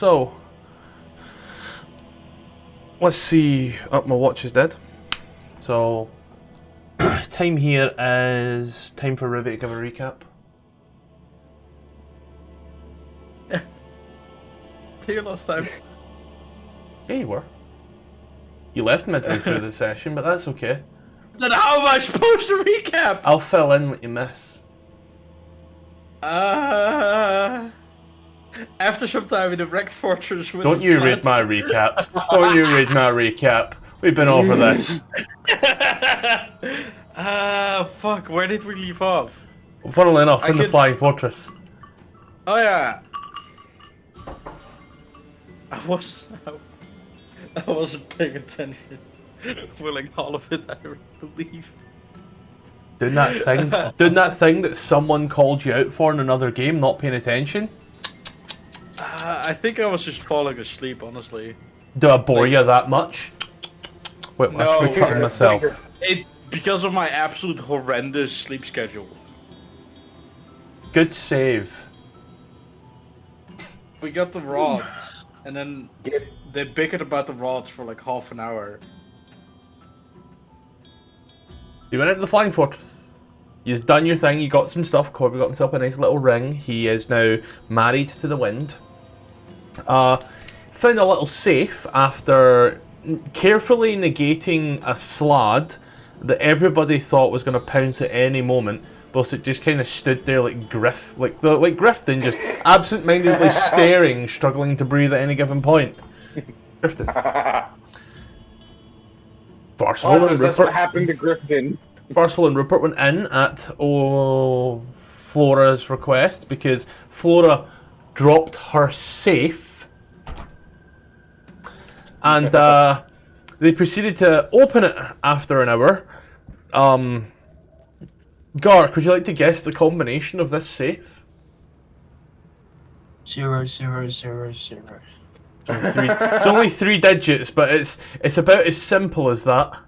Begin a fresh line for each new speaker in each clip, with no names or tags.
So, let's see. Oh, my watch is dead. So, time here is time for Ruby to give a recap.
Here last time.
Yeah, you were. You left midway through the session, but that's okay.
Then how am I supposed to recap?
I'll fill in what you miss.
After some time in the wrecked fortress with
Don't you read my recap. Don't you read my recap. We've been over this.
Fuck, where did we leave off?
Funnily enough, in the Flying Fortress.
Oh yeah. I wasn't paying attention. For like all of it, I believe.
Doing that thing that someone called you out for in another game, not paying attention.
I think I was just falling asleep, honestly.
Do I bore you that much? Wait, I should be cutting myself.
It's because of my absolute horrendous sleep schedule.
Good save.
We got the rods, and then they bickered about the rods for like half an hour.
You went into the Flying Fortress. You've done your thing, you got some stuff. Corby got himself a nice little ring. He is now married to the wind. Found a little safe after carefully negating a slaad that everybody thought was going to pounce at any moment, but it just kind of stood there like Grifton, just absent-mindedly staring, struggling to breathe at any given point. Grifton.
Tfarcevol and Rupert. That's what happened to Grifton.
Tfarcevol and Rupert went in at Flora's request because Flora dropped her safe, and they proceeded to open it after an hour. Gark, would you like to guess the combination of this safe?
0, 0, 0, 0.
It's only three digits, but it's about as simple as that.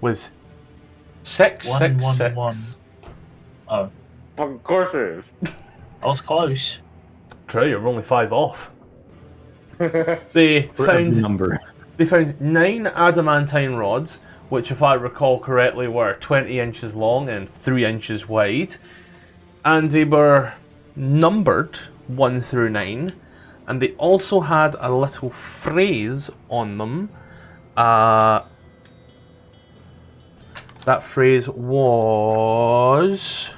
Was 666.
1. Oh,
Of course it is.
I was close.
True, you're only 5 off. They found 9 adamantine rods, which, if I recall correctly, were 20 inches long and 3 inches wide, and they were numbered 1 through 9. And they also had a little phrase on them. That phrase was...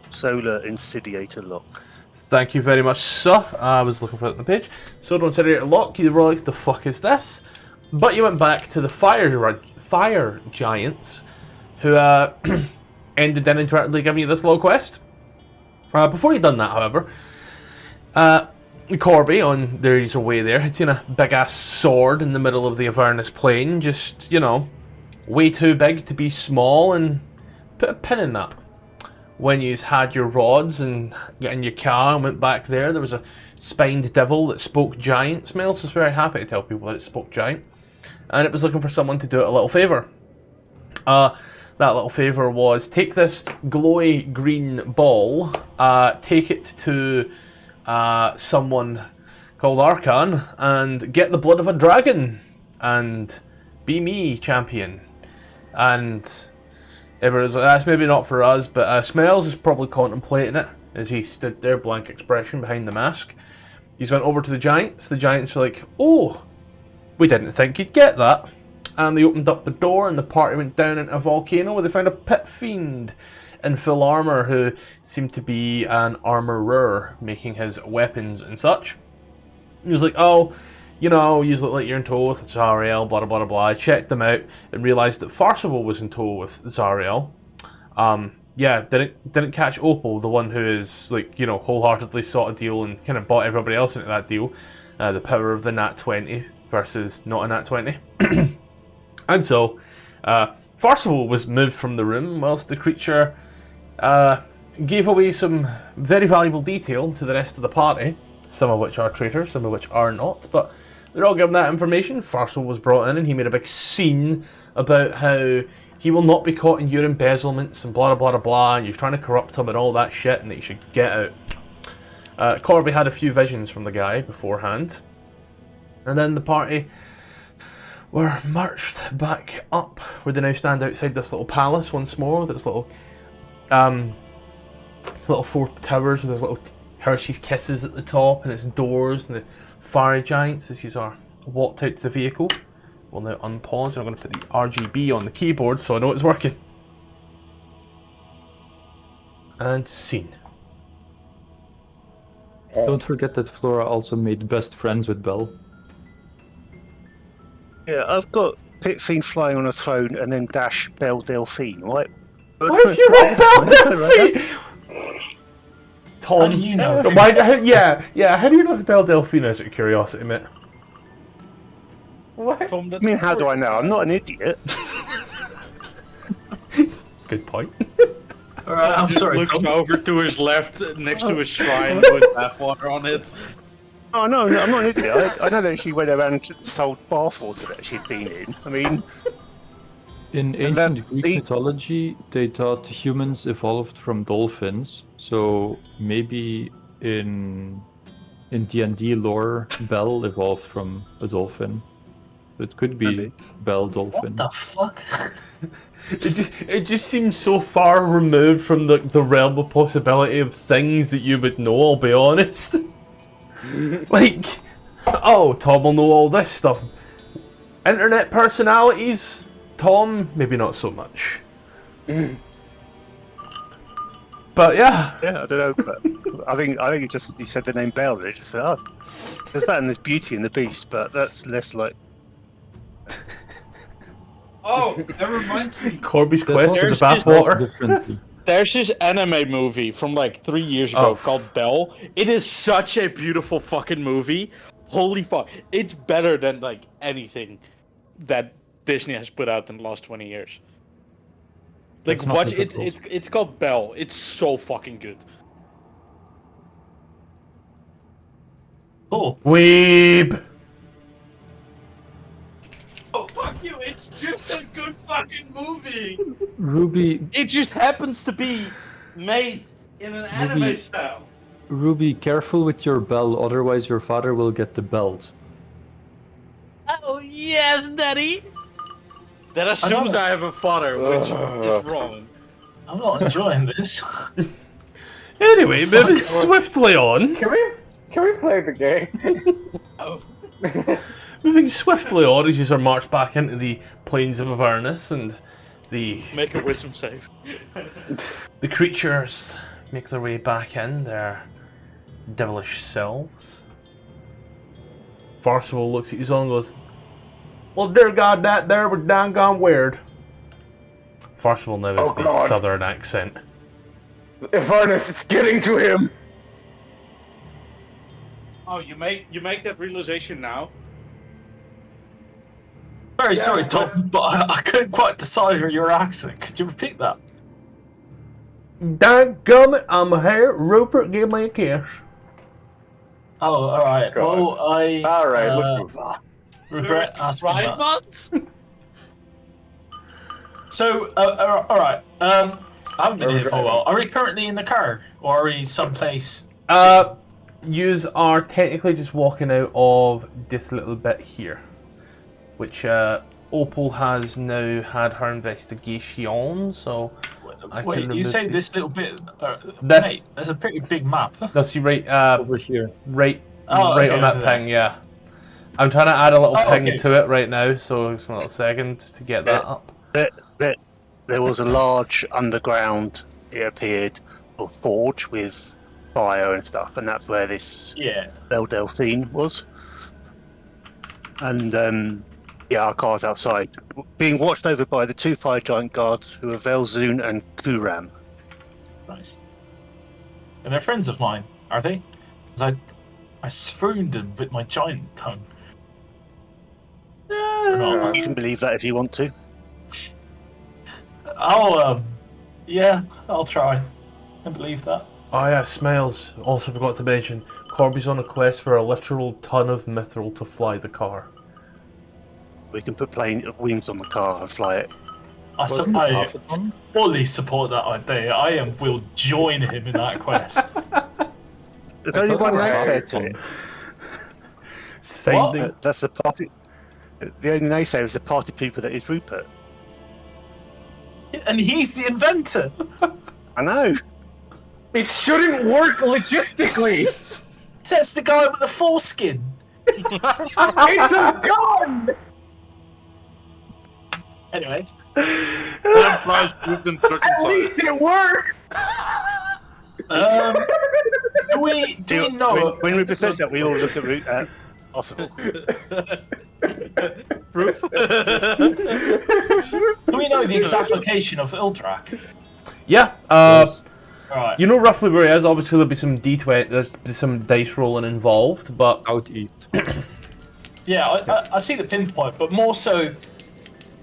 Solar Insidiator Lock.
Thank you very much, sir. I was looking for it on the page. Solar Insidiator Lock. You were like, the fuck is this? But you went back to the fire giants, who ended inadvertently giving you this little quest. Before you'd done that, however... Corby, on their way there, had seen a big-ass sword in the middle of the Avernus plain, just, you know, way too big to be small, and put a pin in that. When you had your rods and got in your car and went back there was a spined devil that spoke giant. Smells was very happy to tell people that it spoke giant, and it was looking for someone to do it a little favour. That little favour was take this glowy green ball, take it to someone called Arkhan and get the blood of a dragon and be me champion. And everyone's like, that's maybe not for us, but Smells is probably contemplating it as he stood there, blank expression behind the mask. He's went over to the giants were like, oh, we didn't think you'd get that. And they opened up the door and the party went down into a volcano where they found a pit fiend in full armour who seemed to be an armourer making his weapons and such. He was like, oh, you know, you look like you're in tow with Zariel, blah blah blah blah. I checked them out and realised that Tfarcevol was in tow with Zariel. Yeah, didn't catch Opal, the one who is, like, you know, wholeheartedly sought a deal and kind of bought everybody else into that deal. The power of the Nat 20 versus not a Nat 20. And so, Tfarcevol was moved from the room whilst the creature gave away some very valuable detail to the rest of the party, some of which are traitors, some of which are not, but they're all given that information. Tfarcevol was brought in and he made a big scene about how he will not be caught in your embezzlements and blah blah blah blah, and you're trying to corrupt him and all that shit, and that you should get out. Corby had a few visions from the guy beforehand. And then the party were marched back up, where they now stand outside this little palace once more, with its little four towers with their little Hershey's Kisses at the top, and its doors, and the fire giants. As you are walked out to the vehicle, we'll now unpause. I'm going to put the RGB on the keyboard so I know it's working. And scene.
Don't forget that Flora also made best friends with Belle.
Yeah, I've got Pit Fiend flying on a throne and then dash Belle Delphine, right?
What if you wrote Belle Delphine? Tom,
How do you know?
How do you know Belle Delphine is, out of curiosity, mate?
What?
Tom,
I mean, how do I know? I'm not an idiot.
Good point.
Alright, I'm sorry,
looks
Tom.
over to his left next to a shrine with bathwater on it.
Oh, no, I'm not an idiot. I know that she went around and sold bathwater that she'd been in. I mean...
In ancient Greek mythology, they thought humans evolved from dolphins. So maybe in D&D lore, Belle evolved from a dolphin. It could be Belle Dolphin.
What the fuck?
It just seems so far removed from the realm of possibility of things that you would know, I'll be honest. Like, oh, Tom will know all this stuff. Internet personalities, Tom, maybe not so much. But yeah.
Yeah, I don't know. But I think it just, you said the name Belle, and it just said, oh, there's that and there's Beauty and the Beast, but that's less like...
Oh, that reminds me.
Corby's quest for the
There's
bathwater.
Differently.
There's this anime movie from like 3 years ago
Oh.
called Belle. It is such a beautiful fucking movie. Holy fuck. It's better than like anything that Disney has put out in the last 20 years. Like
That's not
watch it,
difficult.
it's called Belle. It's so fucking good.
Cool.
Weeb.
Oh fuck you, it's just a good fucking movie.
Ruby,
It just happens to be made in an anime style.
Ruby, careful with your bell, otherwise your father will get the belt.
Oh yes, Daddy. That assumes I have a father, which is wrong.
I'm not enjoying this.
Anyway,
Fuck.
moving swiftly on.
Can we play the game?
Oh.
Moving swiftly on as you are marched back into the plains of Avernus, and the
Make a wisdom save.
creatures make their way back in, their devilish selves. Tfarcevol looks at you all and goes, "Well, dear God, that there was doggone weird." Tfarcevol now
Oh,
has the
God.
southern accent.
Avernus, it's getting to him!
Oh, you make that realization now?
Very
Yes,
sorry,
but-
Tom, but I couldn't quite decipher your accent. Could you repeat that?
Dadgummit, I'm here. Rupert, give me a kiss.
Oh, alright.
God.
Well, I
Alright, let's move on.
regret asking
Right,
that.
months?
So, alright. I haven't been here for a while. Are we currently in the car? Or are we someplace?
Yous are technically just walking out of this little bit here, which Opal has now had her investigation, so I
Wait,
can
you say
remove
this little bit...
This-
mate, there's a pretty big map.
No, see right,
Over here.
right
Oh,
on
okay,
that
over
ping, yeah. I'm trying to add a little
Oh,
ping
okay.
to it right now, so just a little second to get that up.
There was a large underground, it appeared, or forge with fire and stuff, and that's where this
Yeah.
Belle Delphine was. And yeah, our car's outside, being watched over by the two fire giant guards who are Velzoon and Guram.
Nice. And they're friends of mine, are they? 'Cause I swooned them with my giant tongue. Or not.
You can believe that if you want to.
Yeah, I'll try. I believe that.
Oh yeah, smells. Also forgot to mention, Corby's on a quest for a literal ton of Mithral to fly the car.
We can put wings on the car and fly it.
Wasn't it
I
half a ton?
fully support that idea. Will join him in that quest.
There's only one naysayer to it.
It's finding.
That's the party. The only naysayer is the party people that is Rupert.
And he's the inventor.
I know.
It shouldn't work logistically.
Says the guy with the foreskin.
It's a gun.
Anyway.
At least it works.
Do we know?
When Rupert says that, we all look at Tfarcevol.
Proof?
Do we know the exact location of Uldrak?
Yeah.
Right.
You know roughly where it is. Obviously, there'll be some D20. There's some dice rolling involved, but
Southeast.
Yeah, I see the pinpoint, but more so,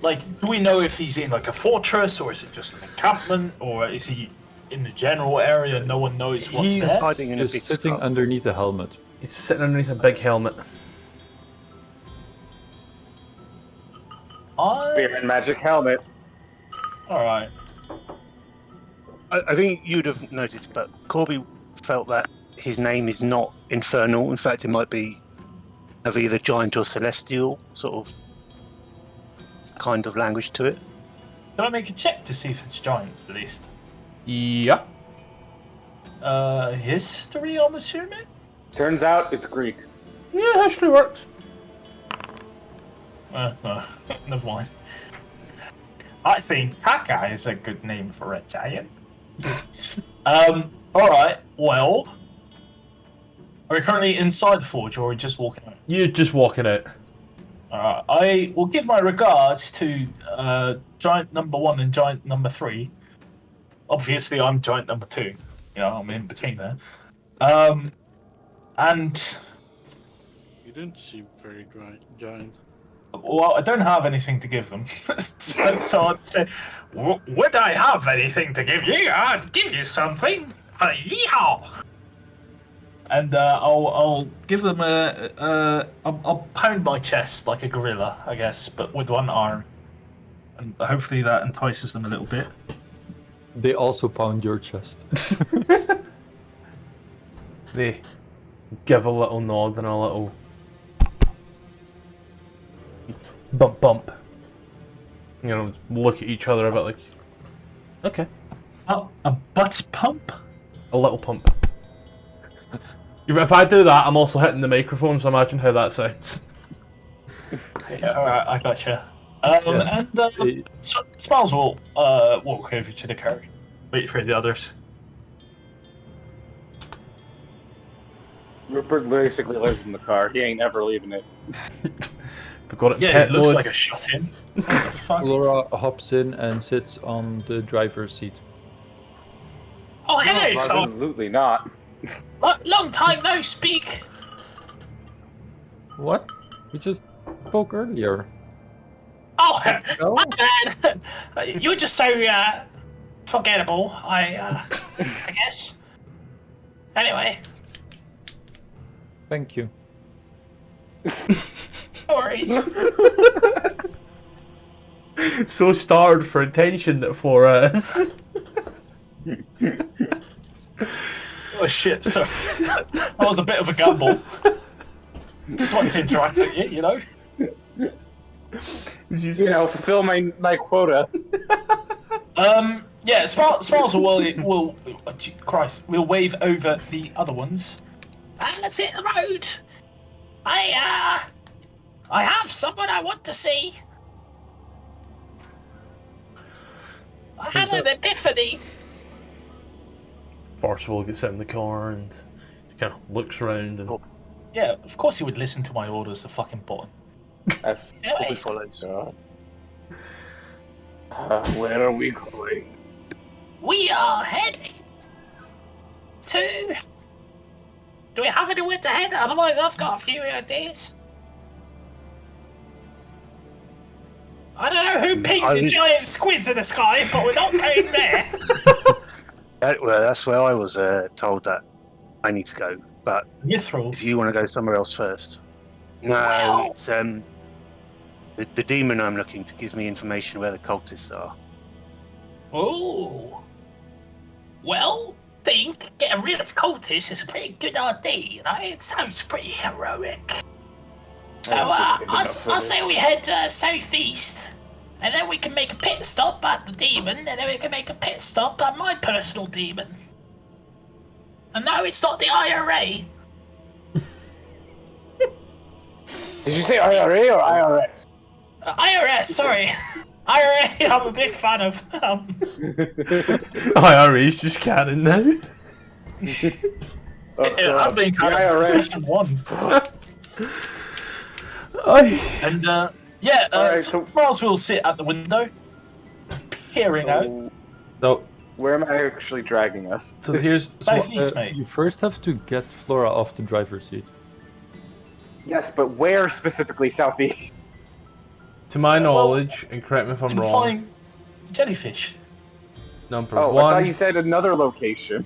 like, do we know if he's in like a fortress, or is it just an encampment, or is he in the general area? No one knows what's
He's
there.
Hiding in a
Is
big
sitting
skull.
underneath a helmet.
he's sitting underneath a big helmet.
Fear and magic helmet.
All right.
I think you'd have noticed, but Corby felt that his name is not infernal. In fact, it might be of either giant or celestial sort of kind of language to it.
Can I make a check to see if it's giant, at least?
Yeah.
History, I'm assuming?
Turns out it's Greek.
Yeah, history works.
No, never mind. I think Haka is a good name for a giant. Alright, well... Are we currently inside the forge, or are we just walking out?
You're just walking out.
Alright, I will give my regards to giant number 1 and giant number 3. Obviously, I'm giant number 2. You know, I'm in between there. And...
You don't seem very giant.
Well, I don't have anything to give them. so I'd say, would I have anything to give you? I'd give you something. Yeehaw! And I'll give them I'll pound my chest like a gorilla, I guess, but with one arm. And hopefully that entices them a little bit.
They also pound your chest.
They give a little nod and a little bump. You know, look at each other a bit like, okay.
A butt pump?
A little pump. If I do that, I'm also hitting the microphone, so imagine how that sounds.
Yeah, alright, I gotcha. And Smiles will walk over to the car. Wait for the others.
Rupert basically lives in the car. He ain't ever leaving it.
We've got it.
Yeah,
pet
it looks
mode.
like a shut in. What the fuck?
lLora hops in and sits on the driver's seat.
Oh, hello, son.
Absolutely not.
Long time no speak.
What? We just spoke earlier.
Oh,
No?
my bad. You were just so forgettable. I guess. Anyway,
Thank you.
no worries.
So starved for attention that Flora is.
Oh shit! So that was a bit of a gamble. Just wanted to interact with you, you know.
You know, fulfill my quota.
Yeah, Smiles will Christ, we'll wave over the other ones. Let's hit the road. I have someone I want to see. I had an epiphany.
Tfarcevol gets in the car and kind of looks around and
Yeah, of course he would listen to my orders, the fucking bottom. Anyway,
Corby follows.
Where are we going?
we are heading to... Do we have anywhere to head? Otherwise I've got a few ideas. I don't know who picked the giant squids in the sky, but we're not going there.
Well, that's where I was told that I need to go. But
Mithral.
if you want to go somewhere else first, no,
Well-
it's the demon I'm looking to give me information where the cultists are.
Oh. Well, think getting rid of cultists is a pretty good idea, you know? It sounds pretty heroic. So, I'll say we head southeast. And then we can make a pit stop at the demon, and then we can make a pit stop at my personal demon. And no, it's not the IRA.
Did you say IRA or IRS?
IRS, sorry. IRA, I'm a big fan of.
IRA's just canon now.
It has been kind of
IRS.
session 1. And,
Alright,
so
so-
Mars will sit at the window, peering out.
No.
Where am I actually dragging us?
So here's
Southeast, mate.
You first have to get Flora off the driver's seat.
Yes, but where specifically southeast?
to my knowledge, and correct me if I'm
Can
wrong.
flying jellyfish.
Number
Oh, I
one.
thought you said another location.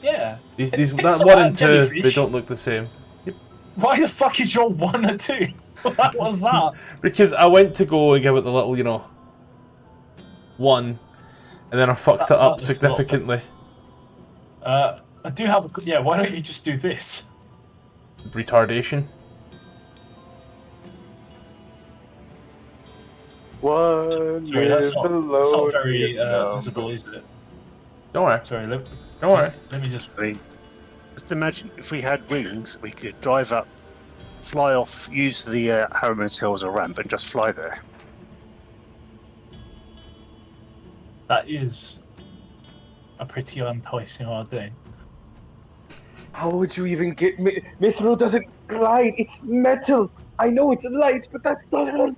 Yeah.
These
Pick
that
some
one and two,
jellyfish.
they don't look the same.
Why the fuck is your 1 or 2? What was that?
Because I went to go and give it the little, one, and then I fucked it
That
up
was a lot.
significantly.
I do have a... Yeah, why don't you just do this?
Retardation.
One
Sorry, that's
is
not,
the
that's not
load
very
is no.
visible, is it?
Don't worry.
Sorry,
Don't worry.
let me just...
I mean, just imagine if we had wings, we could drive up, fly off, use the Harriman's Hill as a ramp, and just fly there.
That is a pretty enticing idea.
How would you even get Mithral doesn't glide, it's metal! I know it's light, but that's not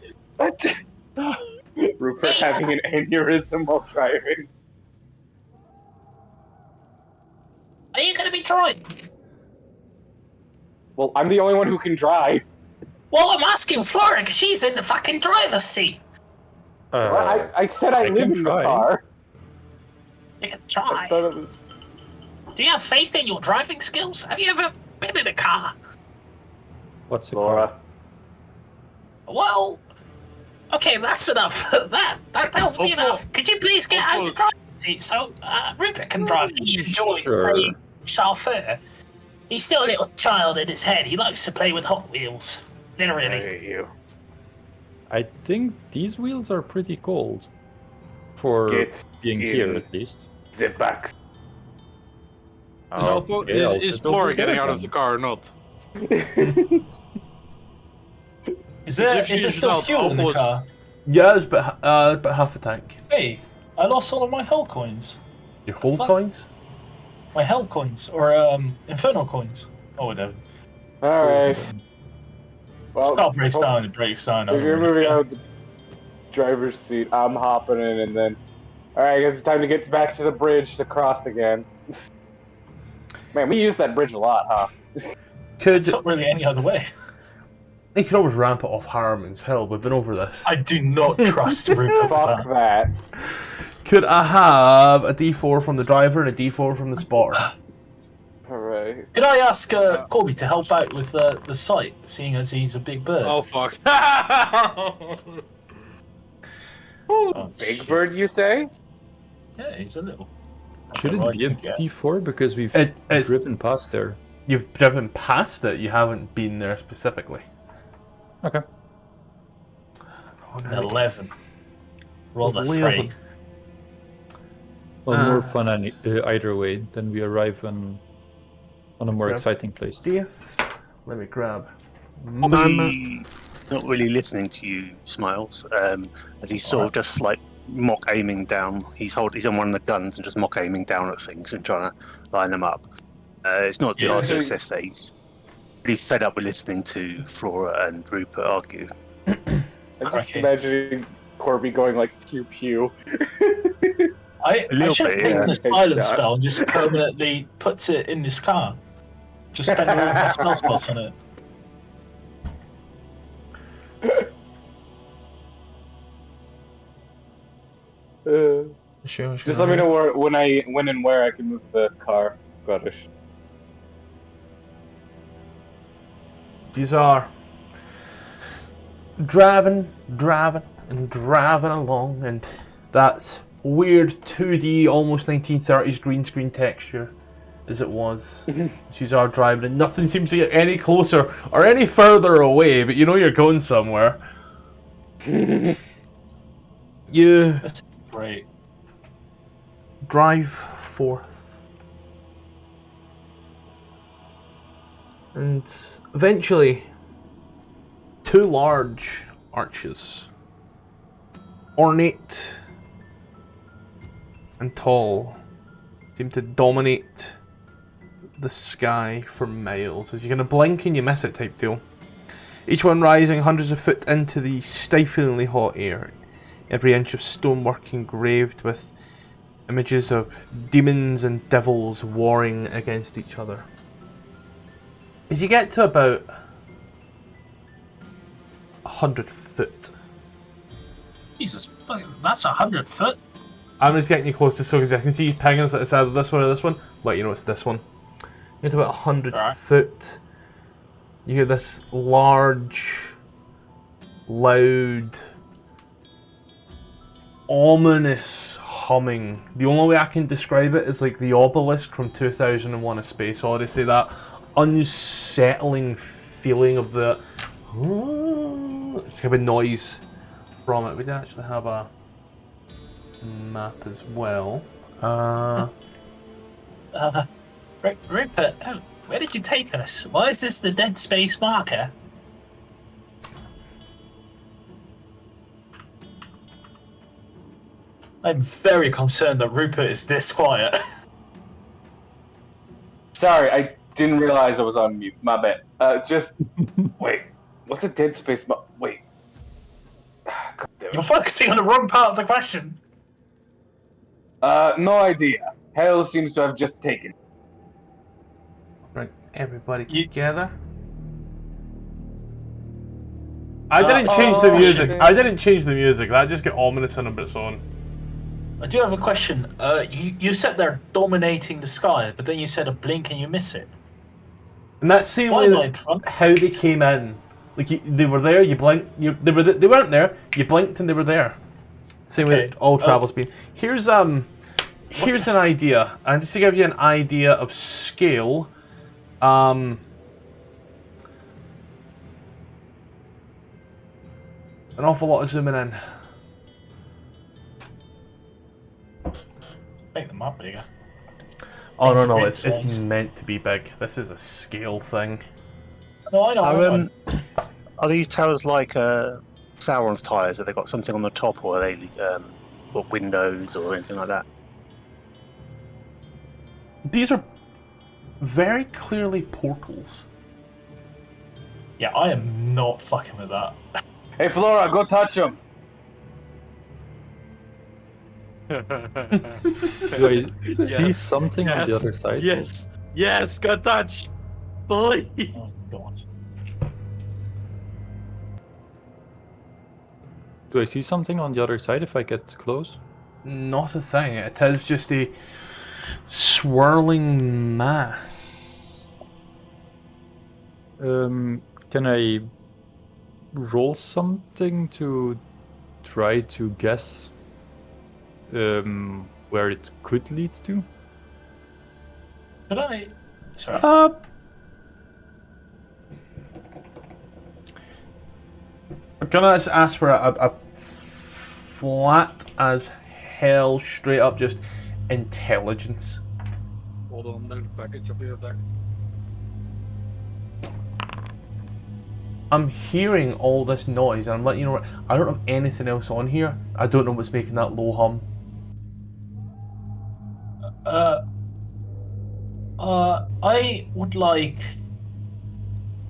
Rupert having an aneurysm while driving.
Are you going to be driving?
Well, I'm the only one who can drive.
Well, I'm asking Flora because she's in the fucking driver's seat.
I said I live
can
in
try.
the car.
You can
I
try.
thought it was-
Do you have faith in your driving skills? Have you ever been in a car?
What's it
Laura.
Well, okay, that's enough. that tells me enough. Could you please get out of the driver's seat so Rupert can drive? He enjoys
Sure.
playing chauffeur. He's still a little child in his head. He likes to play with Hot Wheels.
I
Literally.
hate you.
I think these wheels are pretty cold. For
Get
being here,
in.
at least.
Zip backs.
Okay, I'll
Is
sit
Flora
over
getting
there
out of
then.
the car or not?
Is there
If she is
still
not
fuel in the
almost-
car?
Yeah, it's about half a tank.
Hey, I lost all of my hull coins.
Your whole
Fuck.
coins?
My hell coins, or infernal coins, or whatever.
Alright. Well,
Car breaks down, it breaks down. I
if
don't
you're
really
moving
care.
out of the driver's seat, I'm hopping in and then... Alright, I guess it's time to get back to the bridge to cross again. Man, we use that bridge a lot, huh?
Could
It's not really any other way.
you could always ramp it off Harriman's Hill. We've been over this.
I do not trust Rupert with
Fuck
that.
that.
Could I have a D4 from the driver and a D4 from the spotter?
Alright.
Could I ask Corby to help out with the site, seeing as he's a big bird?
Oh fuck.
Oh,
Big
shit.
bird, you say?
Yeah, he's a little.
Should it be a
Yeah.
D4 because we've
It's
driven past there?
you've driven past it. You haven't been there specifically.
Okay.
Oh,
An
no.
11. Roll the
11.
3.
Well, more
Ah.
fun either way. Then we arrive on a more
Yeah.
exciting place.
Death. Let me grab.
Probably not really listening to you, Smiles, as he's sort of just like mock aiming down. He's on one of the guns and just mock aiming down at things and trying to line them up. It's not the
Yeah.
hard success that he's really fed up with listening to Flora and Rupert argue.
I'm just
Okay.
imagining Corby going like pew pew.
I
little
should have
bit,
taken
yeah.
the silence
Headshot.
spell and just permanently puts it in this car. Just spend all of my spell spots on it.
Sure.
Just let me know when and where I can move the car. Scottish.
These are driving along, and that weird 2D, almost 1930s green screen texture as it was as you are driving, and nothing seems to get any closer or any further away, but you know you're going somewhere. You
That's great.
drive forth. And eventually, two large arches, ornate and tall, seem to dominate the sky for miles. As you're gonna blink and you miss it type deal. Each one rising hundreds of foot into the stiflingly hot air. Every inch of stonework engraved with images of demons and devils warring against each other. As you get to about 100 foot.
Jesus, that's 100 foot.
I'm just getting you closest so because I can see you pegging us. It's either this one or this one. Let you know it's this one. You get to about 100 foot. You hear this large, loud, ominous humming. The only way I can describe it is like the obelisk from 2001: A Space Odyssey. That unsettling feeling of the it's kind of a noise from it. We do actually have a map as well.
Rupert, where did you take us? Why is this the dead space marker? I'm very concerned that Rupert is this quiet.
Sorry, I didn't realize I was on mute. My bad. Just wait. What's a dead space? Wait. God damn it.
You're focusing on the wrong part of the question.
No idea. Hell seems to have just taken.
Right, everybody together. I didn't change the music. I didn't change the music. That just got ominous on its own.
I do have a question. You said they're dominating the sky, but then you said a blink and you miss it.
And that's seemingly how they came in. Like they were there, you blinked. They weren't there. You blinked and they were there. Same way that all travel's been. Here's an idea, and just to give you an idea of scale. An awful lot of zooming in.
Make them up bigger.
Oh no, it's meant to be big. This is a scale thing.
No, I know.
Are these towers like Sauron's tires? Have they got something on the top, or are they got windows or anything like that?
These are very clearly portals.
Yeah, I am not fucking with that.
Hey, Flora, go touch him.
Do I see something on the other side?
Yes, go touch. Boy.
Oh god.
Do I see something on the other side if I get close?
Not a thing. It is just a swirling mass.
Can I roll something to try to guess where it could lead to?
Could I? Sorry.
I'm gonna ask for a flat as hell, straight up, just intelligence.
Hold on, there's a package up here there.
I'm hearing all this noise, and I'm letting you know I don't have anything else on here. I don't know what's making that low hum.
I would like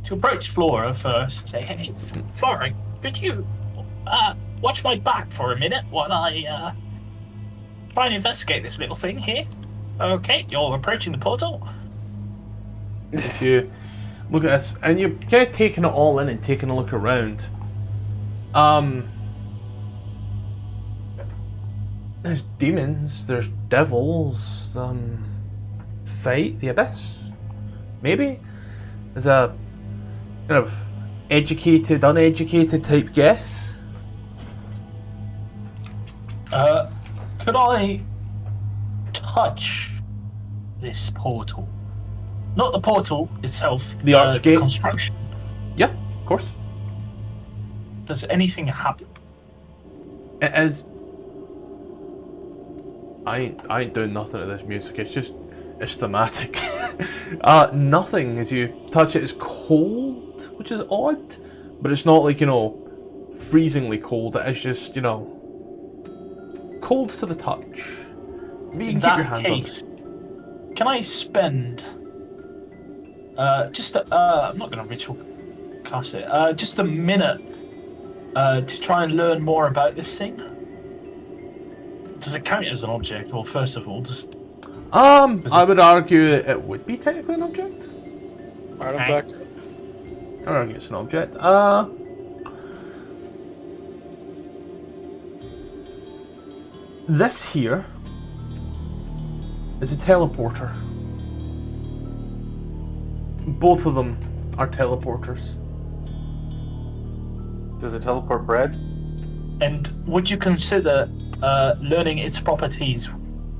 to approach Flora first and say, hey, Flora, could you watch my back for a minute while I try and investigate this little thing here? Okay, you're approaching the portal.
If you look at this, and you're kind of taking it all in and taking a look around. There's demons, there's devils, fate, the abyss. Maybe? As a kind of educated, uneducated type guess.
Could I touch this portal? Not the portal itself,
The archgate?
construction.
Yeah, of course.
Does anything happen?
It is. I ain't doing nothing to this music. It's thematic. Nothing as you touch it is cold, which is odd, but it's not like, you know, freezingly cold. It is just, you know, cold to the touch. You
In
can keep your
that
hand
case, can I spend I'm not going to ritual cast it. Just a minute to try and learn more about this thing. Does it count as an object? Well, first of all, does
I would argue it would be technically an object.
Alright, I'm back.
I would argue it's an object. This here is a teleporter. Both of them are teleporters.
Does it teleport bread?
And would you consider learning its properties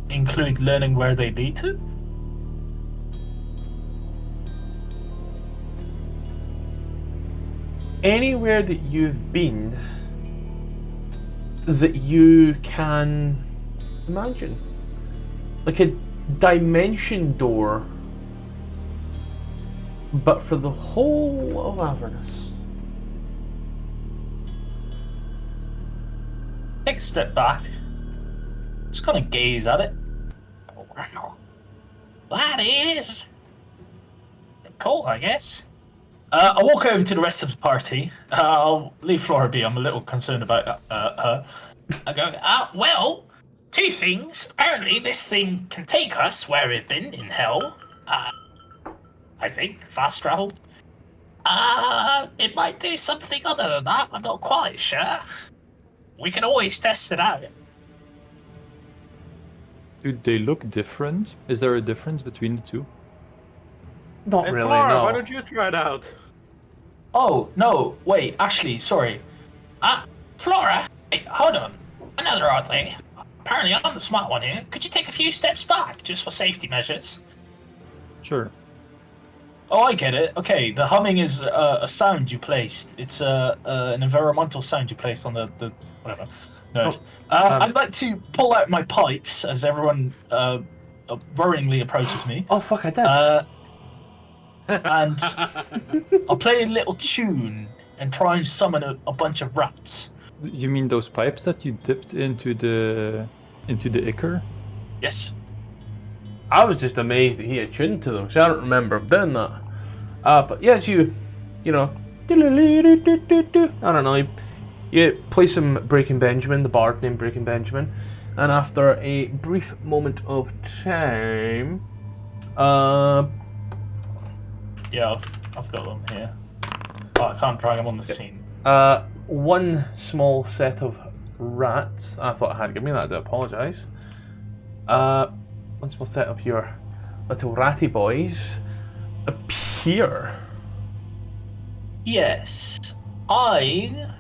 include learning where they lead to?
Anywhere that you've been that you can imagine. Like a dimension door, but for the whole of Avernus.
Take a step back. Just kind of gaze at it. Oh, wow. That is cool, I guess. I'll walk over to the rest of the party. I'll leave Flora be. I'm a little concerned about her. I go, well, two things. Apparently, this thing can take us where we've been in hell. I think. Fast travel. It might do something other than that. I'm not quite sure. We can always test it out.
Do they look different? Is there a difference between the two?
Not
Hey,
really,
Flora,
no.
why don't you try it out?
Oh, no, wait, actually, sorry. Flora, wait, hold on. Another odd thing. Apparently I'm the smart one here. Could you take a few steps back, just for safety measures?
Sure.
Oh, I get it. Okay, the humming is a sound you placed. It's an environmental sound you placed on the whatever. Nerd. I'd like to pull out my pipes as everyone worryingly approaches me.
Oh fuck, I did.
And I'll play a little tune and try and summon a bunch of rats.
You mean those pipes that you dipped into the ichor?
Yes.
I was just amazed that he attuned to them, because I don't remember doing that. But yes, you know, I don't know, you play some Breaking Benjamin, the bard named Breaking Benjamin, and after a brief moment of time,
Yeah, I've got them here. Oh, I can't drag them on the scene.
one small set of rats. I thought I had given me that, I do apologise. One small set of your little ratty boys appear.
Yes, I...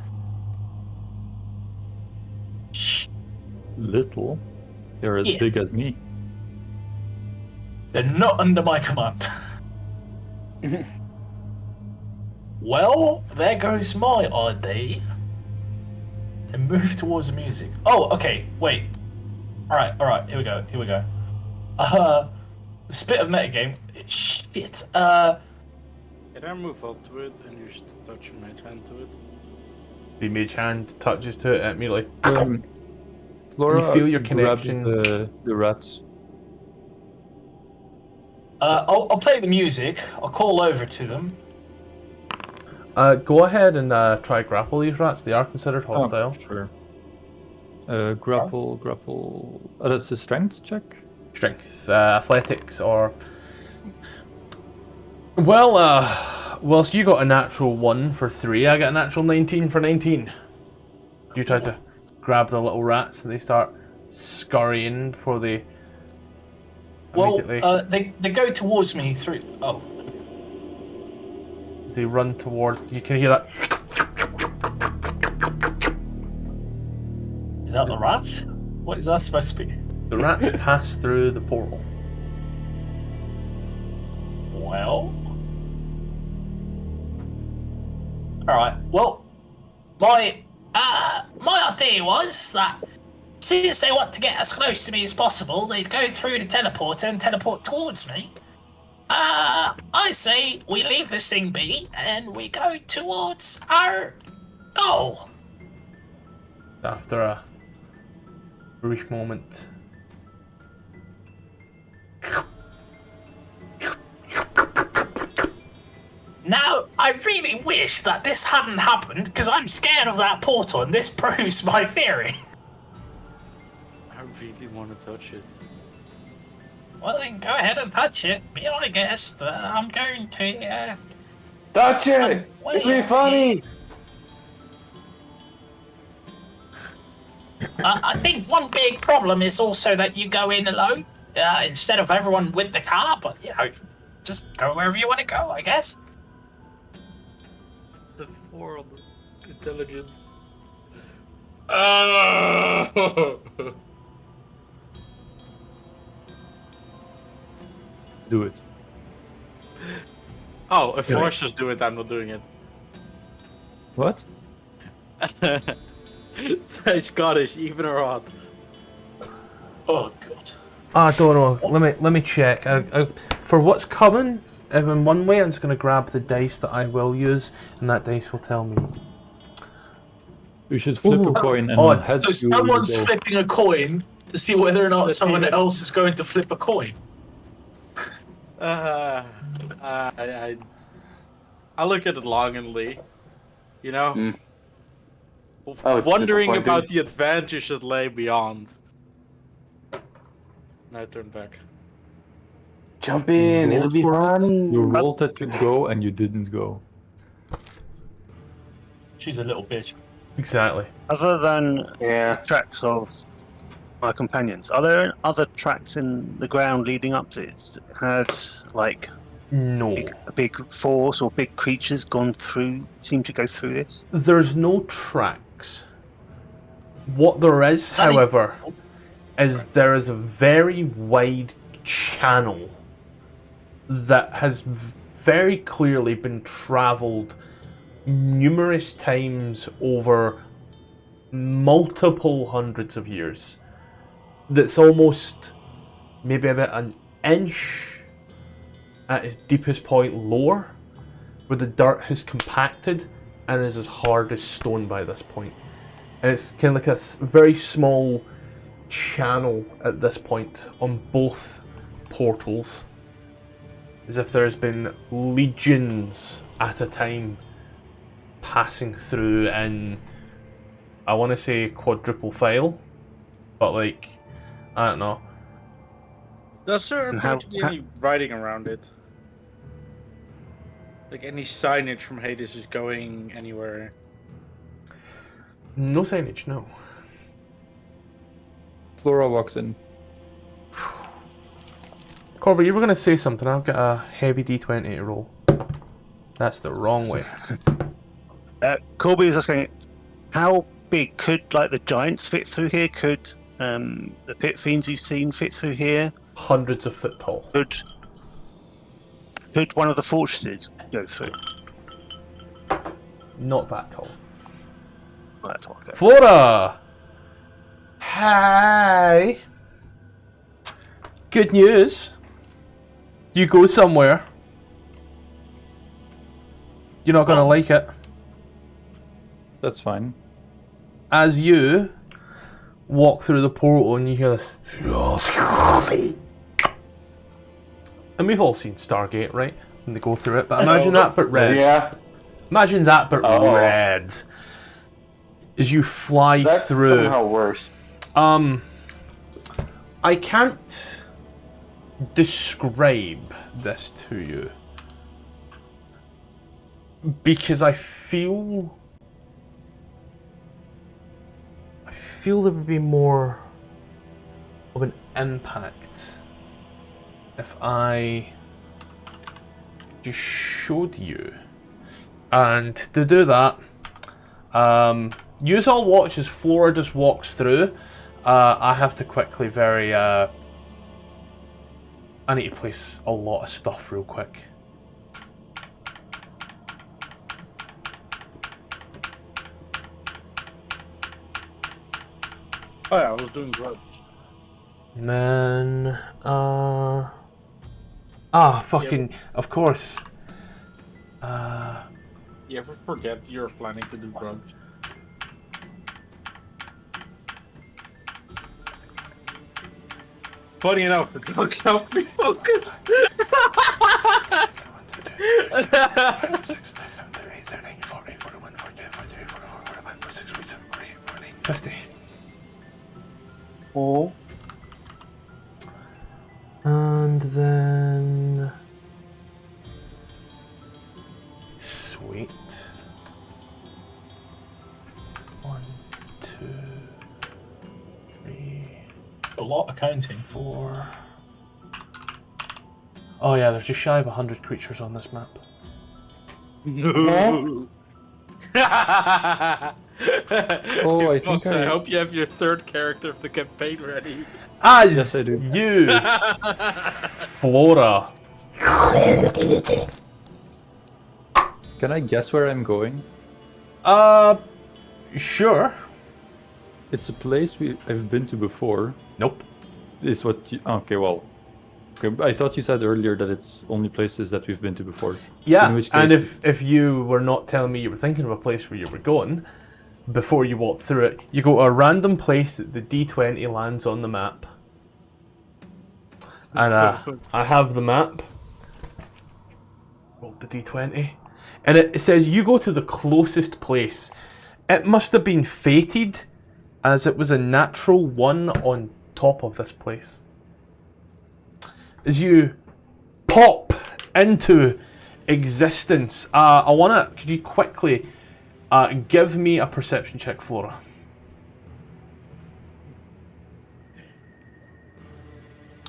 Little. They're as
Yes.
big as me.
They're not under my command. Well, there goes my ID. And move towards the music. Oh, okay, wait. Alright, here we go. This bit of metagame. Shit,
Can I move up to it and you just touch your mage hand to it?
The mage hand touches to it immediately.
Flora
You feel your
grabs
connection.
the rats.
I'll play the music. I'll call over to them.
Go ahead and try grapple these rats. They are considered hostile.
Sure. Grapple. Oh, that's a strength check?
Strength, athletics, or... Well, whilst you got a natural 1 for 3, I got a natural 19 for 19. You try to grab the little rats and they start scurrying before they...
Well,
immediately...
they go towards me through... Oh.
They run toward... You can hear that...
Is that the rats? What is that supposed to be?
The rats pass through the portal.
Well. Alright, well, my idea was that since they want to get as close to me as possible, they'd go through the teleporter and teleport towards me. I say we leave this thing be and we go towards our goal.
After a brief moment.
Now, I really wish that this hadn't happened, because I'm scared of that portal, and this proves my theory.
I really want to touch it.
Well, then go ahead and touch it. Be my guest. I'm going to,
Touch it! It'd be funny!
I think one big problem is also that you go in alone, instead of everyone with the car, but, you know, just go wherever you want to go, I guess.
The 4 on the intelligence.
Do it.
Oh, if forces do it, I'm not doing it.
What?
Say Scottish, even or odd.
Oh, God.
I don't know. Let me check. For what's coming, in one way, I'm just going to grab the dice that I will use, and that dice will tell me.
You should flip a coin and
odd.
heads
So
you
someone's
go.
flipping a coin to see whether or not someone else is going to flip a coin.
I look at it longingly, you know,
Oh, it's
wondering
disappointing.
about the advantages that lay beyond. And I turn back.
Jump in,
You
it'll be
rolled for it,
funny.
You rolled that you'd go and you didn't go.
She's a little bitch.
Exactly.
Other than
Yeah.
tracks of my companions, are there other tracks in the ground leading up to this? Has like
No.
a big force or big creatures gone through? Seem to go through this?
There's no tracks. What there is, however, is there is a very wide channel that has very clearly been travelled numerous times over multiple hundreds of years. That's almost maybe about an inch at its deepest point lower, where the dirt has compacted and is as hard as stone by this point. And it's kind of like a very small channel at this point on both portals, as if there's been legions at a time passing through in, I want to say quadruple file, but like, I don't know.
Does there
And
appear
how-
to be any writing around it? Like any signage from Hades is going anywhere?
No signage, no.
Flora walks in.
Corby, you were going to say something. I've got a heavy d20 to roll. That's the wrong way.
Corby is asking, how big could like the giants fit through here? Could the pit fiends you've seen fit through here?
Hundreds of foot tall.
Could one of the fortresses go through?
Not that tall.
Right, okay.
Flora! Hi! Good news. You go somewhere. You're not gonna like it.
That's fine.
As you walk through the portal and you hear this. And we've all seen Stargate, right? When they go through it, but imagine that but red.
Yeah.
Imagine that but
Oh.
red. As you fly
That's
through.
somehow worse.
I can't describe this to you because I feel there would be more of an impact if I just showed you. And to do that, use all watch as Flora just walks through. I have to quickly I need to place a lot of stuff real quick.
Oh yeah, I was doing grudge.
And then, fucking, of course.
You ever forget you're planning to do grudge? Funny enough, the dog helped me focus.
50.
Oh.
And then... Sweet. 1, 2, 3,
A lot of counting.
4. Oh yeah, there's just shy of 100 creatures on this map.
No.
Oh, I think
I
I...
hope you have your third character of the campaign ready.
As
Yes, I do.
you, Flora.
Can I guess where I'm going?
Sure.
It's a place I've been to before.
Nope.
Is what you... Okay, well... Okay, I thought you said earlier that it's only places that we've been to before.
Yeah,
In which
and
case
if you were not telling me you were thinking of a place where you were going, before you walk through it, you go to a random place that the D20 lands on the map. And I have the map. Roll the D20. And it says you go to the closest place. It must have been fated, as it was a natural one on top of this place. As you pop into existence, could you quickly give me a perception check, Flora?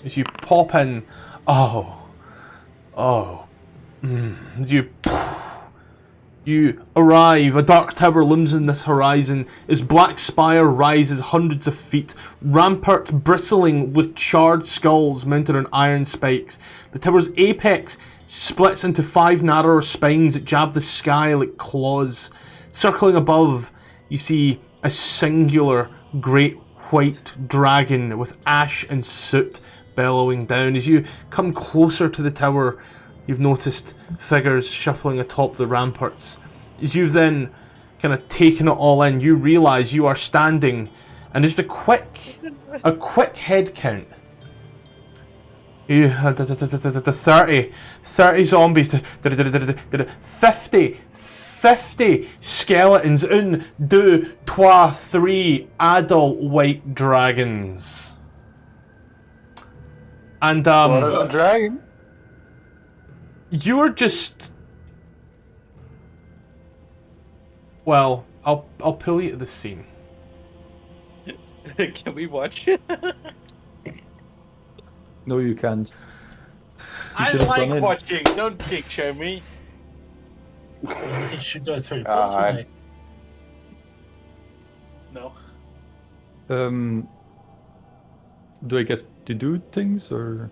As you pop in, you arrive. A dark tower looms in this horizon. Its black spire rises hundreds of feet, ramparts bristling with charred skulls mounted on iron spikes. The tower's apex splits into 5 narrower spines that jab the sky like claws. Circling above, you see a singular great white dragon with ash and soot bellowing down. As you come closer to the tower, you've noticed figures shuffling atop the ramparts. As you've then kind of taken it all in, you realise you are standing, and just a quick head count. You had 30 zombies, 50 skeletons, 1, 2, 3 adult white dragons. And
What a dragon.
you're just... Well, I'll pull you to the scene.
Can we watch it?
No, you can't.
I
should have
like
gone in.
watching. Don't kick show me.
You should go through
God.
possibly.
No.
Do I get to do things, or...?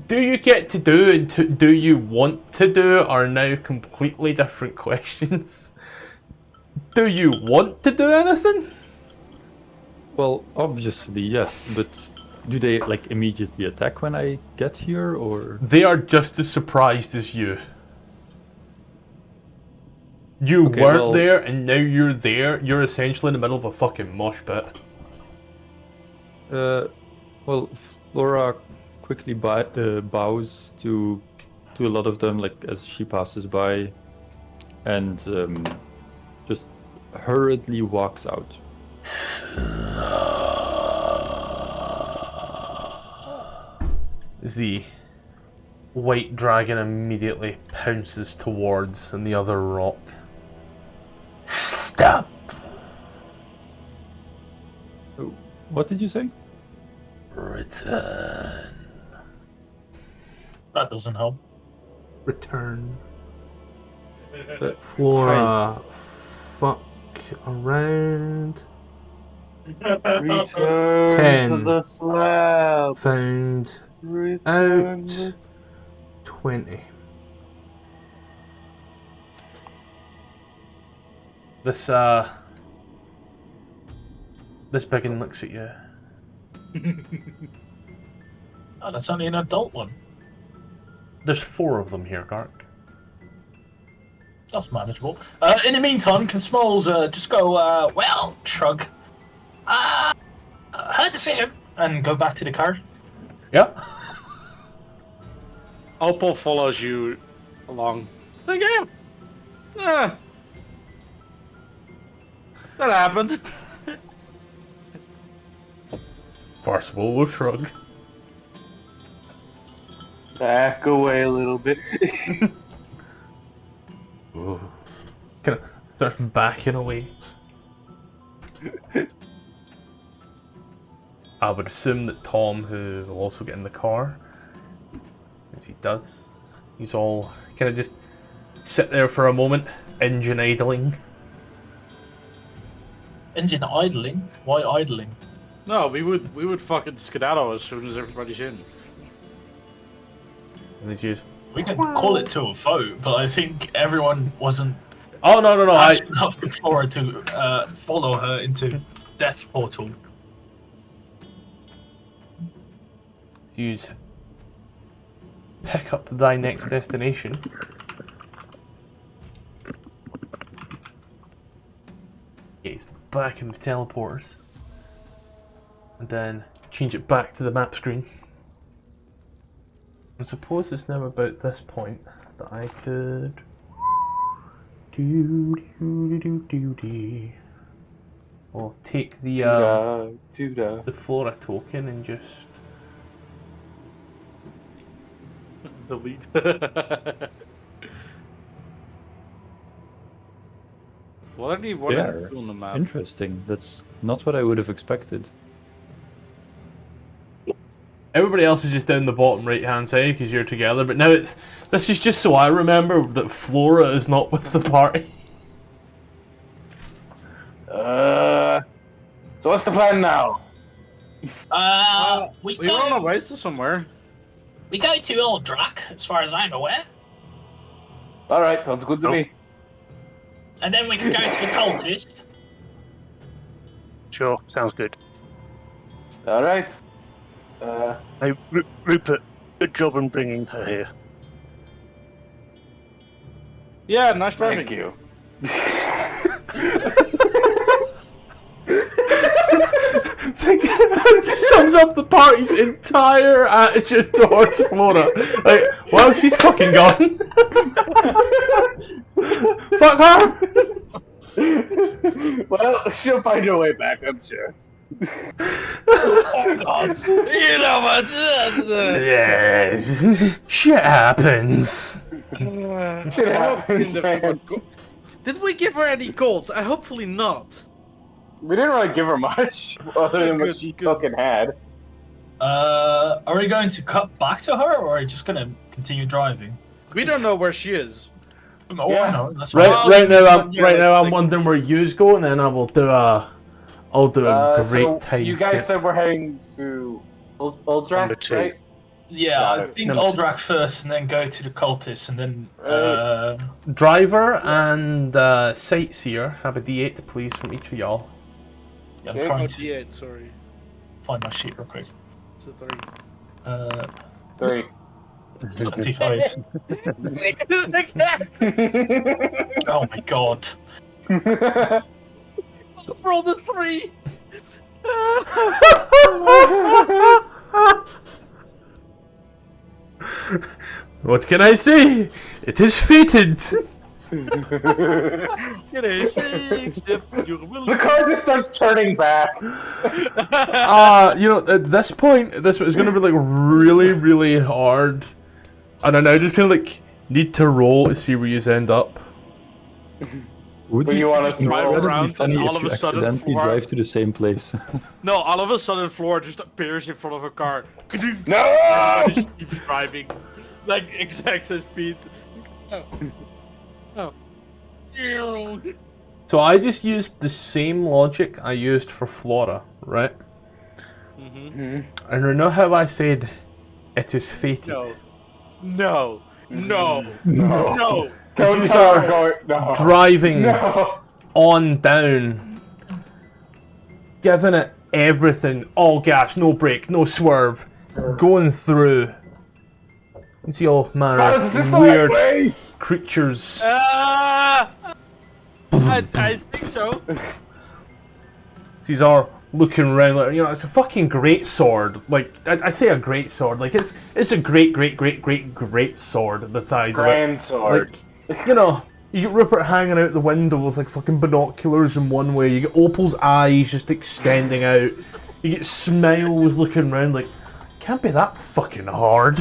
Do you get to do and do you want to do are now completely different questions. Do you want to do anything?
Well, obviously, yes, but do they, like, immediately attack when I get here, or...?
They are just as surprised as you. You
Okay,
weren't
well-
there and now you're there. You're essentially in the middle of a fucking mosh pit.
Well, Flora quickly bows to a lot of them, like, as she passes by, and just hurriedly walks out.
As the white dragon immediately pounces towards the other rock. Stop!
What did you say?
Return.
That doesn't help.
Return. Flora, fuck around.
Return
10.
to the slab.
Found
Return
out
the
20. This This big and looks at you.
Oh, that's only an adult one.
There's 4 of them here, Gark.
That's manageable. In the meantime, can Smalls just go, well, shrug. Her decision, and go back to the car.
Yeah.
Opal follows you along. Like, yeah. That happened.
Tfarcevol will shrug.
Back away a little bit.
Ooh. Kind of starts backing away. I would assume that Tom, who will also get in the car, as he does, he's all kind of just sit there for a moment, engine idling.
Engine idling? Why idling?
No, we would fucking skedaddle as soon as everybody's in.
And he's used.
We can call it to a vote, but I think everyone wasn't
Oh no!
passionate enough for Flora to follow her into Death Portal.
Use. Pick up thy next destination. Yeah, he's back in the teleporters. And then change it back to the map screen. I suppose it's now about this point that I could I'll take the Flora token and just
Delete. What are they do on the map?
Interesting. That's not what I would have expected.
everybody else is just down the bottom right hand side because you're together, but now this is just so I remember that Flora is not with the party.
So what's the plan now?
We
We're on
go.
our way to somewhere.
We go to Uldrak, as far as I'm aware,
All right, sounds good to me.
and then we can go to the cultist.
Sure, sounds good.
All right.
Hey, Rupert, good job on bringing her here.
Yeah, nice
Thank
driving.
you.
It just sums up the party's entire attitude towards Flora. Like, well, she's fucking gone. Fuck her.
Well, she'll find her way back, I'm sure.
You know what?
Yeah, shit happens.
Shit happens, man.
Did we give her any gold? Hopefully not.
We didn't really give her much, other than what
Good,
she
good.
took and had.
Are we going to cut back to her, or are we just going to continue driving?
We don't know where she is.
Oh,
Yeah.
I know. That's
Right,
right.
right now, I'm
like-
wondering where yous go, and then I'll do a great
So
time
you guys
skip.
said we're heading to
Number
Uldraks,
2.
right?
Yeah,
Got
I
it.
think
Number
Uldrak first, and then go to the cultist, and then
Driver and sightseer have a D8, please, from each of y'all.
yeah, I'm
Okay.
trying
Oh,
to
D8, sorry.
find my sheet real quick.
It's a 3.
3.
25. Oh my god.
Roll the 3!
What can I say? It is fated.
The car just starts turning back.
At this point, this is going to be like really, really hard, and I now just kind of like need to roll to see where you end up.
Would
But you want us to
drive
roll
Would it
around
be funny
and
if
all of
you
a sudden
accidentally
Flora-
drive to the same place?
No, all of a sudden Flora just appears in front of a car.
No!
Everybody just keeps driving. Like exact speed. Oh.
So I just used the same logic I used for Flora, right?
Mm-hmm.
And you know how I said it is fated?
No. No.
No.
No.
Don't
These
tell her
are
going. No.
Driving
No.
on down giving it everything. All gas, no brake, no swerve. Going through. You see all manner
Is this
of
the
weird
right way?
creatures.
I think so.
These are looking around like, it's a fucking great sword. Like, I say a great sword. Like, it's a great sword the size of it.
Grand sword.
Like, you get Rupert hanging out the window with like fucking binoculars in one way. You get Opal's eyes just extending out. You get Smiles looking around like, can't be that fucking hard.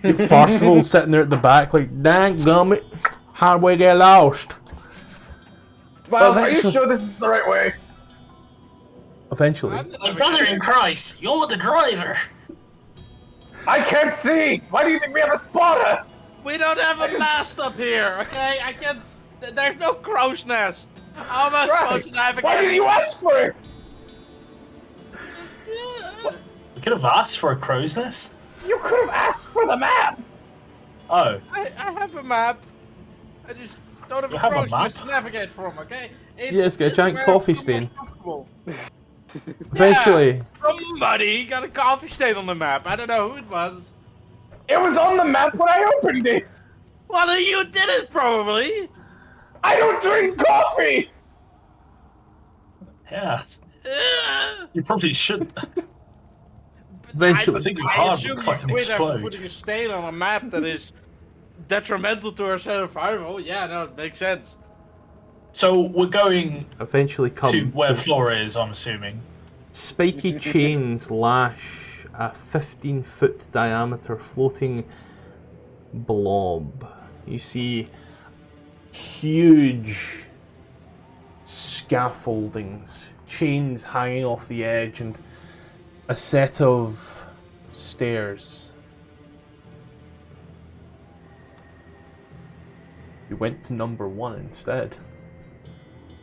You get Tfarcevol sitting there at the back like, dang gummit, how'd we get lost?
Smiles, are you sure this is the right way?
Eventually.
My brother in Christ, you're the driver.
I can't see! Why do you think we have a spotter?
We don't have a mast up here, okay? I can't. There's no crow's nest. How am I supposed to navigate?
Why did you ask for it?
You could have asked for a crow's nest.
You could have asked for the map!
Oh.
I have a map. I just don't have
You
a
have a
crow's
map?
nest to navigate from, okay?
Yes, get a giant
where
coffee
I'm
stain.
comfortable.
Eventually.
Somebody got a coffee stain on the map. I don't know who it was.
It was on the map when I opened it!
Well, you did it probably.
I don't drink coffee!
Yeah.
Uh,
You probably should.
Eventually.
I think your
I
heart
assume
would
you
fucking
quit after
explode.
putting a stain on a map that is detrimental to our set of firewall. Yeah, no, it makes sense.
So we're going
Eventually come
to where Flora is, I'm assuming.
spiky chains lash a 15-foot diameter floating blob. You see huge scaffoldings, chains hanging off the edge, and a set of stairs. You went to number 1 instead.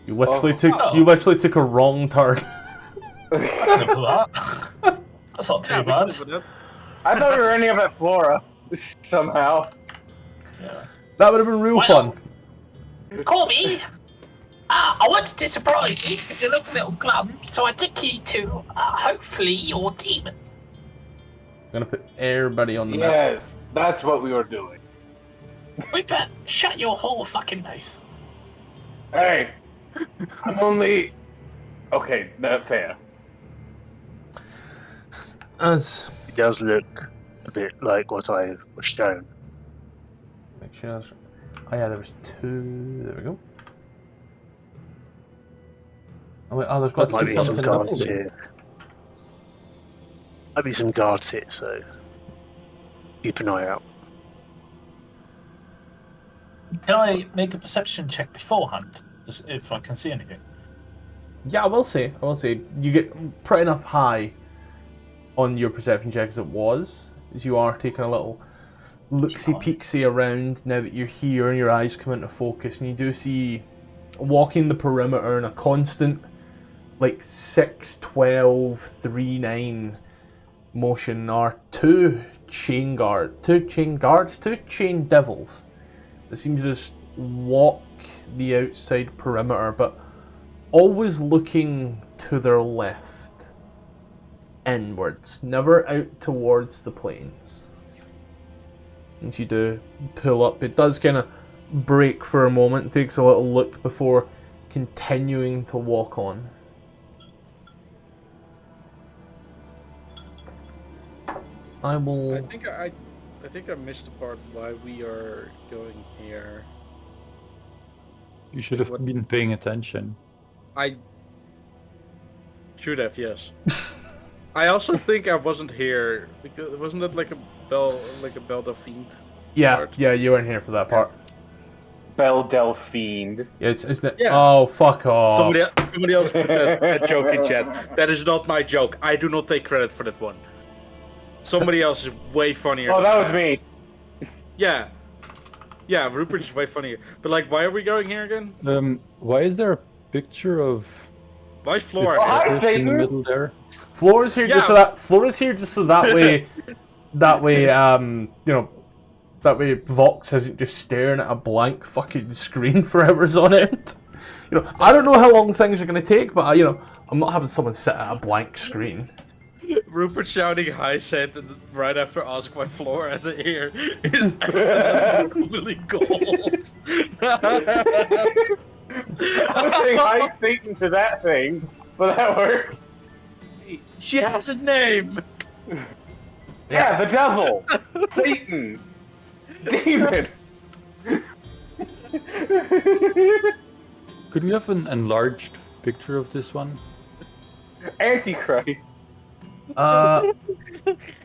You literally took a wrong turn.
That's not too bad.
I thought we were ending up at Flora. Somehow.
That would have been real fun.
Corby, I wanted to surprise you because you look a little glum, so I took you to, hopefully, your demon.
I'm gonna put everybody on the map.
Yes, that's what we were doing.
Rupert, shut your whole fucking mouth.
Hey, I'm only... Okay, not fair.
As
It does look a bit like what I was shown.
make sure that's... Oh yeah, there was 2. There we go. Oh wait, there's got
There
to
might
be
be some
something
guards
else.
here. Might be some guards here, so keep an eye out.
Can I make a perception check beforehand? Just if I can see anything.
Yeah, I will say, you get pretty enough high on your perception check as it was, as you are taking a little look-see-peeksy around now that you're here and your eyes come into focus, and you do see, walking the perimeter in a constant, like 6, 12, 3, 9 motion are 2 chain devils that seem to just walk the outside perimeter, but always looking to their left, inwards, never out towards the plains. As you do pull up, it does kind of break for a moment, takes a little look before continuing to walk on. I will...
I think I missed the part why we are going here.
You should have been paying attention.
I should have, yes. I also think I wasn't here because wasn't it like a Delphine?
Yeah,
part?
yeah, you weren't here for that part.
Belle Delphine.
Yeah, it's not...
Yeah.
Oh, fuck off.
Somebody else put that joke in chat. That is not my joke. I do not take credit for that one. Somebody else is way funnier.
Oh, that was me.
Yeah. Yeah, Rupert is way funnier. But like, why are we going here again?
Why is there a picture of
Why is
the
Flora?
Oh, hi,
in the
Satan.
middle there?
Flora's here just so that... Flora's here just so that way... that way, that way Vox isn't just staring at a blank fucking screen for hours on end. You know, I don't know how long things are going to take, but I'm not having someone sit at a blank screen.
Rupert shouting high set and right after ask why Flora has a ear is absolutely gold.
I was saying hi Satan to that thing, but that works.
She has a name.
Yeah, the devil, Satan, demon.
Could we have an enlarged picture of this one?
Antichrist.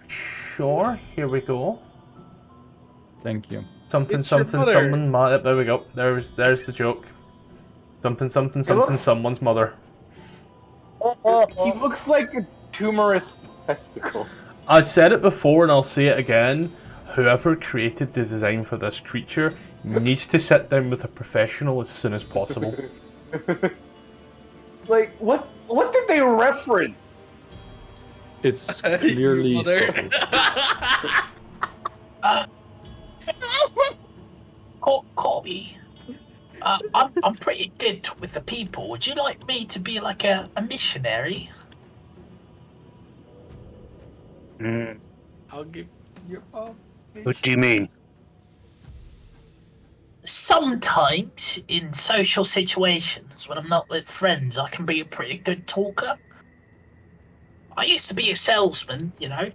Sure. Here we go.
Thank you.
Something,
It's your
something,
mother.
someone. There we go. There's the joke. Something, something, something,
looks-
someone's mother.
He looks like a tumorous testicle.
I said it before and I'll say it again. Whoever created the design for this creature needs to sit down with a professional as soon as possible.
Like, what did they reference?
It's clearly
Mother.
Corby, I'm pretty good with the people. Would you like me to be like a missionary?
I'll give your mom.
What do you mean?
Sometimes in social situations when I'm not with friends, I can be a pretty good talker. I used to be a salesman, you know.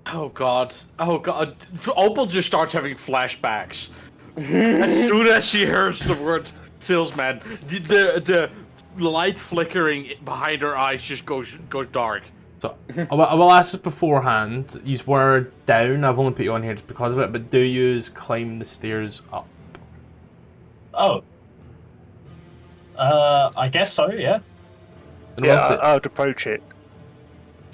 Oh god. Opal just starts having flashbacks. As soon as she hears the word salesman, the light flickering behind her eyes just goes dark.
So I will ask this beforehand. You were down. I've only put you on here just because of it. But do you climb the stairs up?
Oh. I guess so, yeah.
And
Yeah,
what's it?
I would approach it.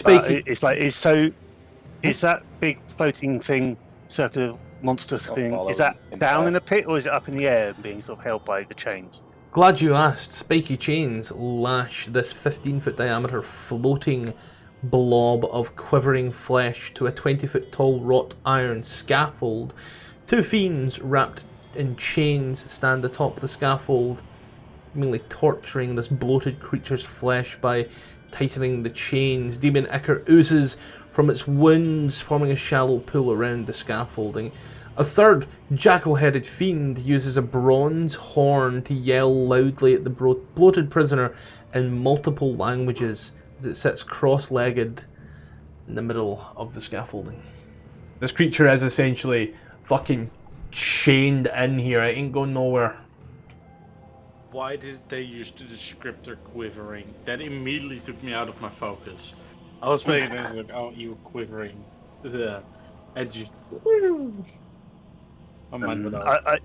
But
Speaking,
it's like, is that big floating thing, circular monster thing,
follow
is that
him
down
back.
in a pit or is it up in the air and being sort of held by the chains?
glad you asked. Spiky chains lash this 15-foot diameter floating blob of quivering flesh to a 20-foot tall wrought iron scaffold. Two fiends wrapped in chains stand atop the scaffold, seemingly torturing this bloated creature's flesh by tightening the chains. Demon ichor oozes from its wounds, forming a shallow pool around the scaffolding. A third jackal-headed fiend uses a bronze horn to yell loudly at the bloated prisoner in multiple languages as it sits cross-legged in the middle of the scaffolding. This creature is essentially fucking chained in here. It ain't going nowhere.
Why did they use the descriptor quivering? That immediately took me out of my focus. I was paying attention, like, oh, you were quivering. And just... My mind went out.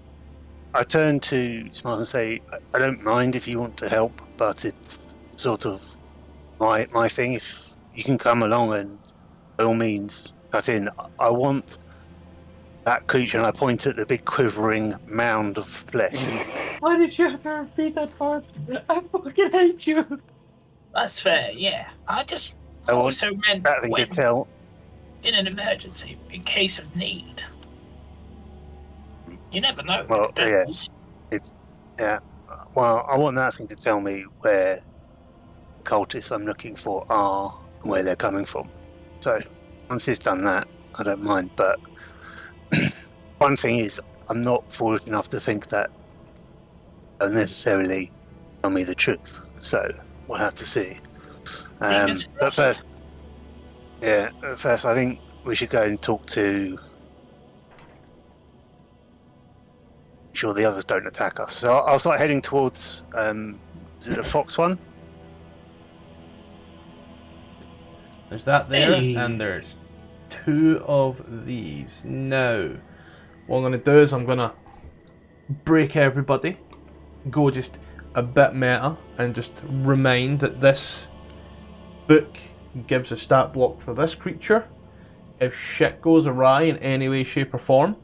I turn to Smart and say, I don't mind if you want to help, but it's sort of my thing. If you can come along and by all means cut in, I want that creature, and I point at the big quivering mound of flesh.
Why did you have to repeat that part? I fucking hate you.
That's fair, yeah. I just
I want
also meant
that thing to
when
tell.
in an emergency, in case of need. You never know.
Well,
with the
yeah.
devils.
Yeah. Well, I want that thing to tell me where the cultists I'm looking for are and where they're coming from. So once it's done that, I don't mind. But one thing is, I'm not foolish enough to think that they'll necessarily tell me the truth. So we'll have to see.
Fingers
But
crossed.
first, I think we should go and talk to. Sure, the others don't attack us. So I'll start heading towards. Is it the fox one?
There's that there,
Hey.
and there's two of these. Now, what I'm going to do is I'm going to break everybody, go just a bit meta, and just remind that this book gives a stat block for this creature. If shit goes awry in any way, shape, or form,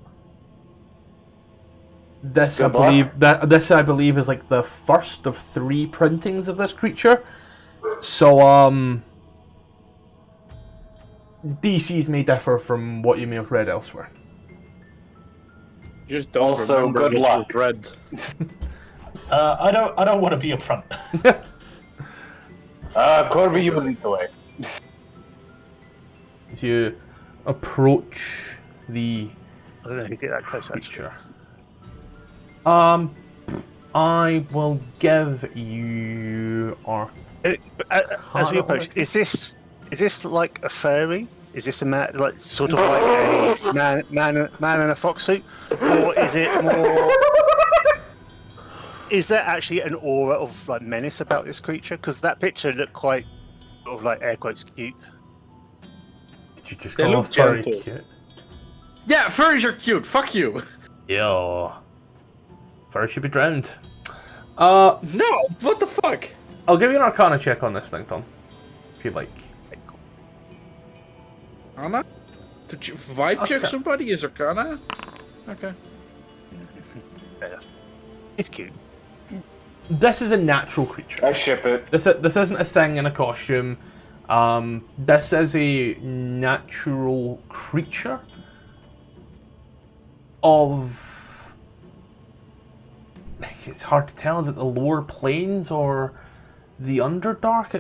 this
Good luck.
this I believe is like the first of 3 printings of this creature. So DCs may differ from what you may have read elsewhere.
Just don't
Also,
remember
good
what
luck.
you've read.
I don't want to be up front.
Corby, you lead the way.
As you approach the
I don't know who get that close, actually.
creature. I will give you
As we approach, is this like a fairy? Is this a man, like sort of like a man in a fox suit, or is it more? Is there actually an aura of like menace about this creature? Because that picture looked quite sort of like air quotes cute.
Did you just
They
call
look
a furry
gentle.
cute?
Yeah, furries are cute. Fuck you.
Yo. Furry should be drowned.
No, what the fuck?
I'll give you an Arcana check on this thing, Tom. If you'd like.
Arcana? To vibe check
Okay.
somebody is Arcana? Okay.
It's cute.
This is a natural creature.
I ship it.
This isn't a thing in a costume. This is a natural creature of... It's hard to tell. Is it the lower planes or the Underdark?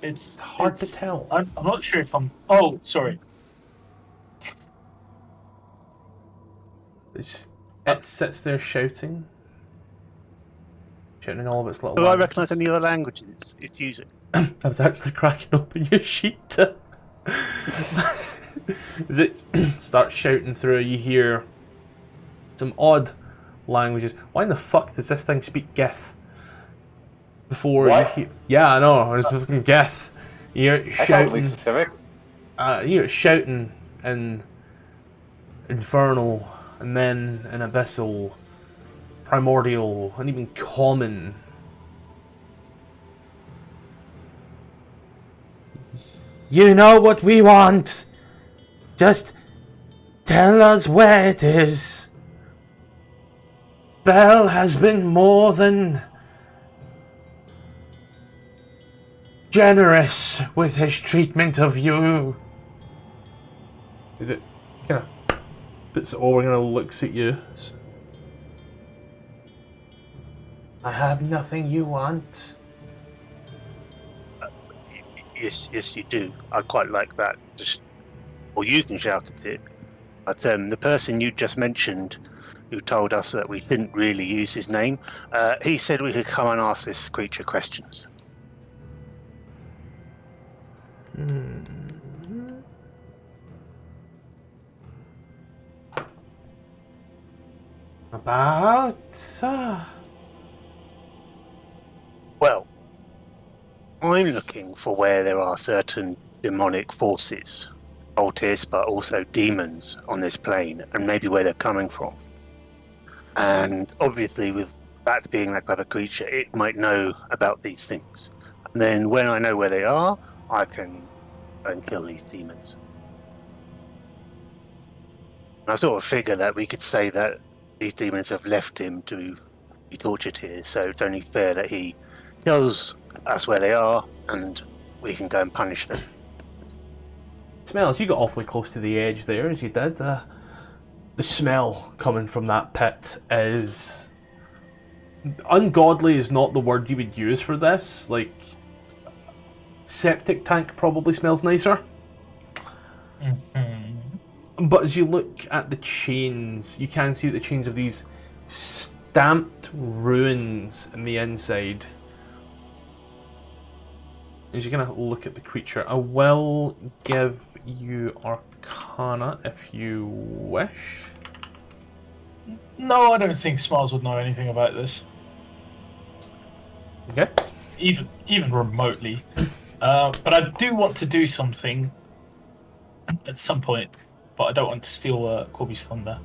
It's
hard to tell.
I'm not sure if I'm. Oh, sorry.
It sits there shouting all of its little
Do I
language.
recognise any other languages it's using?
I was actually cracking open your sheet to... As it starts shouting through, you hear some odd languages. Why in the fuck does this thing speak Geth? Before
What?
you hear... Yeah, I know, it's fucking Geth. You hear it
I thought to be
shouting...
specific.
You hear it shouting in Infernal, and then in Abyssal, Primordial, and even Common. You know what we want. Just tell us where it is. Bell has been more than generous with his treatment of you. Is it kind of puts it over and kind of looks at you? I have nothing you want.
Yes, you do. I quite like that. Or you can shout at it. But the person you just mentioned, who told us that we didn't really use his name, he said we could come and ask this creature questions.
About...
Well, I'm looking for where there are certain demonic forces, cultists, but also demons on this plane, and maybe where they're coming from. And obviously, with that being that type of creature, it might know about these things. And then when I know where they are, I can go and kill these demons. I sort of figure that we could say that these demons have left him to be tortured here, so it's only fair that he tells us where they are, and we can go and punish them.
Smells, you got awfully close to the edge there as you did. The smell coming from that pit is... Ungodly is not the word you would use for this. Like, septic tank probably smells nicer. But as you look at the chains, you can see the chains of these stamped runes in the inside. As you kind of look at the creature, I will give you Arcana if you wish.
No, I don't think Smiles would know anything about this,
Okay.
even remotely. But I do want to do something at some point, but I don't want to steal Corby's thunder.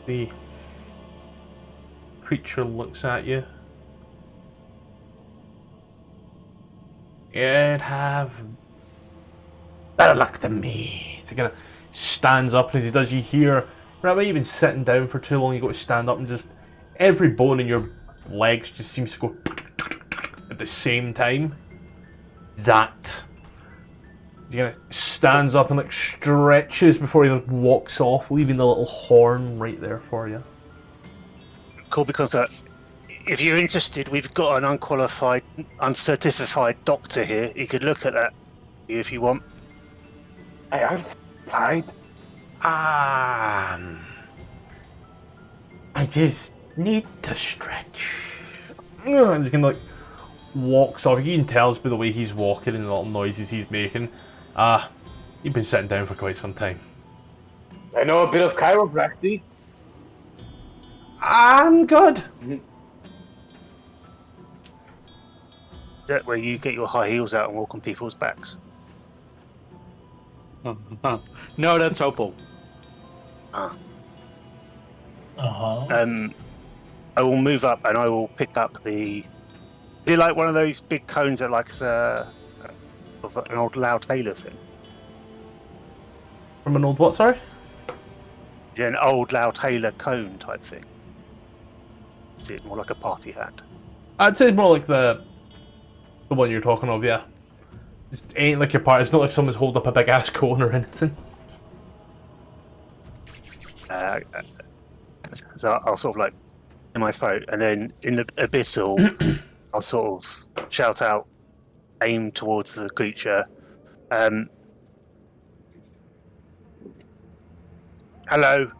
The creature looks at you. You'd have better luck than me. So he kind of stands up, and as he does, you hear, remember you've been sitting down for too long, you got to stand up, and just every bone in your legs just seems to go at the same time. That He kind of stands up and like stretches before he like, walks off, leaving the little horn right there for you.
Cool, because if you're interested, we've got an unqualified, uncertified doctor here. He could look at that if you want.
I'm fine.
I just need to stretch. And he's gonna like walks off. You can tell by the way he's walking and the little noises he's making. You've been sitting down for quite some time.
I know a bit of chiropractic.
I'm good.
Is that where you get your high heels out and walk on people's backs?
No, that's Opal.
Ah.
Uh-huh.
I will move up and I will pick up the. Is it like one of those big cones that like of an old Loud Taylor thing?
From an old what, sorry?
Is it an old Loud Taylor cone type thing? Is it more like a party hat?
I'd say it's more like the one you're talking of, yeah. It ain't like your part. It's not like someone's holding up a big ass cone or anything.
So I'll sort of like in my throat, and then in the abyssal, I'll sort of shout out, aim towards the creature. Hello.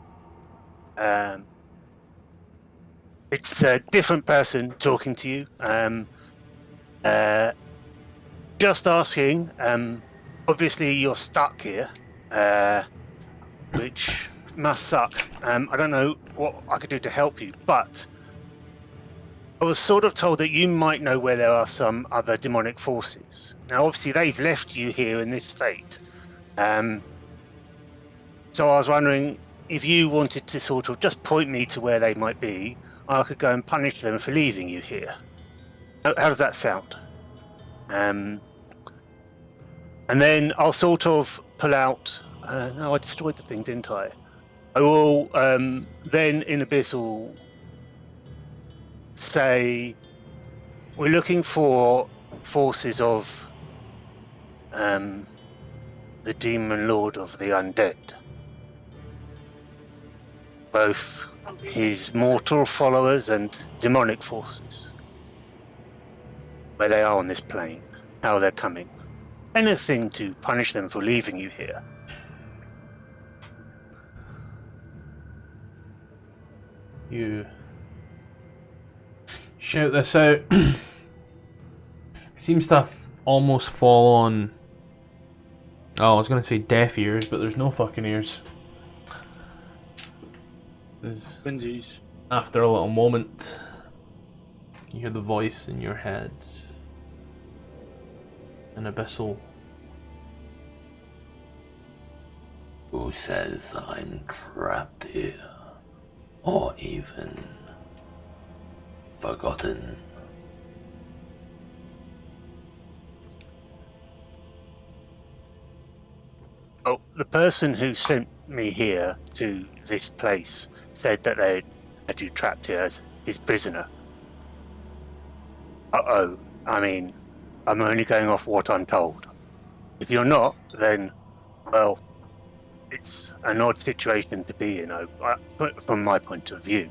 It's a different person talking to you. Just asking. Obviously, you're stuck here, which must suck. I don't know what I could do to help you, but I was sort of told that you might know where there are some other demonic forces. Now, obviously, they've left you here in this state. So I was wondering if you wanted to sort of just point me to where they might be, I could go and punish them for leaving you here. How does that sound? And then I'll sort of pull out. No, I destroyed the thing, didn't I? I will then in Abyssal say we're looking for forces of the demon lord of the undead. Both his mortal followers and demonic forces. Where they are on this plane, how they're coming. Anything to punish them for leaving you here.
You shout this out. It seems to almost fall on. Oh, I was gonna say deaf ears, but there's no fucking ears. There's,
Twinsies.
after a little moment, you hear the voice in your head. An abyssal.
Who says I'm trapped here? Or even forgotten?
Oh, the person who sent me here to this place said that they had you trapped here as his prisoner. Uh-oh. I mean, I'm only going off what I'm told. If you're not, then, well, it's an odd situation to be in, from my point of view.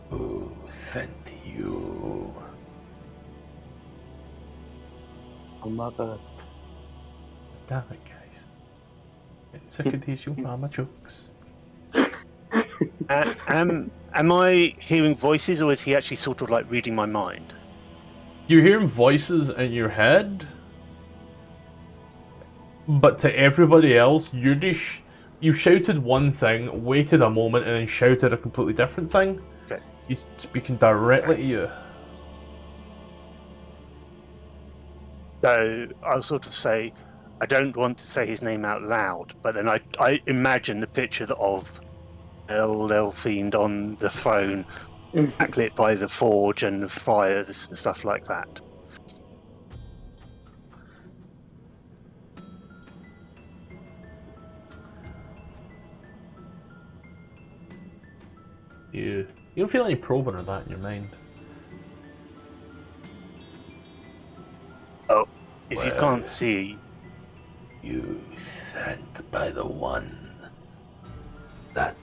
Who sent you?
Oh, mother.
Damn it, guys. Getting sick of these you mama jokes.
Am I hearing voices, or is he actually sort of like reading my mind?
You're hearing voices in your head, but to everybody else, you shouted one thing, waited a moment, and then shouted a completely different thing.
Okay.
He's speaking directly to you.
So I'll sort of say, I don't want to say his name out loud, but then I imagine the picture of El Fiend on the throne, backlit by the forge and the fires and stuff like that.
You You don't feel any probing or that in your mind.
Oh, if you can't see,
You sent by the one that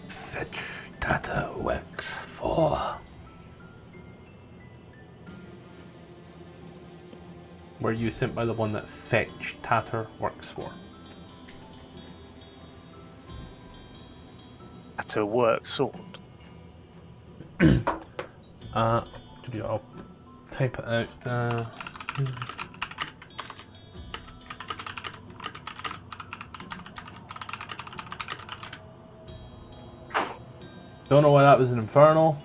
fetch data works for.
Were you sent by the one that Fetch Tatter works for?
at a work sword.
I'll type it out. Don't know why that was an infernal.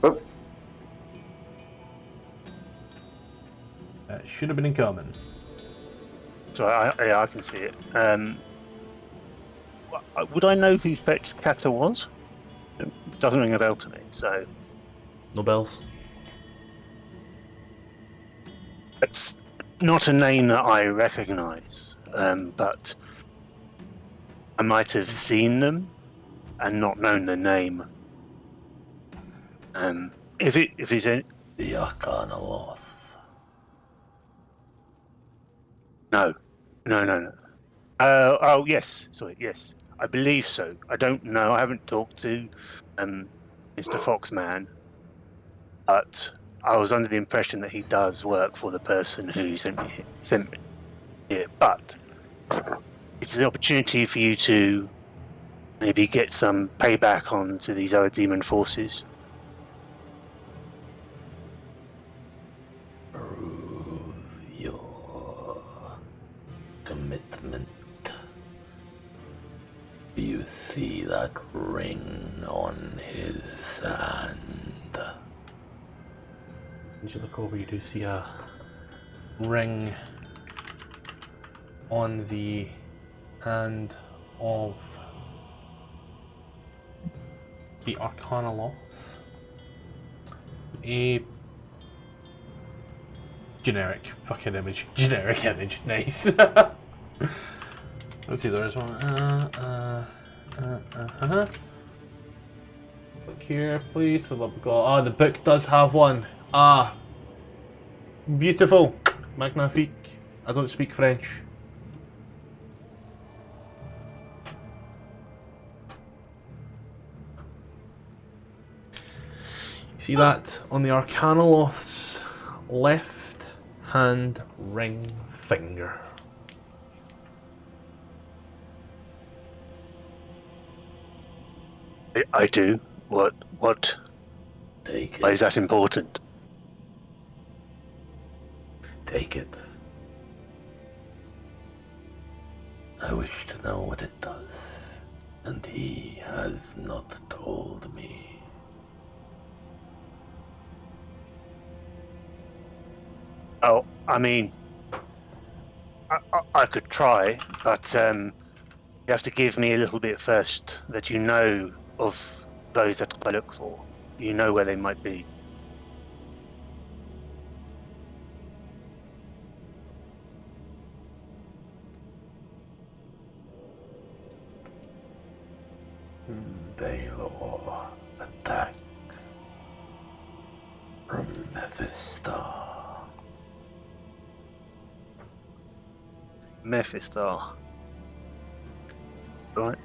Oops.
It should have been incoming.
So I can see it. Would I know who Fetch Kata was? It doesn't ring a bell to me, so...
No bells.
It's not a name that I recognise, but I might have seen them and not known the name. If it's any...
The Arkhan Loth.
No. Oh, yes. Sorry, yes. I believe so. I don't know. I haven't talked to Mr. Foxman, but I was under the impression that he does work for the person who sent me here. But it's an opportunity for you to maybe get some payback on to these other demon forces.
Prove your commitment. You see that ring on his hand.
As you look over, you do see a ring on the hand of the Arkhan Loth. A generic fucking image. Generic image. Nice. Let's see, there is one. Look here, please, for the love of God. Ah, the book does have one. Ah. Beautiful. Magnifique. I don't speak French. See that on the Arkhan Loth's left hand ring finger.
I do. What?
Take it.
Why is that important?
Take it. I wish to know what it does, and he has not told me.
Oh, I mean, I could try, but you have to give me a little bit first that you know of those that I look for. You know where they might be.
Baldur attacks from Mephistar.
Mephistar. Right.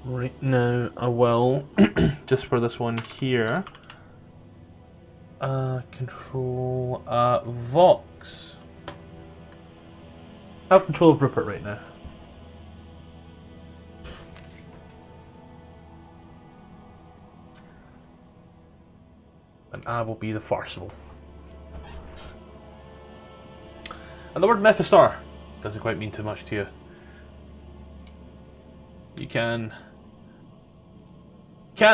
Right now, I will, just for this one here, control, Vox. I have control of Rupert right now. And I will be the Tfarcevol. And the word Mephistar doesn't quite mean too much to you. You can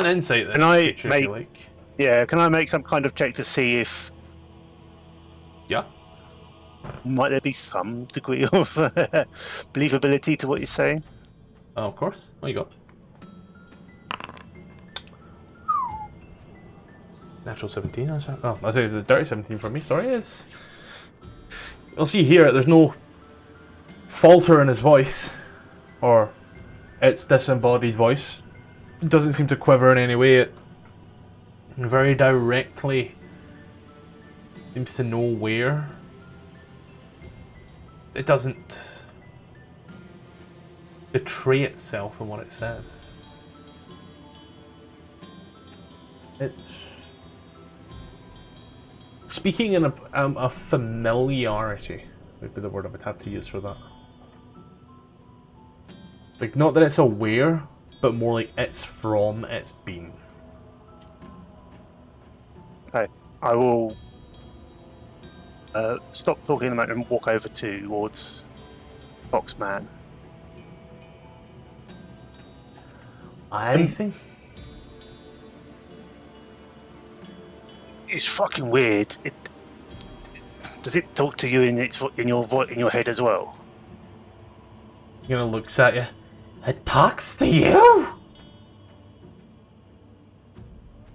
insight this
Can I
creature if
make-
you like.
Yeah, can I make some kind of check to see if
Yeah.
might there be some degree of believability to what you're saying?
Oh, of course. There you go. Natural 17. I say the dirty 17 for me. Sorry, it's. You'll see here. There's no falter in his voice, or its disembodied voice. It doesn't seem to quiver in any way. It very directly seems to know where. It doesn't betray itself in what it says. It's speaking in a familiarity would be the word I would have to use for that. Like, not that it's aware, but more like it's from its being.
Okay, I will stop talking at the moment and walk over towards Foxman.
Anything?
It's fucking weird. Does it talk to you in your head as well?
You're gonna looks at you. It talks to you?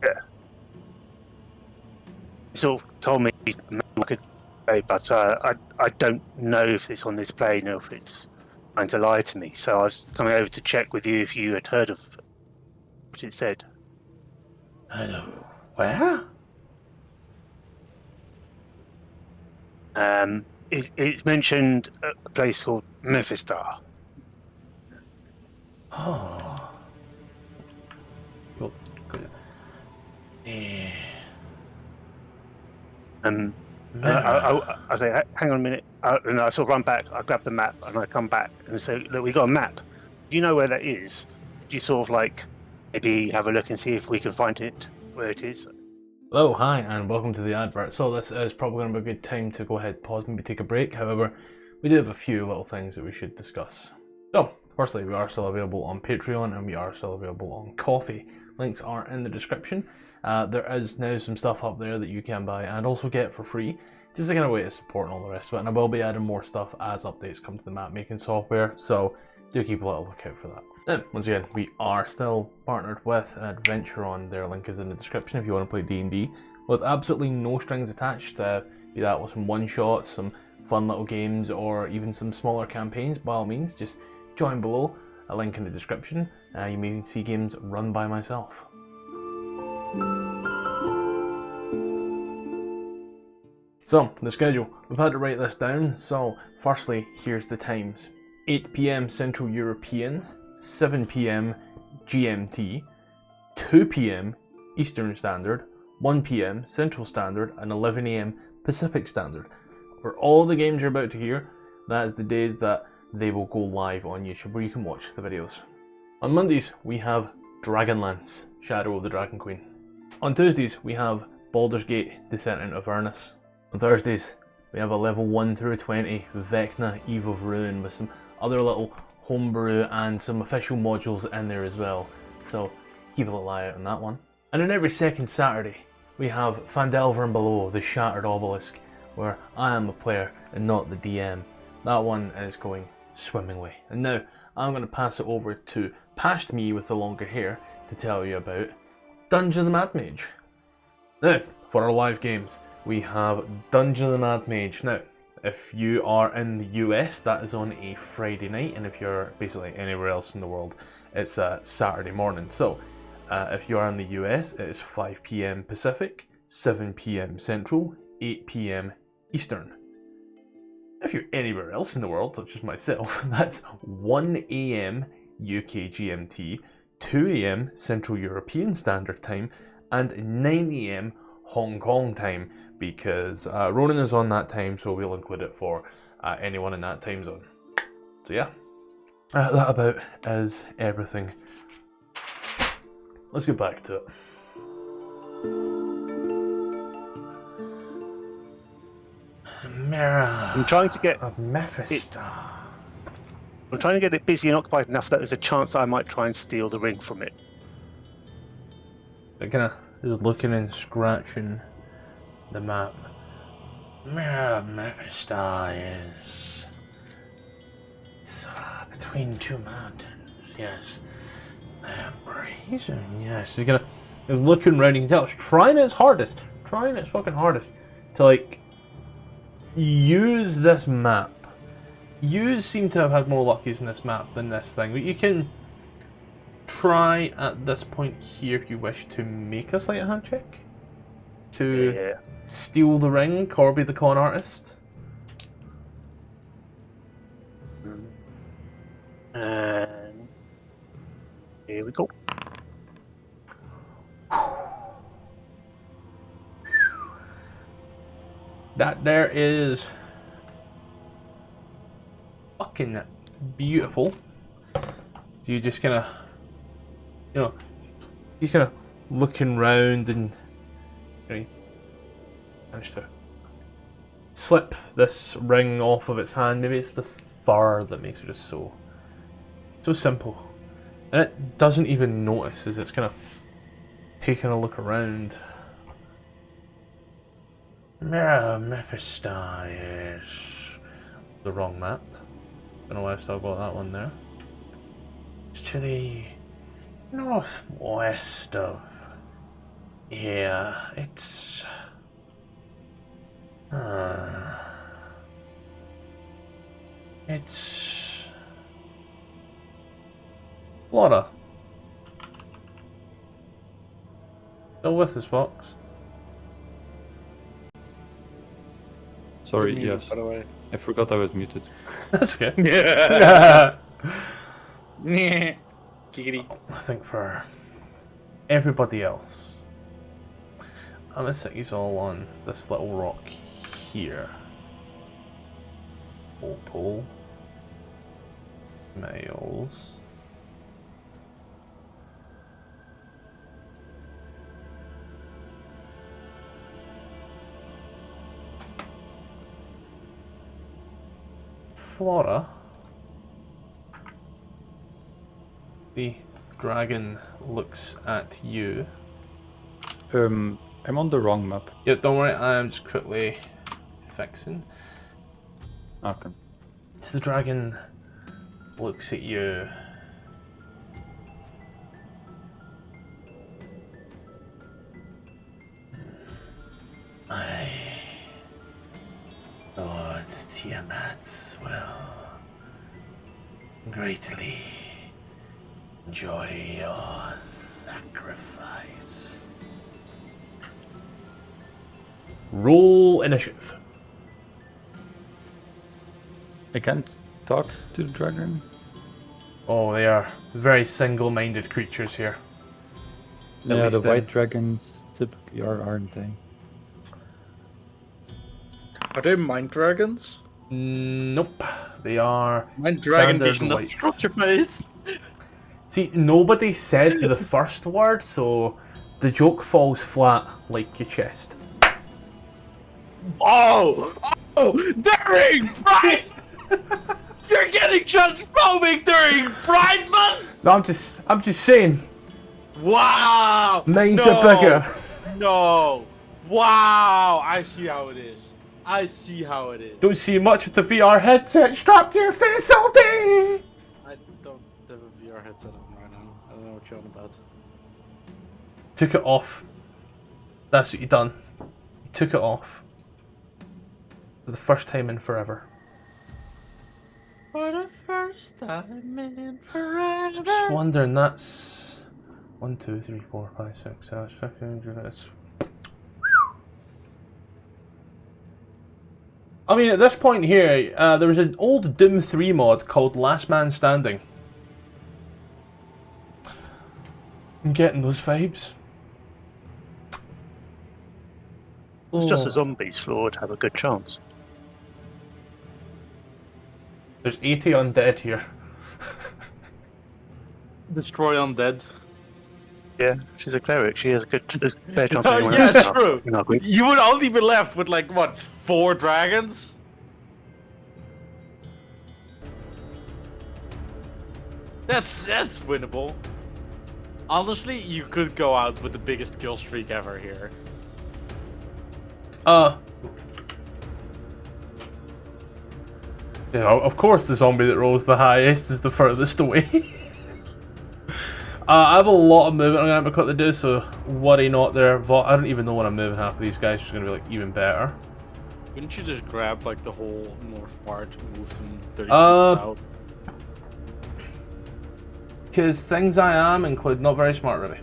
Yeah. It sort of told me I could say, but I don't know if it's on this plane or if it's trying to lie to me. So I was coming over to check with you if you had heard of what it said.
Hello. Where?
It's mentioned a place called Mephistar.
Oh. Good. Yeah.
I say, hang on a minute, and I sort of run back. I grab the map and I come back and say, look, we got a map. Do you know where that is? Do you sort of like maybe have a look and see if we can find it where it is?
Hello, hi, and welcome to the advert. So this is probably going to be a good time to go ahead, pause, maybe take a break. However, we do have a few little things that we should discuss. So, firstly, we are still available on Patreon and we are still available on Coffee. Links are in the description. There is now some stuff up there that you can buy and also get for free. Just a kind of way to support and all the rest of it. And I will be adding more stuff as updates come to the map making software. So do keep a little lookout for that. Now, once again, we are still partnered with Adventuron. Their link is in the description if you want to play D&D with absolutely no strings attached. Be that with some one-shots, some fun little games, or even some smaller campaigns. By all means, just join below. A link in the description. You may see games run by myself. So, the schedule. We've had to write this down. So, firstly, here's the times. 8 PM Central European, 7 PM GMT, 2 PM Eastern Standard, 1 PM Central Standard, and 11 AM Pacific Standard. For all the games you're about to hear, that is the days that they will go live on YouTube where you can watch the videos. On Mondays, we have Dragonlance, Shadow of the Dragon Queen. On Tuesdays, we have Baldur's Gate, Descent into Avernus. On Thursdays, we have a level 1 through 20 Vecna, Eve of Ruin with some other little homebrew and some official modules in there as well. So keep a little eye out on that one. And on every second Saturday, we have Phandelver and Below, the Shattered Obelisk, where I am a player and not the DM. That one is going swimmingly. And now, I'm going to pass it over to Past Me with the longer hair to tell you about Dungeon of the Mad Mage. Now, for our live games, we have Dungeon of the Mad Mage. Now, if you are in the US, that is on a Friday night, and if you're basically anywhere else in the world, it's a Saturday morning. So, if you are in the US, it is 5 PM Pacific, 7 PM Central, 8 PM Eastern. If you're anywhere else in the world, such as myself, that's 1 AM UK GMT, 2 AM Central European Standard Time, and 9 AM Hong Kong time, because Ronan is on that time, so we'll include it for anyone in that time zone. So yeah, that about is everything. Let's get back to it. Mirror.
I'm trying to get
of Mephistar.
I'm trying to get it busy and occupied enough that there's a chance I might try and steal the ring from it.
It kind of is looking and scratching the map. Mirror of Mephistar is... It's between two mountains, yes. Brazen, yes. He's looking around, you can tell it's trying its hardest. Trying its fucking hardest to like use this map You seem to have had more luck using this map than this thing, but you can try at this point here if you wish to make a sleight of hand check to steal the ring, Corby the con artist.
And here we go.
That there is fucking beautiful. So you just kind of, you know, he's kind of looking round and you manage to slip this ring off of its hand. Maybe it's the fur that makes it just so simple, and it doesn't even notice as it's kind of taking a look around. Mephistai is the wrong map. Don't know why I've still got that one there. It's to the northwest of here. It's Flora. Still with us, Fox?
Sorry,
Muted,
yes.
by the way.
I forgot I was muted.
That's okay.
Yeah. Giggity.
I think for everybody else, I'm gonna set these all on this little rock here. Opal. Males. Flora. The dragon looks at you.
I'm on the wrong map.
Yeah, don't worry, I'm just quickly fixing.
Okay.
So the dragon looks at you. My Lord Tiamat will greatly enjoy your sacrifice. Roll initiative.
I can't talk to the dragon.
Oh, they are very single-minded creatures here. At
Yeah,
least
the white dragons typically are, aren't they?
Are they mind dragons?
Nope, they are
Mind dragon
standard
vision, not
whites.
structure face.
See, nobody said the first word, so the joke falls flat like your chest.
Oh, during Pride! You're getting transphobic during Pride Month!
No, I'm just saying.
Wow!
Mine's
no,
are bigger.
No! Wow! I see how it is. I see how it is.
Don't see much with the VR headset strapped to your face all day.
I don't have a VR headset on right now. I don't know what you're on about.
Took it off. That's what you done. You took it off. For the first time in forever.
For the first time in forever.
Just wondering, that's 1, 2, 3, 4, 5, 6, 7, 8, 9, 10. I mean, at this point here, there was an old Doom 3 mod called Last Man Standing. I'm getting those vibes.
It's just the
Oh.
zombies, Flora would have a good chance.
There's 80 undead here.
Destroy undead.
Yeah, she's a cleric. She has a better chance
Oh,
than anyone
yeah,
else
true.
in our group.
You would only be left with like what, 4 dragons? That's winnable. Honestly, you could go out with the biggest kill streak ever here.
Yeah, of course the zombie that rolls the highest is the furthest away. I have a lot of movement I'm going to have to do, so worry not there. I don't even know when I'm moving half of these guys, which is going to be like even better.
Wouldn't you just grab like the whole north part and move them 30 feet south?
Because things I am include not very smart, really.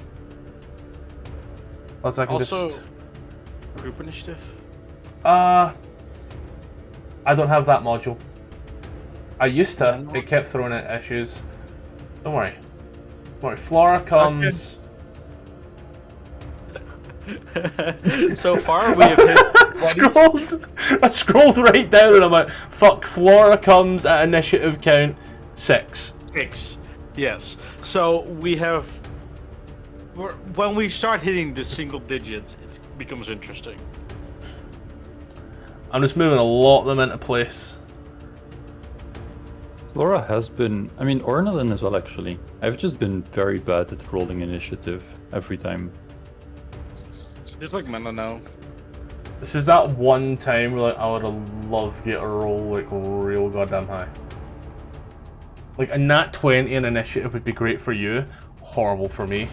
Plus, I can
Also,
just.
group initiative.
I don't have that module. I used to. It kept throwing at issues. Don't worry. Don't worry. Flora comes.
So far, we have hit.
I scrolled right down and I'm like, fuck. Flora comes at initiative count 6.
6. Yes. So we have. When we start hitting the single digits, it becomes interesting.
I'm just moving a lot of them into place.
Laura has been, I mean, Ornalin as well, actually. I've just been very bad at rolling initiative every time.
Just like Mena now.
This is that one time where like, I would have loved to get a roll like real goddamn high. Like a nat 20 in initiative would be great for you, horrible for me.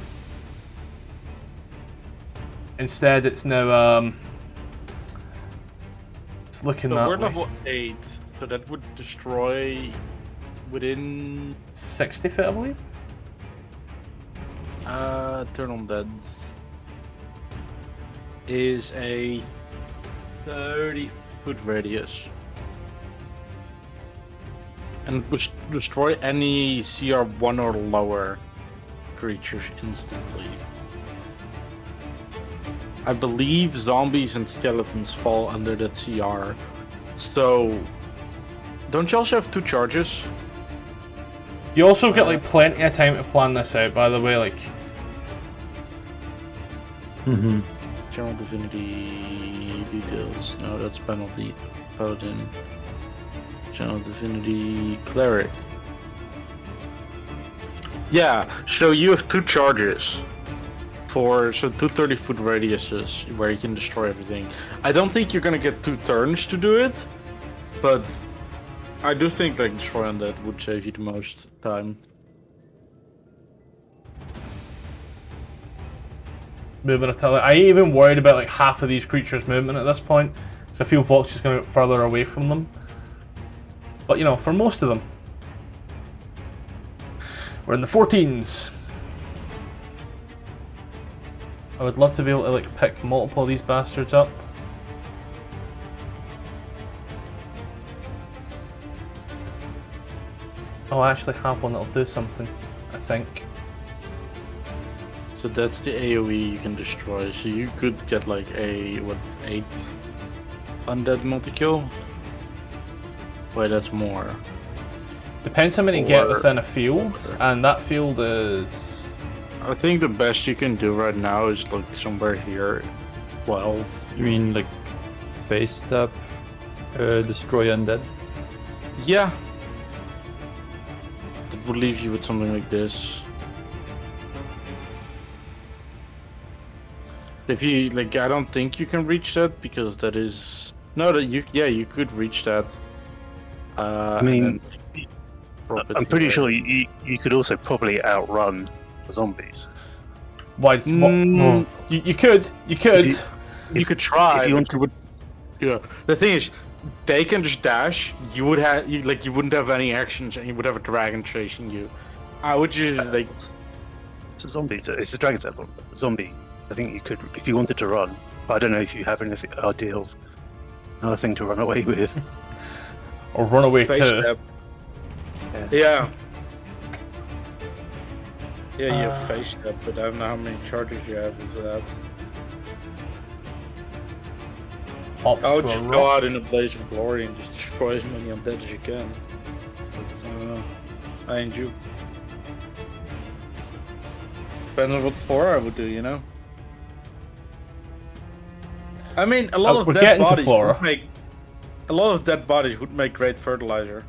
Instead, it's now it's looking
So
that
we're
way.
level 8, so that would destroy within
60 feet, I believe.
Turn on Deads is a 30-foot radius. And destroy any CR1 or lower creatures instantly. I believe zombies and skeletons fall under that CR. So, don't you also have 2 charges?
You also get like plenty of time to plan this out, by the way, like.
General Divinity details. No, that's penalty. Paladin. General Divinity Cleric. Yeah, so you have 2 charges. So 2 30-foot radiuses where you can destroy everything. I don't think you're gonna get 2 turns to do it, but I do think like destroy undead would save you the most time.
Moving I ain't even worried about like half of these creatures' movement at this point, because I feel Vox is going to get further away from them. But you know, for most of them, we're in the 14s. I would love to be able to like pick multiple of these bastards up. Oh, I actually have one that'll do something, I think.
So that's the AoE you can destroy. So you could get like a 8 undead multi-kill? Wait, that's more.
Depends how many get within a field, and that field is...
I think the best you can do right now is like somewhere here, 12.
You mean like face step, destroy undead?
Yeah. It would leave you with something like this. If you like, I don't think you can reach that because that is you could reach that.
I mean, I'm pretty sure you could also probably outrun the zombies.
Why? You could.
You could try.
If you want to,
yeah. The thing is, they can just dash. You would have you wouldn't have any actions, and you would have a dragon chasing you. I would just like.
It's a zombie. It's a dragon step. Zombie. I think you could, if you wanted to run. But I don't know if you have any idea of another thing to run away with.
Or run away
Face
too.
step. Yeah. Yeah, you have face step, but I don't know how many charges you have into that. I would just go out in a blaze of glory and just destroy as many undead as you can. But I ain't you. Depends on what Flora would do, you know? I mean, a lot of dead bodies would make... A lot of dead bodies would make great fertilizer.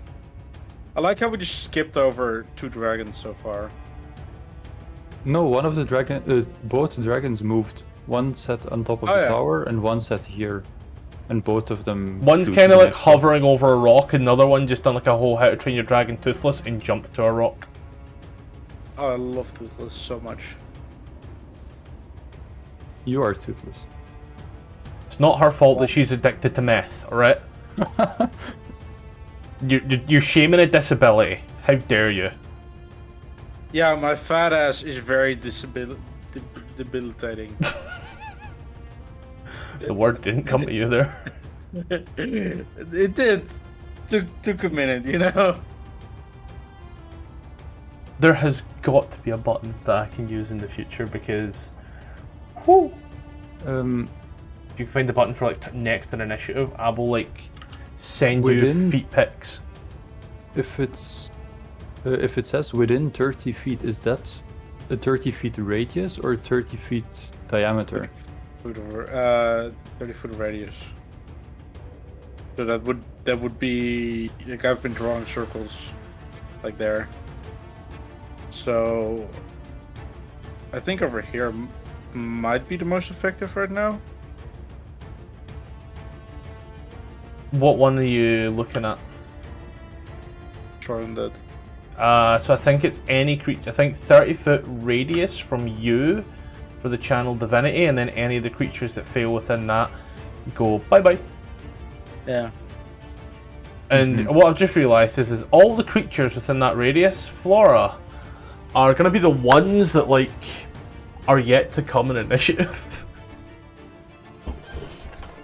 I like how we just skipped over 2 dragons so far.
No, one of the both dragons moved. One sat on top of the tower and one sat here. And both of them...
One's kind of like hovering over a rock, and another one just done like a whole How to Train Your Dragon Toothless and jumped to a rock.
Oh, I love Toothless so much.
You are Toothless.
It's not her fault that she's addicted to meth, alright? You're shaming a disability. How dare you?
Yeah, my fat ass is very debilitating.
The word didn't come to you there.
It did. Took a minute, you know?
There has got to be a button that I can use in the future because... Whew, if you can find the button for like next in initiative, I will like send you feet pics.
If it says within 30 feet, is that a 30 feet radius or 30 feet diameter?
30 foot radius. So that would be like I've been drawing circles like there. So I think over here might be the most effective right now.
What one are you looking at?
Shorten that.
So I think it's any creature. I think 30-foot radius from you for the channel divinity, and then any of the creatures that fail within that go bye-bye.
Yeah.
And what I've just realised is all the creatures within that radius, Flora, are going to be the ones that like are yet to come in initiative.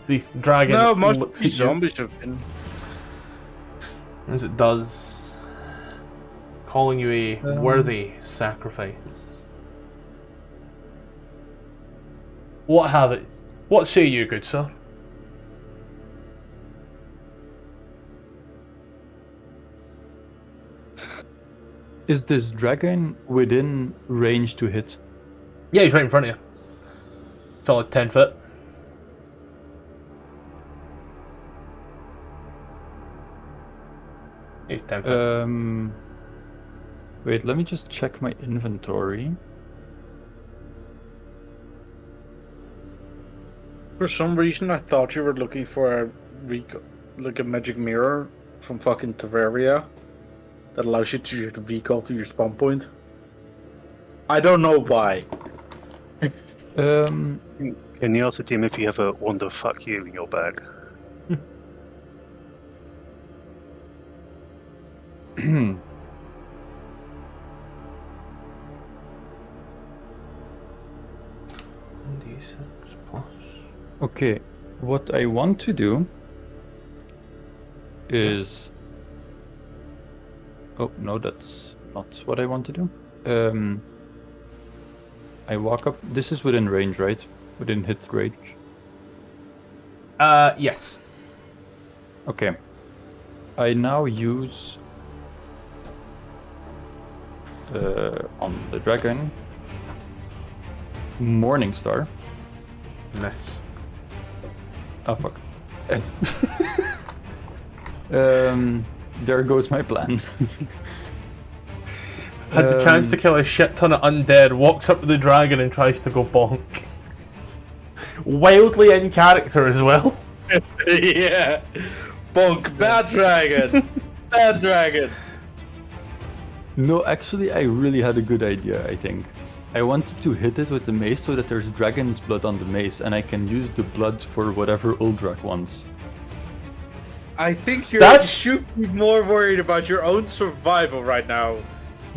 See, dragon.
No, most of these zombies have been.
As it does, calling you a worthy sacrifice. What say you, good sir?
Is this dragon within range to hit?
Yeah, he's right in front of you. Solid 10 foot. He's 10 foot.
Wait, let me just check my inventory.
For some reason, I thought you were looking for a magic mirror from fucking Terraria that allows you to recall to your spawn point. I don't know why.
Can you ask the team if you have a wand fuck you in your bag?
Okay, what I want to do is... Oh, no, that's not what I want to do. I walk up... This is within range, right? Within hit range?
Yes.
Okay. I now use... on the dragon... Morningstar.
Miss.
Oh, fuck. There goes my plan.
Had the chance to kill a shit ton of undead, walks up to the dragon and tries to go bonk. Wildly in character as well.
Yeah. Bonk, bad dragon. Bad dragon.
No, actually, I really had a good idea, I think. I wanted to hit it with the mace so that there's dragon's blood on the mace, and I can use the blood for whatever Uldrak wants.
I think you
That's-
should be more worried about your own survival right now.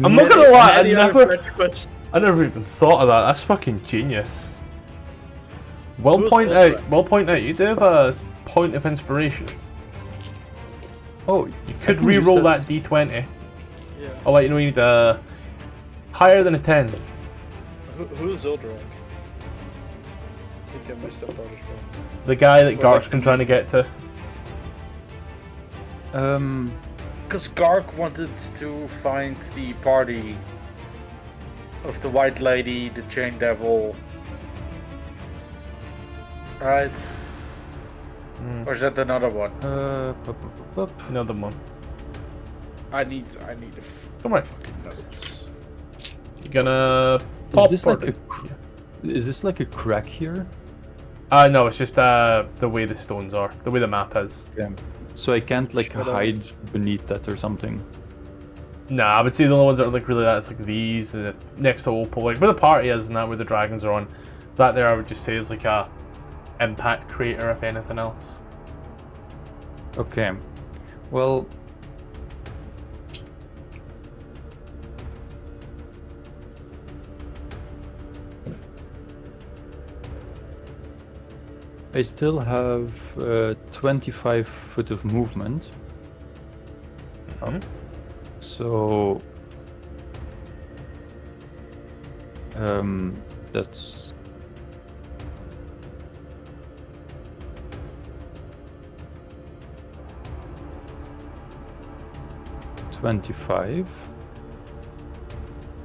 I'm not gonna lie, I
Any other
never even thought of that. That's fucking genius. Well
Who's
point
Uldraks?
out, you do have a point of inspiration.
Oh,
You could re-roll that d20.
Yeah.
I'll let you know you need higher than a 10.
Who's Uldrak? I think I missed that part as well.
The guy that Gark's been trying to get to.
Because Gark wanted to find the party of the White Lady, the Chain Devil. Right? Or is that another one?
Another one.
I need
Come on.
fucking notes.
You gonna pop
is this like a crack here?
No, it's just the way the stones are, the way the map is.
Yeah. So I can't like
Shut up.
hide beneath that or something.
Nah, I would say the only ones that are like really that is like these next to Opal, like where the party is and that where the dragons are on. That there I would just say is like a impact crater, if anything else.
Okay. Well, I still have 25 foot of movement. So that's 25.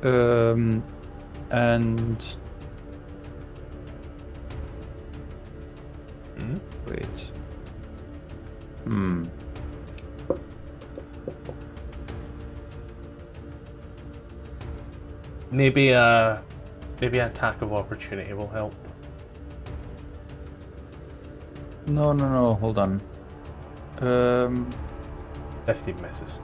And wait.
Maybe an attack of opportunity will help.
No, hold on.
15 misses.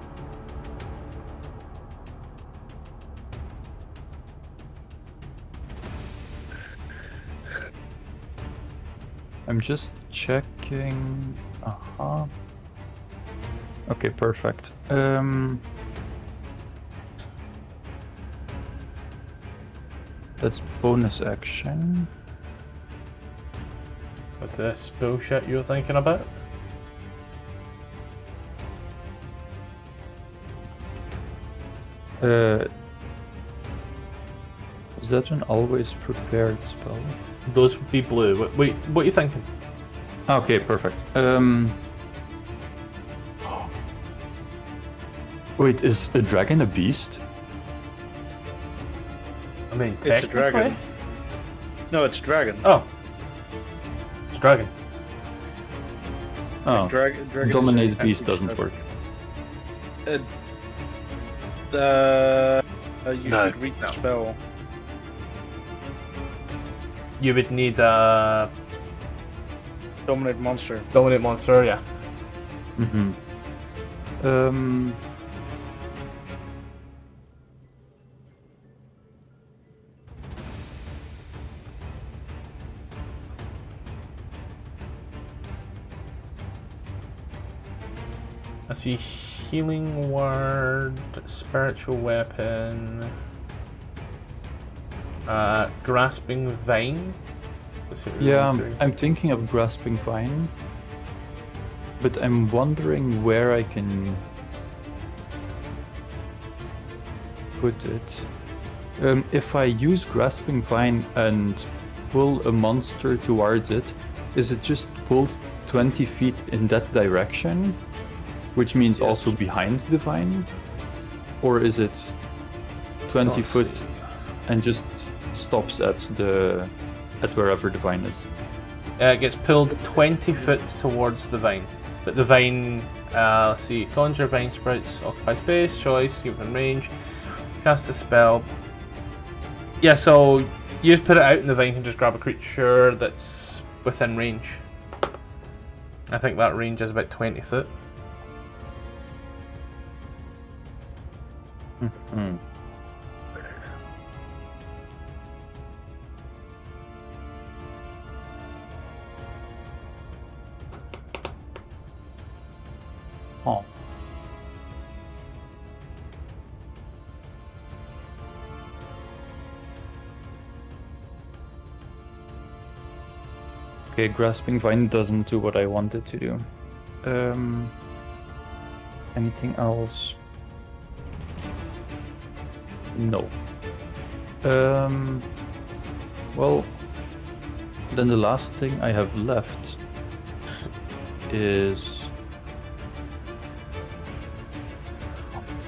I'm just checking. Okay, perfect. That's bonus action.
What's this bullshit you're thinking about?
Is that an always prepared spell?
Those would be blue. Wait, what are you thinking?
Okay, perfect. Wait, is a dragon a beast?
I mean,
It's a dragon.
technically?
No, it's a dragon.
Oh. It's a dragon.
Oh,
Dragon
dominate beast doesn't work.
You
No.
should read the spell.
You would need a
Dominate monster.
dominate monster, yeah. I see healing word, spiritual weapon, grasping vine. What's it
Yeah,
doing?
I'm thinking of grasping vine, but I'm wondering where I can put it. If I use grasping vine and pull a monster towards it, is it just pulled 20 feet in that direction? Which means also behind the vine? Or is it 20
Let's
foot
see.
and just stops at wherever the vine is?
It gets pulled 20 foot towards the vine. But the vine, let's see, conjure vine sprouts, occupy space, choice, see within range, cast a spell. Yeah, so you just put it out and the vine can just grab a creature that's within range. I think that range is about 20 foot.
Oh. Okay, grasping vine doesn't do what I wanted to do. Anything else? No. Well, then the last thing I have left is...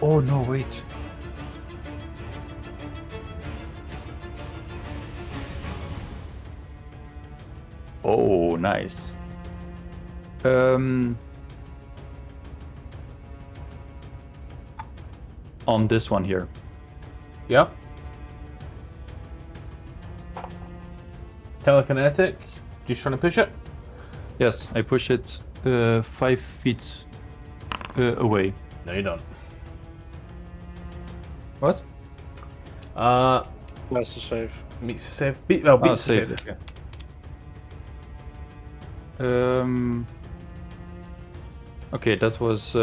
Oh no, wait. Oh, nice. On this one here.
Yeah. Telekinetic. Just trying to push it.
Yes, I push it 5 feet away.
No, you don't.
What?
That's the save.
Meets the save. Beats the
save.
save.
Okay. Okay, that was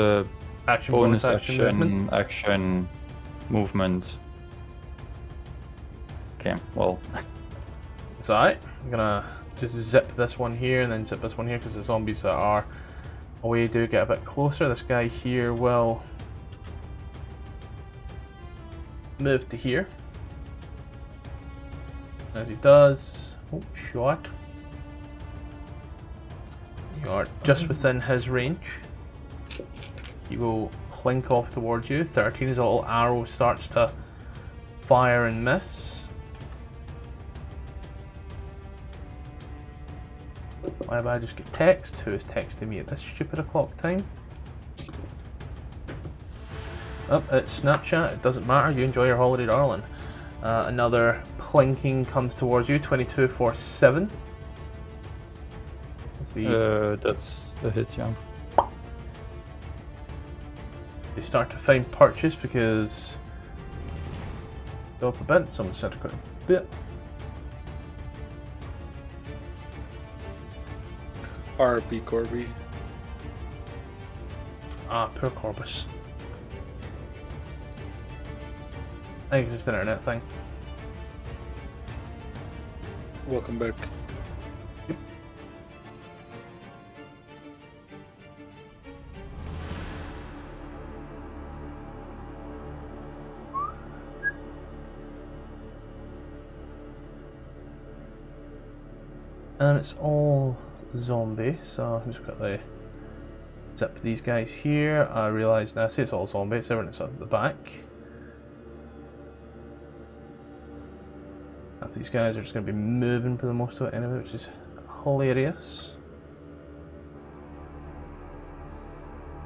Action,
bonus
movement.
action, movement. Okay, well,
It's alright. I'm gonna just zip this one here and then zip this one here because the zombies that are away do get a bit closer. This guy here will move to here. As he does, oh, shot. You are just within his range. He will clink off towards you. 13, his little arrow starts to fire and miss. Why do I just get text? Who is texting me at this stupid o'clock time? Oh, it's Snapchat. It doesn't matter. You enjoy your holiday, darling. Another clinking comes towards you. 22 for 7. That's
that's a hit, yeah.
They start to find purchase because go up a bit. Someone said to go a bit.
RP Corby.
Ah, poor Corbus. I think it's just an internet thing.
Welcome back.
And it's all zombie, so I'm just quickly zip these guys here. I realise now, I say it's all zombie, it's everything that's at the back. These guys are just going to be moving for the most of it anyway, which is hilarious.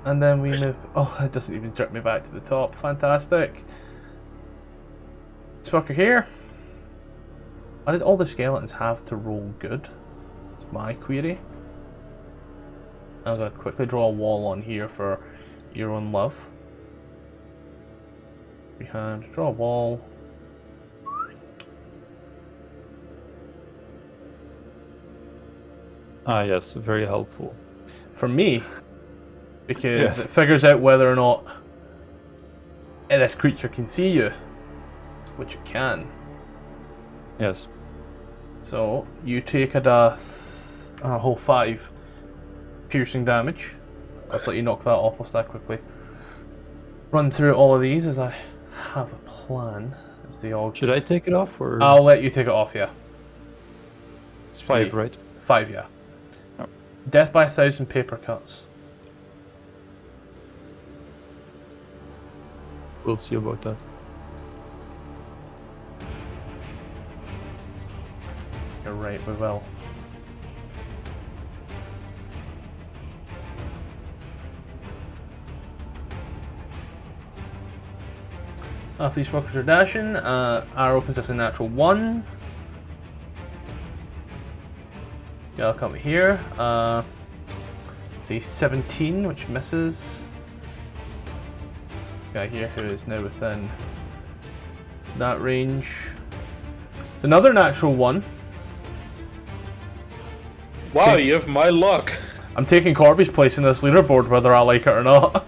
And then we move. Oh, it doesn't even jerk me back to the top. Fantastic. This fucker here. Why did all the skeletons have to roll good? That's my query. I'm going to quickly draw a wall on here for your own love. Behind, draw a wall.
Ah, yes, very helpful.
For me, because
Yes.
it figures out whether or not this creature can see you, which it can.
Yes.
So you take a whole 5 piercing damage. Let's let you knock that off. I'll start quickly. Run through all of these as I have a plan. As they all.
Should I take it off or?
I'll let you take it off. Yeah.
5, right?
5, yeah.
Oh.
Death by 1,000 paper cuts.
We'll see about that.
You're right, we will. After these fuckers are dashing, R opens us a natural 1. Yeah, I'll come here. See 17, which misses. This guy here who is now within that range. It's another natural 1.
Wow, you have my luck.
I'm taking Corby's place in this leaderboard whether I like it or not.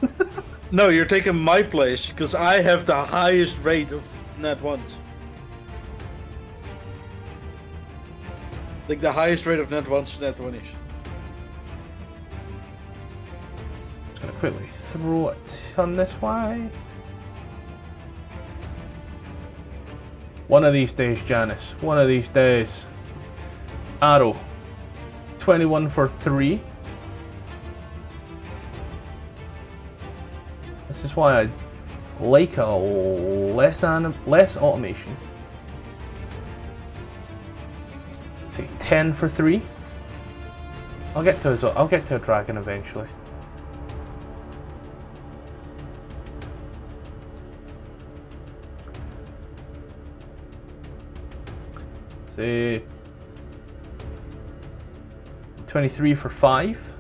No, you're taking my place because I have the highest rate of net ones. Like the highest rate of net ones to net 20s.
Just gonna quickly throw it on this way. One of these days, Janice. One of these days. Arrow. 21 for 3. This is why I like a less automation. Let's see, 10 for 3. I'll get to a dragon eventually. Let's see. 23 for 5.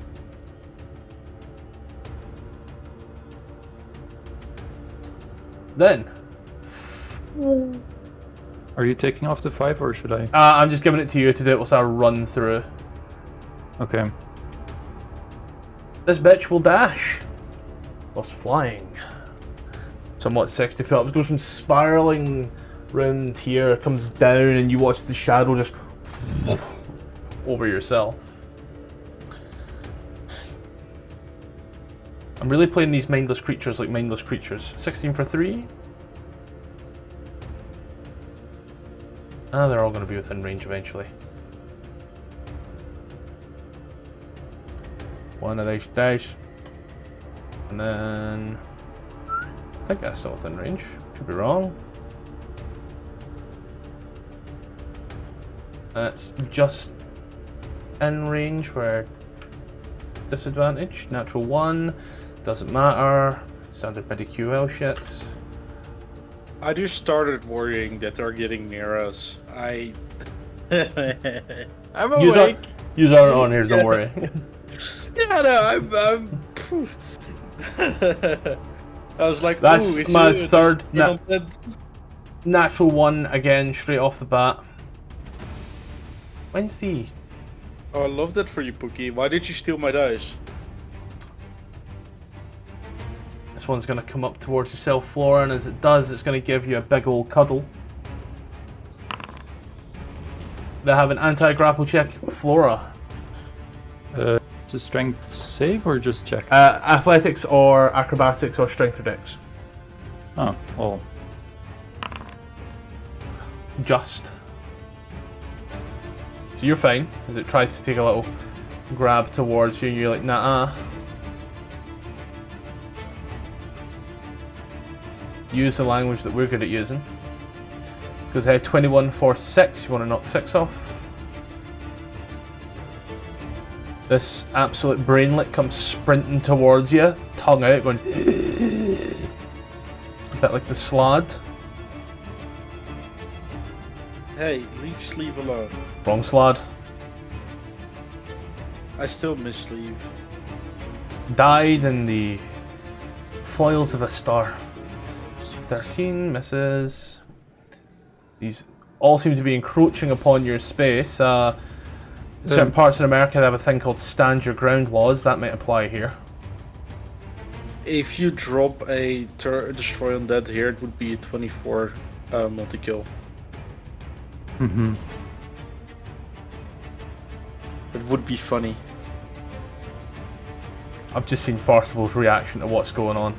Then.
Are you taking off the 5 or should I?
I'm just giving it to you to do it whilst I run through.
Okay.
This bitch will dash whilst flying. Somewhat 60 feet up. It goes from spiraling round here, comes down, and you watch the shadow just over yourself. I'm really playing these mindless creatures like mindless creatures. 16 for 3. They're all going to be within range eventually. One of these dice. And then... I think that's still within range. Could be wrong. That's just in range where disadvantage. Natural 1. Doesn't matter. Standard MIDI QL shit.
I just started worrying that they're getting near us. I'm awake.
Use our on here, don't worry.
Yeah, no, I'm I was like,
that's
ooh,
my third natural 1 again, straight off the bat. When's the...
Oh, I love that for you, Pookie. Why did you steal my dice?
This one's going to come up towards yourself, Flora, and as it does, it's going to give you a big old cuddle. They have an anti-grapple check. Flora.
It's a strength save or just check?
Athletics or acrobatics or strength or dex.
Oh, well.
Just. So you're fine, as it tries to take a little grab towards you, and you're like, nah. Use the language that we're good at using. Because I had 21 for 6, you want to knock 6 off. This absolute brainlet comes sprinting towards you, tongue out, going a bit like the slaad.
Hey, leave Sleeve alone.
Wrong slaad.
I still miss Sleeve.
Died in the foils of a star. 13 misses. These all seem to be encroaching upon your space. Certain parts in America they have a thing called stand your ground laws. That might apply here.
If you drop a destroy undead here, it would be a 24 multi-kill.
Mm-hmm.
It would be funny.
I've just seen Tfarcevol's reaction to what's going on.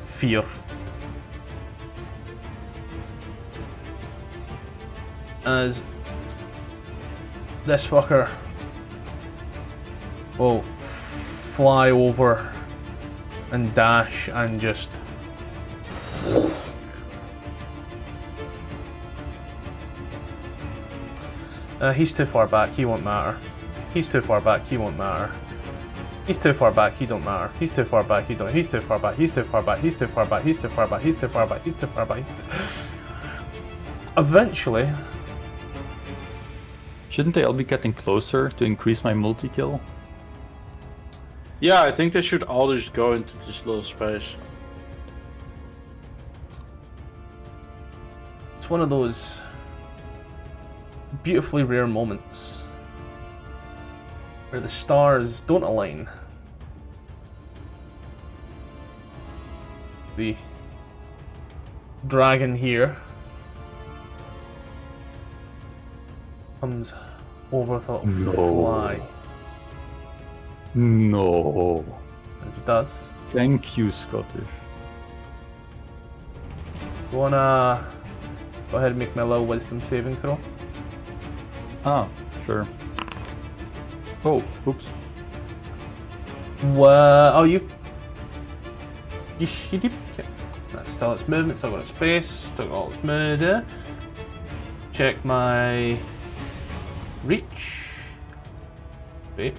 Fear. As this fucker will fly over and dash and just he's too far back, he won't matter. He's too far back, he won't matter. He's too far back, he don't matter. He's too far back, he don't. He's too far back, he's too far back, he's too far back, he's too far back, he's too far back, he's too far back. Eventually.
Shouldn't they all be getting closer to increase my multi-kill?
Yeah, I think they should all just go into this little space.
It's one of those beautifully rare moments where the stars don't align. It's the dragon here comes over with a little fly.
No.
As it does.
Thank you, Scottish.
You wanna go ahead and make my little wisdom saving throw?
Ah, sure. Oh, oops.
Oh, you did. Okay. That's still its movement, still got its space, still got all its movement. Check my reach. Wait.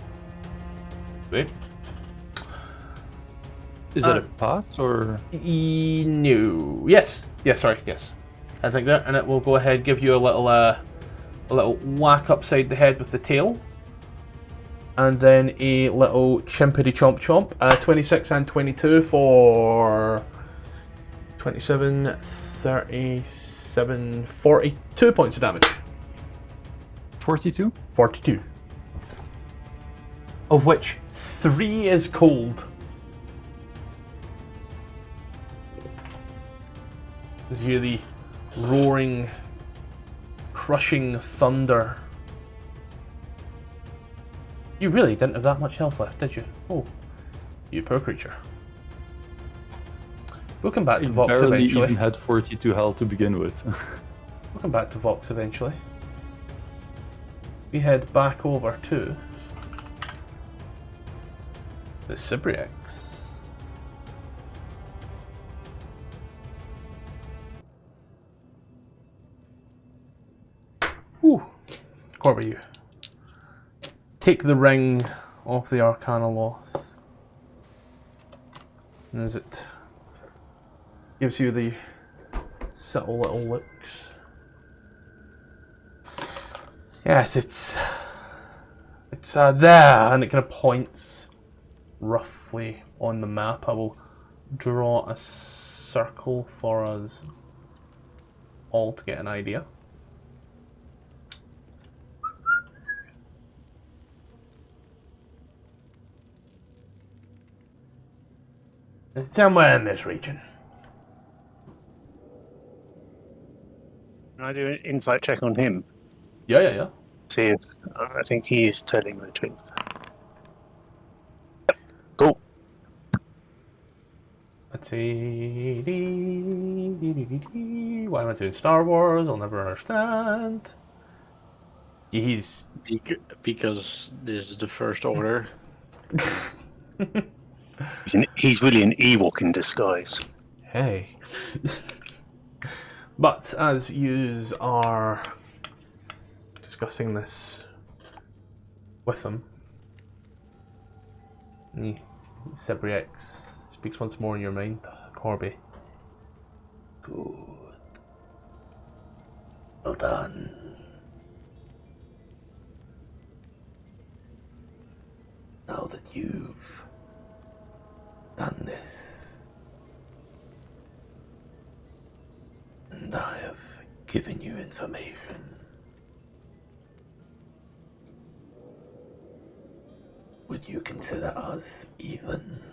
Is that a pass or?
No. Yes. Sorry. Yes. I think that, and it will go ahead and give you a little whack upside the head with the tail, and then a little chimpity chomp chomp. 26 and 22 for 27, 37, 42 points of damage.
42?
42. Of which 3 is cold. As you hear the roaring, crushing thunder. You really didn't have that much health left, did you? Oh, you poor creature. We'll come back to Vox
barely
eventually.
even had 42 health to begin with.
We'll come back to Vox eventually. We head back over to the Sibriex. Whew. Corby, you take the ring off the Arcanoloth. And as it gives you the subtle little looks. Yes, it's there, and it kind of points roughly on the map. I will draw a circle for us all to get an idea. It's somewhere in this region.
Can I do an insight check on him?
Yeah.
See if I think he is telling the truth. Cool.
Let's see. Why am I doing Star Wars? I'll never understand. He's
Because this is the First Order.
He's really an Ewok in disguise.
hey. But as yous are discussing this with him, Sibriex speaks once more in your mind, Corby.
Good. Well done. Now that you've done this, and I have given you information, would you consider us even?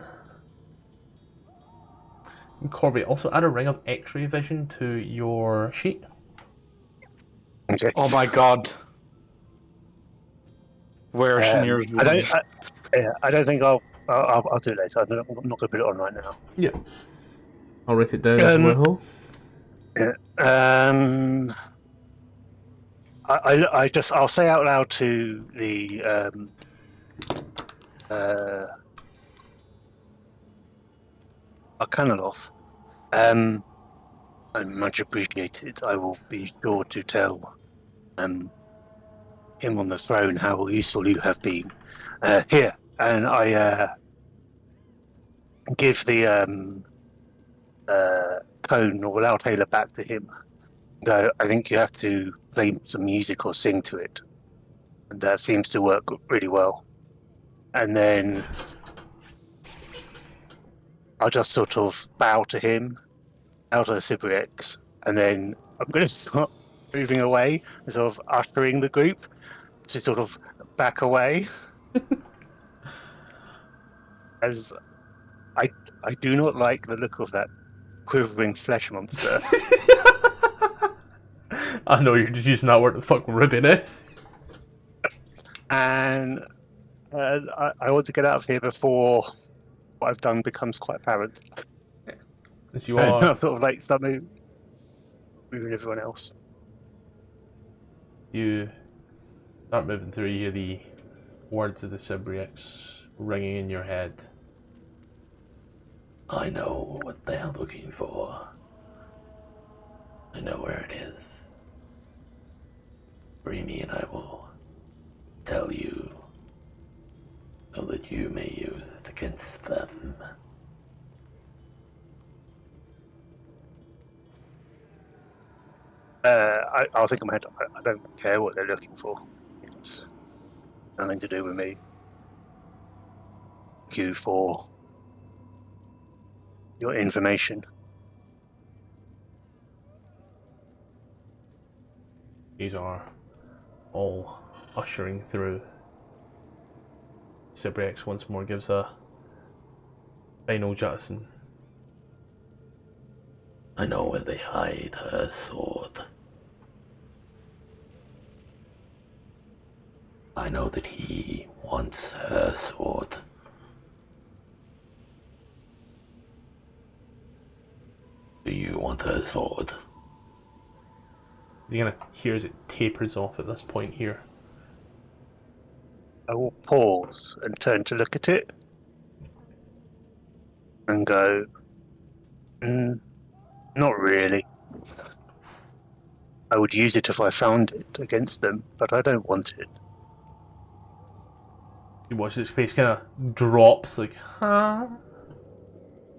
Corby, also add a ring of X-ray vision to your sheet.
Okay.
Oh my god. Where's nearest one?
I don't think I'll do it later. I'm not going to put it on right now.
Yeah. I'll write it down as well.
Yeah. I'll say out loud to the Arcanoloth. I'm much appreciated. I will be sure to tell him on the throne how useful you have been. Here, and I give the cone or loudhailer back to him. Go, I think you have to play some music or sing to it. And that seems to work really well. And then I'll just sort of bow to him out of the Sibriex, and then I'm going to start moving away and sort of ushering the group to sort of back away. As I do not like the look of that quivering flesh monster.
I know you're just using that word to fuck ribbon, eh?
And I want to get out of here before what I've done becomes quite apparent.
As you
And
are,
I'm sort of like start moving everyone else.
you start moving through, you hear the words of the Sibriex ringing in your head.
I know what they're looking for. I know where it is. Free me and I will tell you so that you may use it against them.
I'll think in my head, I don't care what they're looking for. It's nothing to do with me. Thank you for your information.
These are all ushering through. Sibriex once more gives a final jettison.
I know where they hide her sword. I know that he wants her sword. Do you want her sword?
He kind of hears it tapers off at this point here.
I will pause and turn to look at it and go, not really. I would use it if I found it against them, but I don't want it.
You watch his face kind of drops, like, huh?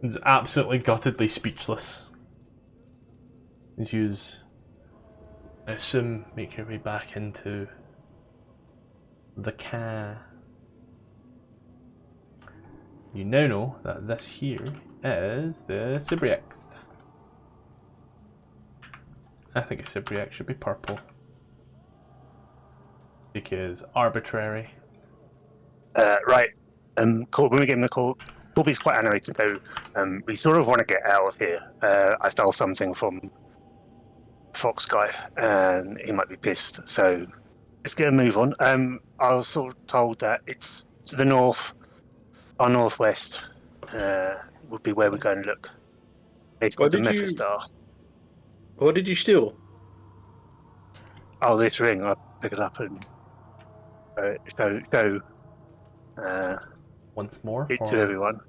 He's absolutely guttedly speechless. As you, I assume, make your way back into the car. You now know that this here is the Sibriex. I think a Sibriex should be purple. Because arbitrary.
Right. When we gave him a call, Corby's quite animated. So, we sort of want to get out of here. I stole something from Fox guy, and he might be pissed. So let's get a move on. I was sort of told that it's to the north, or northwest, would be where we're going to look. It's got the Mephistar.
What did you steal?
Oh, this ring. I pick it up and go.
Once more?
It to everyone.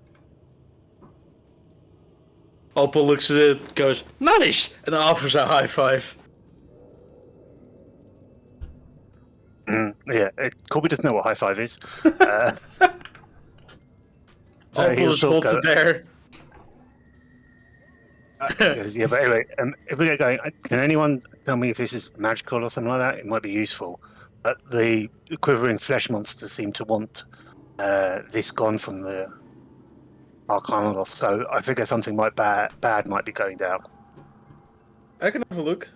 Opal looks at it, goes, nice! And offers a high five.
Yeah, Corby doesn't know what high five is. So
Opal
he'll
just
sort of
holds it there.
goes, yeah, but anyway, if we get going, can anyone tell me if this is magical or something like that? It might be useful. But the quivering flesh monsters seem to want this gone from the Arkhan, so I figure something bad might be going down.
I can have a look.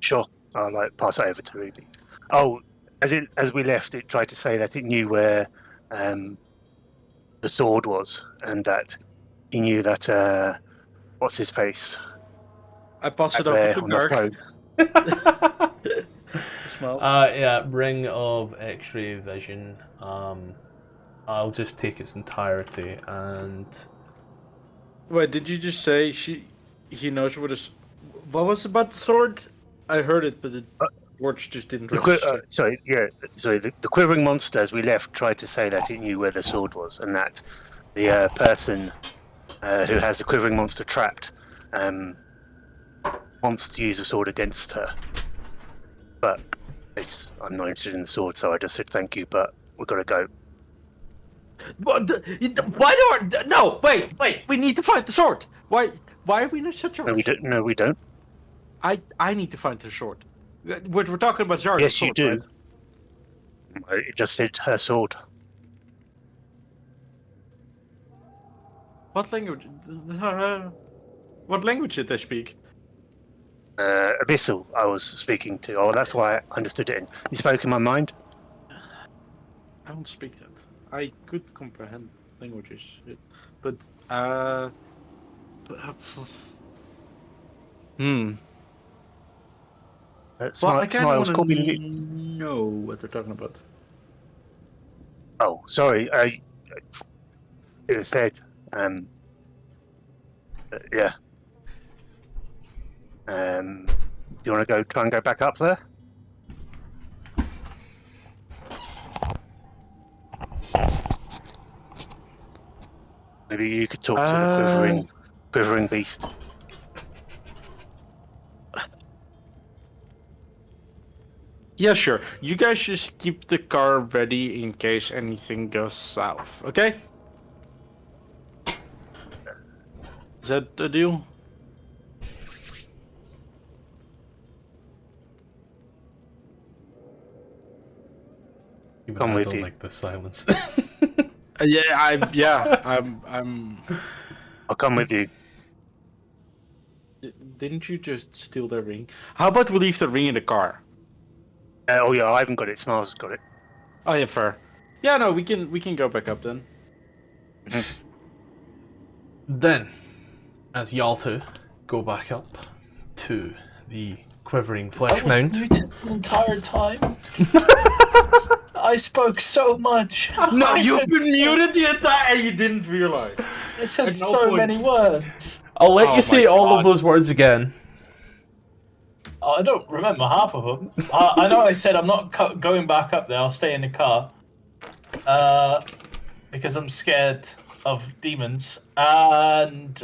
Sure, I'll pass it over to Ruby. Oh, as we left, it tried to say that it knew where the sword was, and that he knew that what's his face?
I pass it
Back
over
there
to
on the
Garg.
throne.
Smells.
Yeah, Ring of X-ray Vision. I'll just take its entirety and...
Wait, did you just say he knows what is... What was about the sword? I heard it, but the words just didn't register.
Sorry, the quivering monster as we left tried to say that it knew where the sword was, and that the person who has the quivering monster trapped wants to use the sword against her. But I'm not interested in the sword, so I just said thank you, but we've got to go.
Why don't... No, wait, we need to find the sword. Why are we in such a rush?
No, we don't.
I need to find the sword. We're talking about Zariel.
Yes, you do. Right? It just said her sword.
What language? What language did they speak?
Abyssal, I was speaking to. Oh, that's why I understood it. You spoke in my mind?
I don't speak that. I could comprehend languages, but Well, I kind of want to know what they're talking about.
Oh, sorry. It was said. Yeah. Do you want to try and go back up there? Maybe you could talk to the quivering beast.
Yeah, sure. You guys just keep the car ready in case anything goes south, okay? Is that the deal?
Even
I'm
I
with
don't
you.
like the silence.
I'm.
I'll come with you.
Didn't you just steal the ring? How about we leave the ring in the car?
Oh yeah, I haven't got it. Smiles has got it.
Oh yeah, fair. Yeah, no, we can go back up then.
Then, as y'all two go back up to the quivering flesh
I was
mound.
muted the entire time. I spoke so much.
No,
I
you've
said
been muted the entire, and you didn't realize.
I said
At no
so
point.
many words.
I'll let
Oh
you say
my
all
God.
of those words again.
I don't remember half of them. I know I said I'm not going back up there. I'll stay in the car. Because I'm scared of demons. And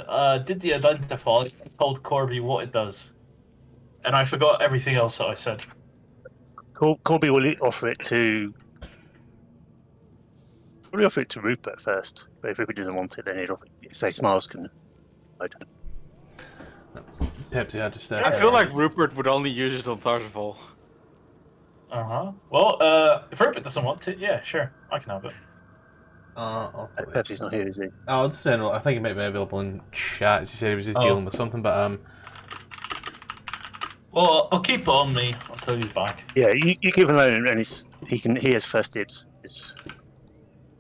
did the identify, told Corby what it does. And I forgot everything else that I said.
Corby will offer it to. Probably offer it to Rupert first, but if Rupert doesn't want it, then he'd offer it. Say Smiles can.
Pepsi had to step
I
in.
feel like Rupert would only use it on Tfarcevol.
Well, if Rupert doesn't want it, yeah, sure, I can have it.
Pepsi's not here, is he?
I'll just say, I think it might be available in chat. As you said, he was just
Oh.
dealing with something, but
Well, I'll keep it on me until he's back.
Yeah, you give him alone, and he has first dibs. Is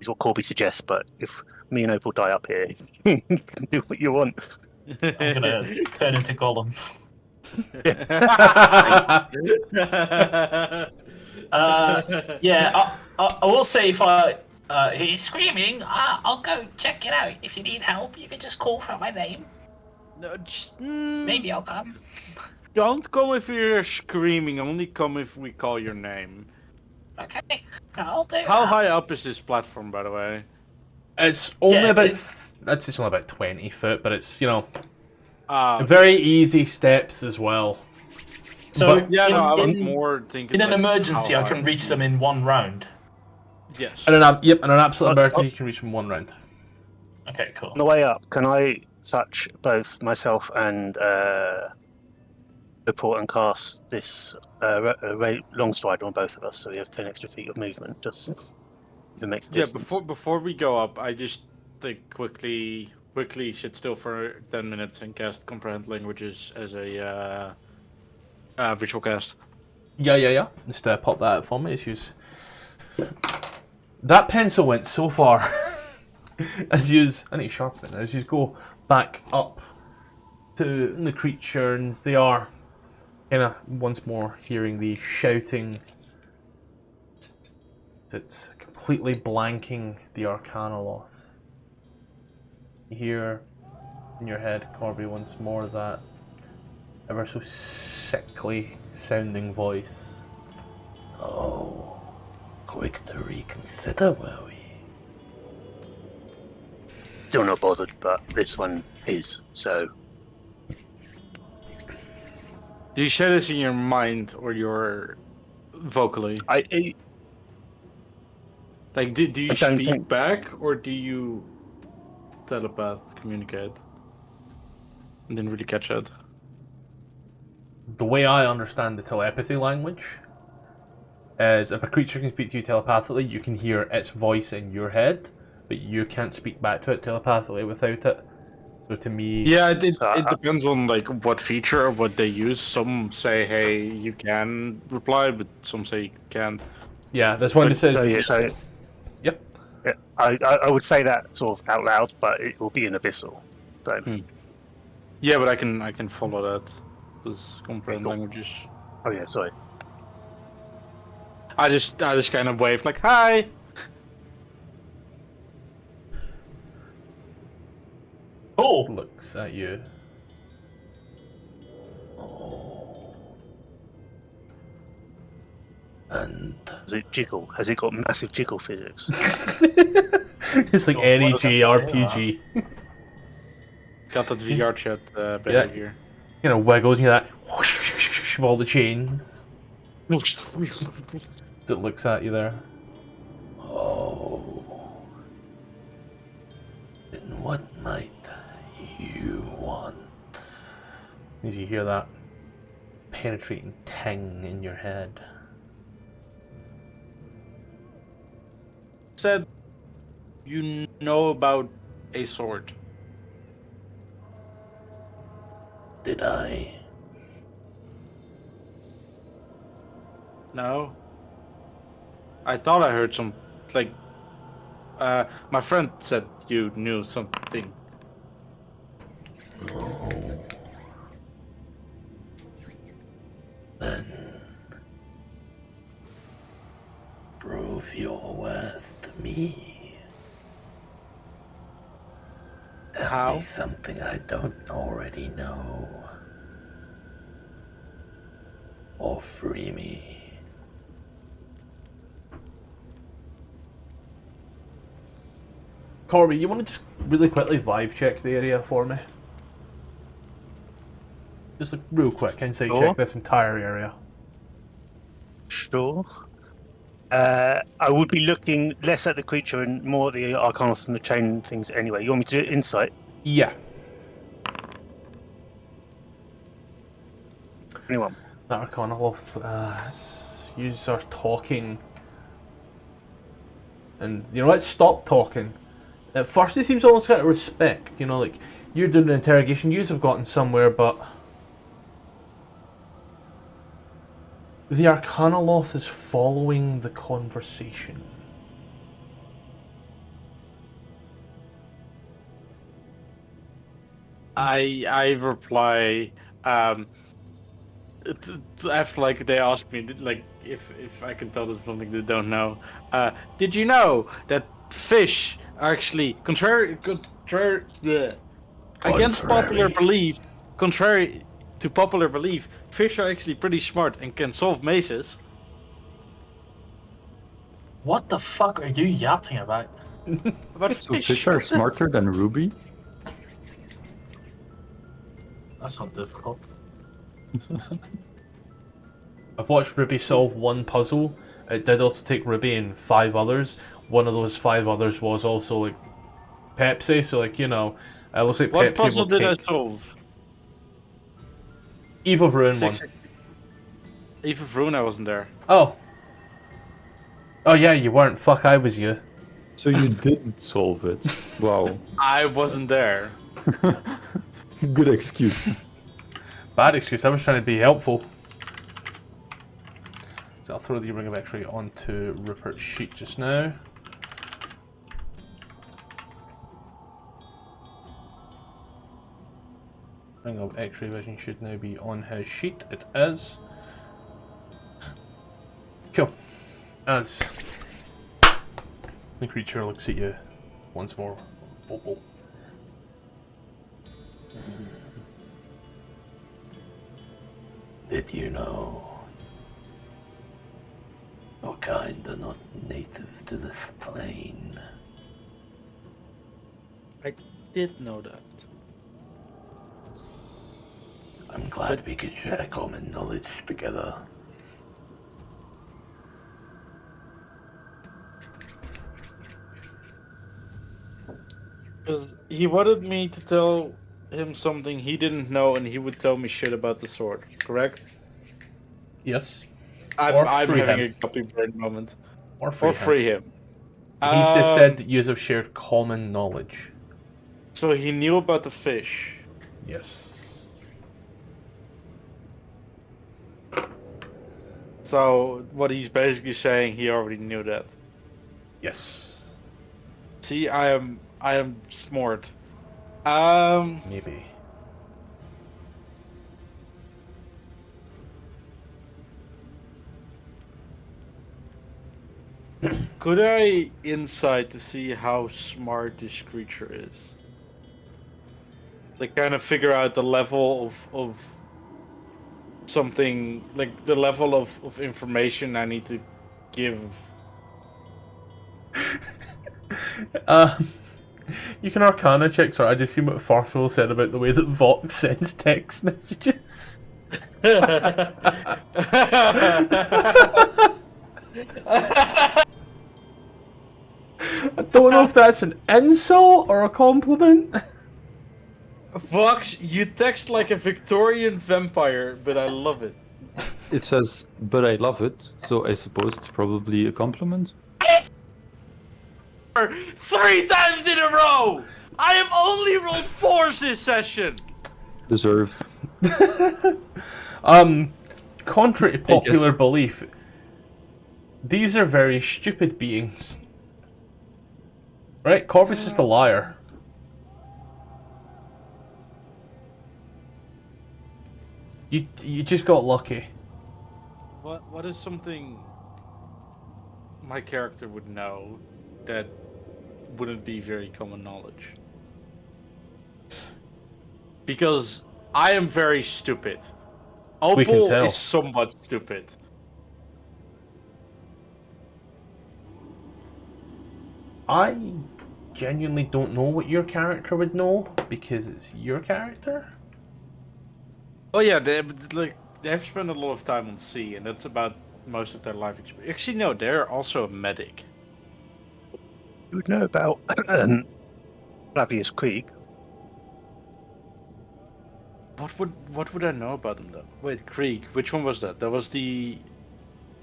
what Corby suggests, but if me and Opal die up here, you can do what you want.
I'm gonna turn into Gollum. Yeah, I will say if I hear screaming, I'll go check it out. If you need help, you can just call for my name.
No, just,
Maybe I'll come.
don't come if you're screaming. Only come if we call your name.
Okay, I'll do
How
that.
high up is this platform, by the way?
it's only
Yeah,
about. I'd say it's only about 20 foot, but it's
Ah,
very easy steps as well.
So
But-
yeah, no, I was
in,
more thinking.
in an
like,
emergency,
how
I can
high.
reach them in one round.
Yes.
And in an absolute
Oh,
emergency, you can reach from one round.
Okay, cool.
On the way up, can I touch both myself and report and cast this long stride on both of us, so we have 10 extra feet of movement? Just if it makes a
Yeah,
difference.
before we go up, I just think quickly sit still for 10 minutes and cast Comprehend Languages as a visual cast.
Yeah. Just pop that out for me. That pencil went so far. I need to sharpen it. As you go back up to the creature, and they are kind of once more hearing the shouting. It's completely blanking the Arkhan. You hear in your head, Corby, once more that ever so sickly sounding voice.
Oh, quick to reconsider, were we?
Still not bothered, but this one is, so.
Do you say this in your mind or your vocally? Like, do you
I don't
speak
think-
back or do you telepath communicate? I didn't really catch that.
The way I understand the telepathy language is if a creature can speak to you telepathically, you can hear its voice in your head, but you can't speak back to it telepathically without it. So to me,
Yeah, it depends on like what feature or what they use. Some say, "Hey, you can reply," but some say you can't.
yeah, this one says.
Yep. Yeah, I would say that sort of out loud, but it will be an abyssal. So.
Yeah, but I can follow that. Because comprehend
Cool.
languages.
Oh yeah, sorry.
I just kind of wave like, "Hi."
Cool.
Looks at you.
And
Does it jiggle? Has it got massive jiggle physics?
It's like any JRPG.
Got that VR chat behavior.
You know, wiggles, you know that whoosh of all the chains. It looks at you there.
oh, then what might you want?
As you hear that penetrating ting in your head.
Said, you know about a sword.
Did I?
No. I thought I heard some, like, My friend said you knew something.
No. Then prove your worth to me. Tell
How?
me something I don't already know. Or free me.
Corby, you want to just really quickly vibe check the area for me? Just like real quick, insight
Sure.
check this entire area.
Sure. I would be looking less at the creature and more at the Arcanos and the chain things anyway. You want me to do insight?
Yeah.
Anyone?
That Arcanoloth, yous are talking. And, you know, let's stop talking. At first it seems almost out of respect, you know, like, you're doing an interrogation, yous have gotten somewhere, but... The Arcanoloth is following the conversation.
I reply it's after like they ask me like if I can tell them something they don't know. Did you know that fish are actually against popular belief, contrary to popular belief, fish are actually pretty smart and can solve mazes.
What the fuck are you yapping about?
About
So fish are smarter than Ruby?
That's not difficult.
I've watched Ruby solve one puzzle. It did also take Ruby and 5 others. One of those 5 others was also like Pepsi, so like, you know, it looks like
What
Pepsi
puzzle
will
did I
take...
solve?
Eve of Ruin one.
Eve of Ruin, I wasn't there.
Oh. Oh yeah, you weren't. Fuck, I was you.
So you did solve it. Wow.
I wasn't there.
Good excuse.
Bad excuse, I was trying to be helpful. So I'll throw the Ring of X-Ray onto Rupert's sheet just now. Ring of X-Ray vision should now be on his sheet. It is. Cool. As the creature looks at you once more. Oh, oh.
Did you know? Your kind are not native to this plane.
I did know that.
I'm glad we could share common knowledge together.
Because he wanted me to tell him something he didn't know, and he would tell me shit about the sword. Correct?
Yes.
I'm
free
having
him.
a copy burn moment.
Or free
Or
him.
free him.
He's just said that you have shared common knowledge.
So he knew about the fish.
Yes.
So what he's basically saying, he already knew that.
Yes.
See, I am smart.
Maybe.
Could I insight to see how smart this creature is? Like, kind of figure out the level of something, like the level of information I need to give.
You can Arcana check. Sorry, I just seen what Tfarcevol said about the way that Vox sends text messages. I don't know if that's an insult or a compliment.
Vox, you text like a Victorian vampire, but I love it.
It says, but I love it, so I suppose it's probably a compliment.
3 times in a row! I have only rolled 4s this session!
Deserved.
Contrary to popular belief, these are very stupid beings. Right, Corby's just a liar. You just got lucky.
What is something my character would know that wouldn't be very common knowledge? Because I am very stupid.
We can
Opal
tell.
is somewhat stupid.
I genuinely don't know what your character would know because it's your character.
Oh yeah, they've spent a lot of time on sea, and that's about most of their life experience. Actually, no, they're also a medic.
You would know about Flavius Creek.
What would I know about them though? Wait, Krieg. Which one was that? That was the.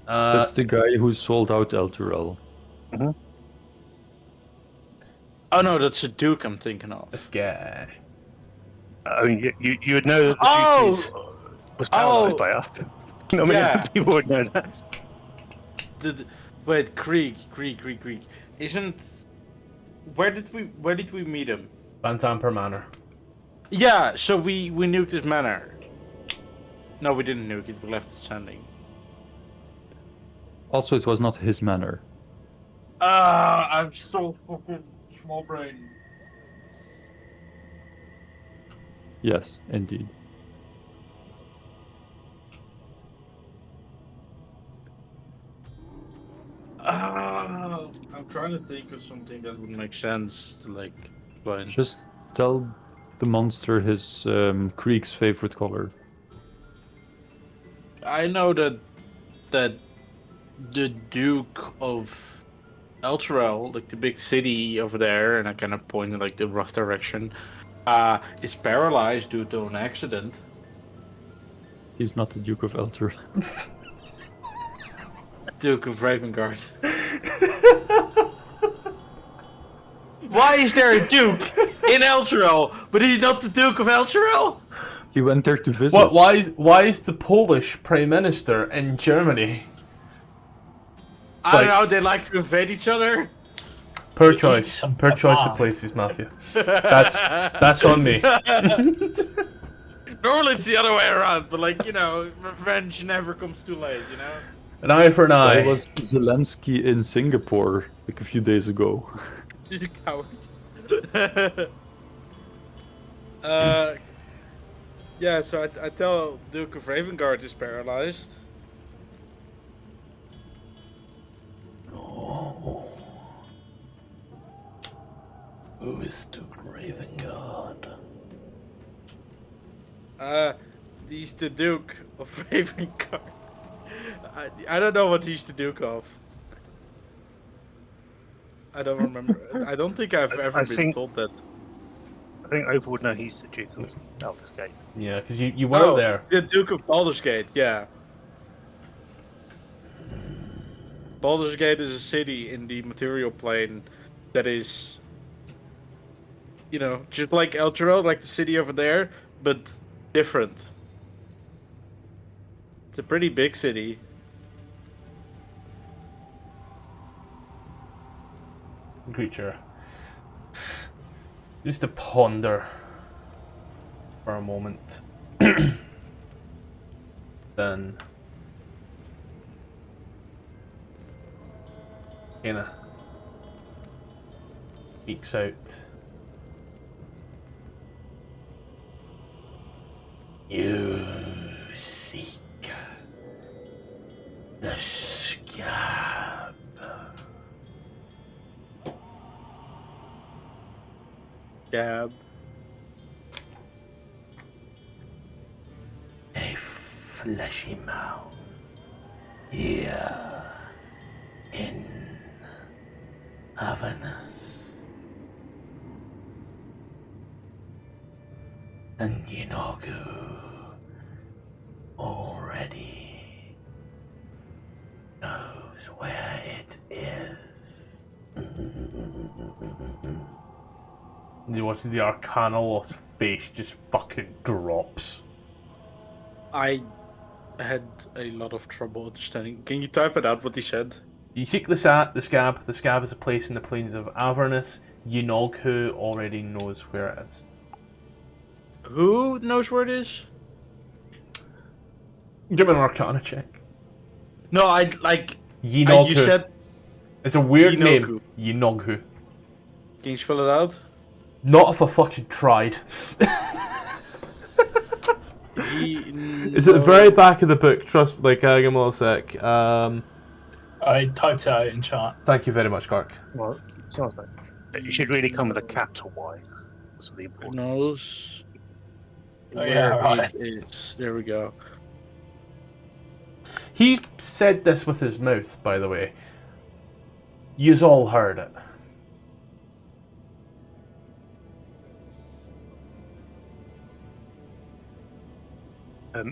That's the guy who sold out Elturel.
Oh no, that's a Duke I'm thinking of.
This guy.
I mean, you would know that the Duke was paralyzed by us. Not many
Yeah.
people would know that.
Wait, Krieg. Isn't. Where did we meet him?
Bantamper Manor.
Yeah, so we nuked his manor. No, we didn't nuke it. We left it standing.
Also, it was not his manor.
I'm so fucking small brain.
Yes, indeed.
I'm trying to think of something that would make sense to like explain.
Just tell the monster his Creek's favorite color.
I know that the Duke of Elturel, like the big city over there, and I kind of point in like the rough direction, is paralyzed due to an accident.
He's not the Duke of Elturel.
Duke of Ravengard. Why is there a Duke in Elturel, but he's not the Duke of Elturel?
He went there to visit.
What? Why is the Polish Prime Minister in Germany?
I don't know. They like to invade each other.
Per choice
some
of
pie.
places, Matthew. That's on me.
Normally it's the other way around, but like revenge never comes too late.
An eye for an eye.
That was Zelensky in Singapore like a few days ago.
He's a coward. Yeah, so I tell Duke of Ravengard is paralyzed.
No. Who is Duke Ravengard?
He's the Duke of Ravengard. I don't know what he's the Duke of. I don't remember. I don't think I've ever been told that.
I think Opal would know he's the Duke of Baldur's Gate.
Yeah, because you were there.
The Duke of Baldur's Gate, yeah. Baldur's Gate is a city in the material plane that is, just like Elturel, like the city over there, but different. It's a pretty big city.
Creature. Just to ponder for a moment. Then kinda peeks out.
You seek the scab.
Scab.
A fleshy mound here in Avernus. And Yinogu already knows where it is.
You watch the Arkhan's face just fucking drops.
I had a lot of trouble understanding. Can you type it out what he said?
You seek the scab. The scab is a place in the plains of Avernus. Yinoghu already knows where it is.
Who knows where it is?
Give me an Arcana check.
No, I like.
Yinoghu.
You said.
It's a weird
Yinoghu.
name. Yinoghu.
Can you spell it out?
Not if I fucking tried. It's at the very back of the book. Trust, like, give me a sec.
I typed it out in chat.
Thank you very much, Kark.
Well, it sounds like it should really come with a capital Y. That's the important.
Knows.
Oh, yeah, right.
It is. There we go.
He said this with his mouth, by the way. Yous all heard it.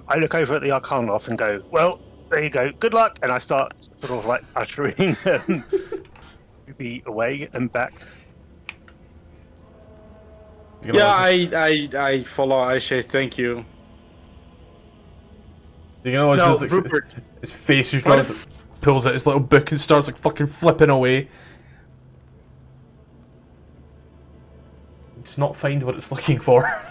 I look over at the Arkhan loft and go, well, there you go, good luck. And I start sort of like ushering Ruby away and back.
Yeah, I follow. I say thank you.
You know, it's
No,
just like,
Rupert.
his face just
What
drops, pulls out his little book and starts like fucking flipping away. It's not find what it's looking for.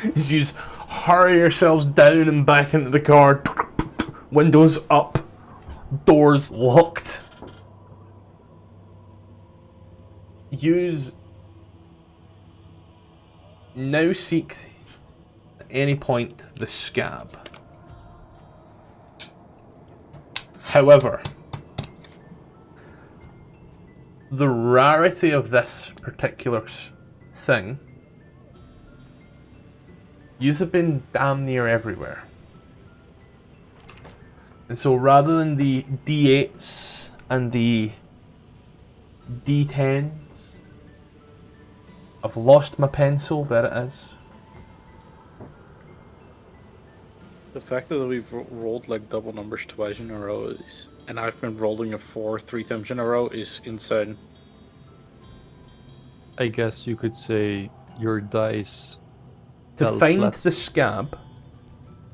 It's use hurry yourselves down and back into the car. Windows up, doors locked. Use now seek at any point the scab. However, the rarity of this particular thing, yous have been damn near everywhere. And so rather than the D8s and the D10s, I've lost my pencil, there it is.
The fact that we've rolled like double numbers twice in a row is, and I've been rolling a 4 3 times in a row is insane.
I guess you could say your dice.
To
fell
find
flat.
the scab,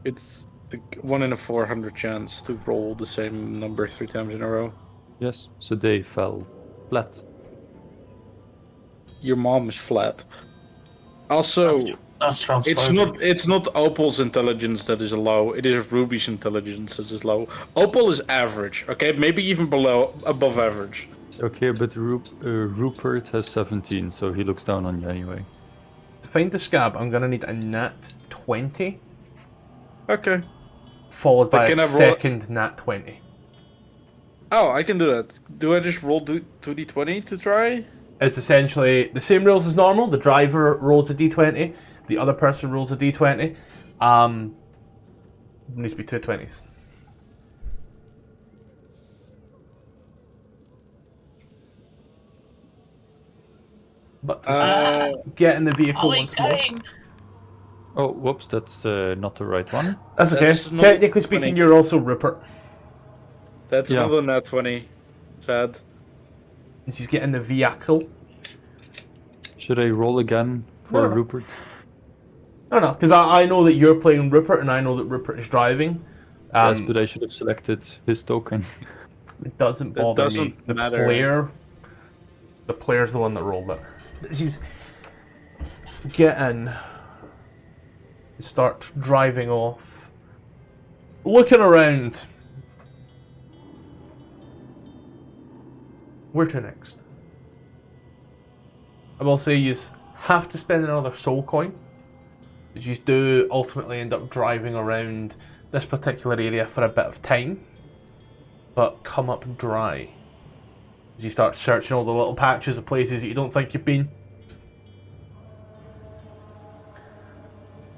It's like 1 in a 400 chance to roll the same number 3 times in a row.
Yes, so they fell flat.
Your mom is flat. Also,
That's transphobic.
it's not Opal's intelligence that is low. It is Ruby's intelligence that is low. Opal is average, okay, maybe even above average.
Okay, but Rupert has 17, so he looks down on you anyway.
to find the scab, I'm gonna need a nat 20,
Okay.
followed by
But
a
can I roll-
second nat 20.
Oh, I can do that. Do I just roll 2d20 to try?
It's essentially the same rules as normal. The driver rolls a d20, the other person rolls a d20. Needs to be 2 20s. But to get in the vehicle
Are we
once more.
going?
Oh, whoops, that's not the right one.
That's okay.
That's not
Technically speaking,
20.
you're also Rupert.
That's
Yeah.
another nat 20. Sad.
And she's getting the vehicle.
Should I roll again for
No.
Rupert?
No, because I know that you're playing Rupert and I know that Rupert is driving.
Yes, but I should have selected his token.
It doesn't
It
bother me.
doesn't
The
matter.
player's the one that rolled it. She's get in, start driving off, looking around. Where to next? I will say you have to spend another soul coin, but you do ultimately end up driving around this particular area for a bit of time, but come up dry as you start searching all the little patches of places that you don't think you've been.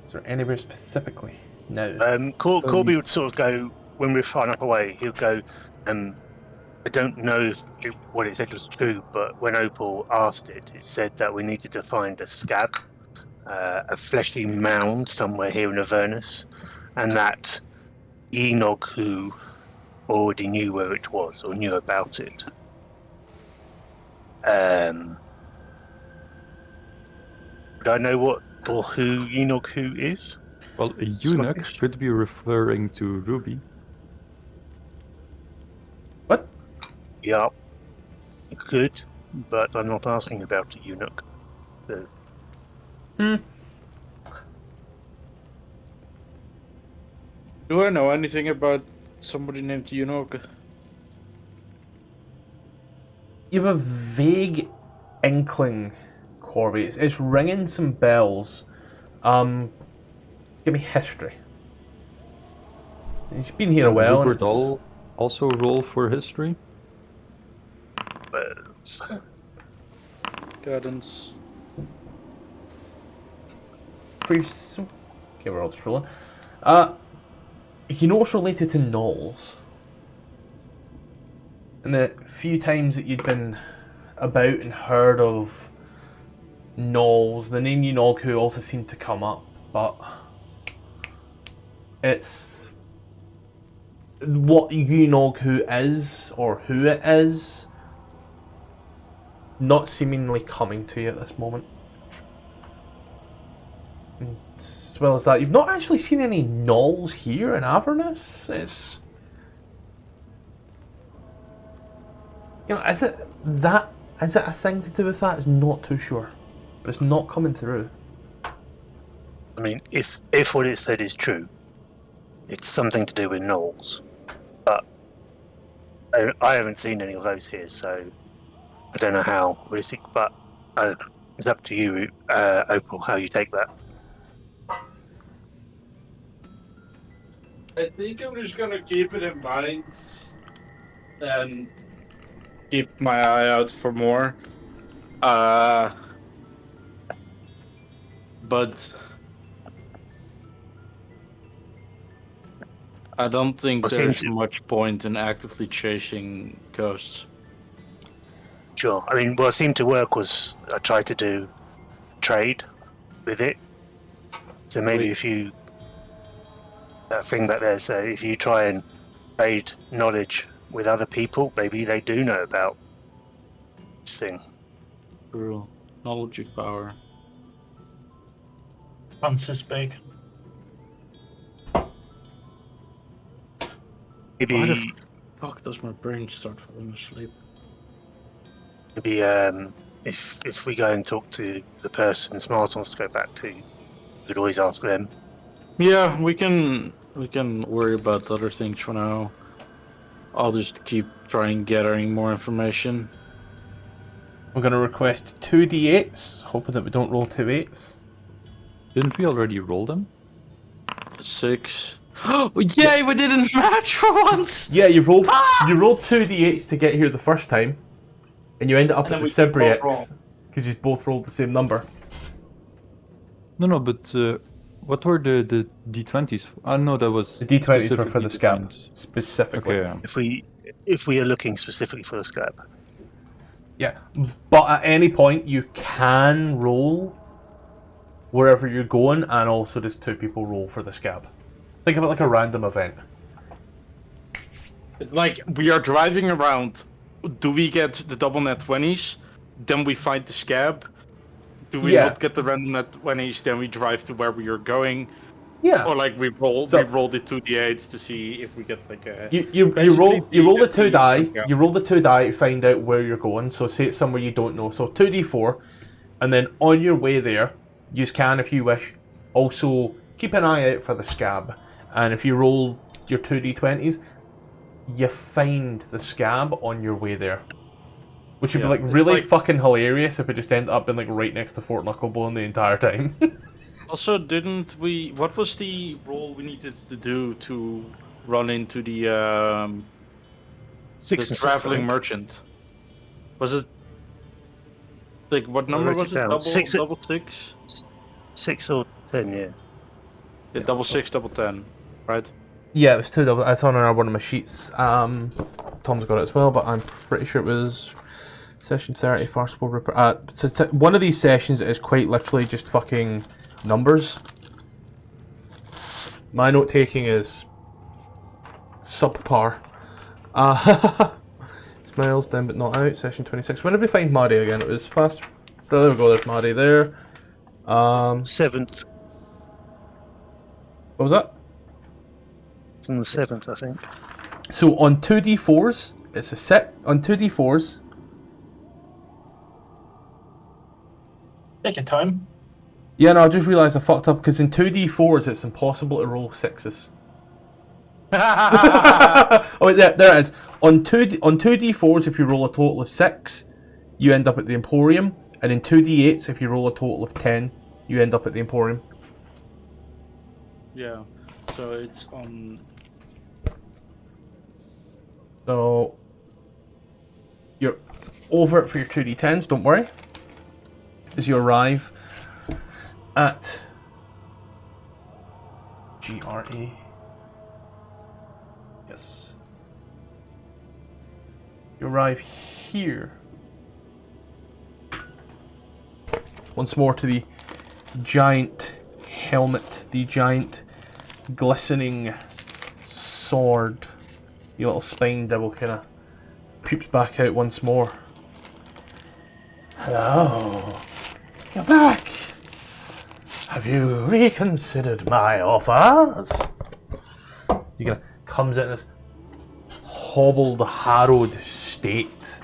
Is there anywhere specifically? No.
Corby would sort of go, when we're far enough away, he'll go, I don't know if what it said was true, but when Opal asked it, it said that we needed to find a scab, a fleshy mound somewhere here in Avernus, and that Yinoghu already knew where it was, or knew about it. Would I know what or who Yinoghu is?
Well, a eunuch
Scottish.
could be referring to Ruby.
What?
Yeah. Good. but I'm not asking about a eunuch.
Do I know anything about somebody named Eunuch?
You have a vague inkling, Corby. It's ringing some bells. Give me history. He's been here a while.
Rupert also roll for history.
Guidance.
Okay, we're all just rolling. You know it's related to gnolls. And the few times that you'd been about and heard of gnolls, the name Yunoghu also seemed to come up, but it's what Yunoghu is, or who it is, not seemingly coming to you at this moment. And as well as that, you've not actually seen any gnolls here in Avernus. It's... You know, is it a thing to do with that? I'm not too sure. But it's not coming through.
I mean, if what it said is true, it's something to do with gnolls. But I haven't seen any of those here, so I don't know how realistic, but it's up to you, Opal, how you take that.
I think I'm just gonna keep it in mind and keep my eye out for more. But I don't think there's much point in actively chasing ghosts.
Sure. I mean, what seemed to work was I tried to do trade with it. So maybe if you... That thing back there, so if you try and trade knowledge with other people, maybe they do know about this thing.
True. Knowledge is power.
Francis Bacon.
Maybe...
Why the fuck does my brain start falling asleep?
Maybe if we go and talk to the person Smiles wants to go back to, we could always ask them.
Yeah, we can worry about other things for now. I'll just keep trying gathering more information.
We're going to request 2 d8s, hoping that we don't roll 2 8s.
Didn't we already roll them?
6. Oh, yay, we didn't match for once!
Yeah, you rolled 2 d8s to get here the first time, and you ended up at the Sibriex, because you both rolled the same number.
No, but what were the d20s? No, that was...
The d20s were for the scab,
defined.
specifically.
Okay, yeah.
If we are looking specifically for the scab.
Yeah, but at any point you can roll wherever you're going, and also just 2 people roll for the scab. Think of it like a random event.
Like, we are driving around. Do we get the double net 20s? Then we find the scab? Do we not get the random net 20s? Then we drive to where we are going?
Yeah.
Or like we roll the 2d8s to see if we get like a...
You roll the 2 die. Yeah. You roll the 2 die to find out where you're going. So say it's somewhere you don't know. So 2d4, and then on your way there, use can if you wish. Also keep an eye out for the scab. And if you roll your 2d20s, you find the scab on your way there. Which would be like really fucking hilarious if it just ended up being like right next to Fort Knucklebone the entire time.
Also, didn't we... What was the role we needed to do to run into the traveling merchant? Was it... Like, what number was it? Double 6?
6 or 10, yeah.
Yeah, double 6, double 10, right?
Yeah, it was 2 double... It's on one of my sheets. Tom's got it as well, but I'm pretty sure it was... Session 30, Tfarcevol and Rupert. So one of these sessions is quite literally just fucking... numbers. My note taking is subpar. Smiles down but not out. Session 26. When did we find Maddie again? It was fast. There we go. There's Maddie there.
7th.
What was that?
It's on the 7th, I think.
So on 2d4s, it's a set on 2d4s.
Take your time.
Yeah, no, I just realised I fucked up because in 2d4s it's impossible to roll 6s. Oh, wait, there it is. On 2d4s, if you roll a total of 6, you end up at the Emporium, and in 2d8s, if you roll a total of 10, you end up at the Emporium.
Yeah. So it's on.
So you're over it for your 2d10s. Don't worry. As you arrive at GRA. Yes. You arrive here. Once more to the giant helmet, the giant glistening sword. The little spine devil kind of creeps back out once more. Hello. You're back. Have you reconsidered my offers? He kind of comes in this hobbled, harrowed state.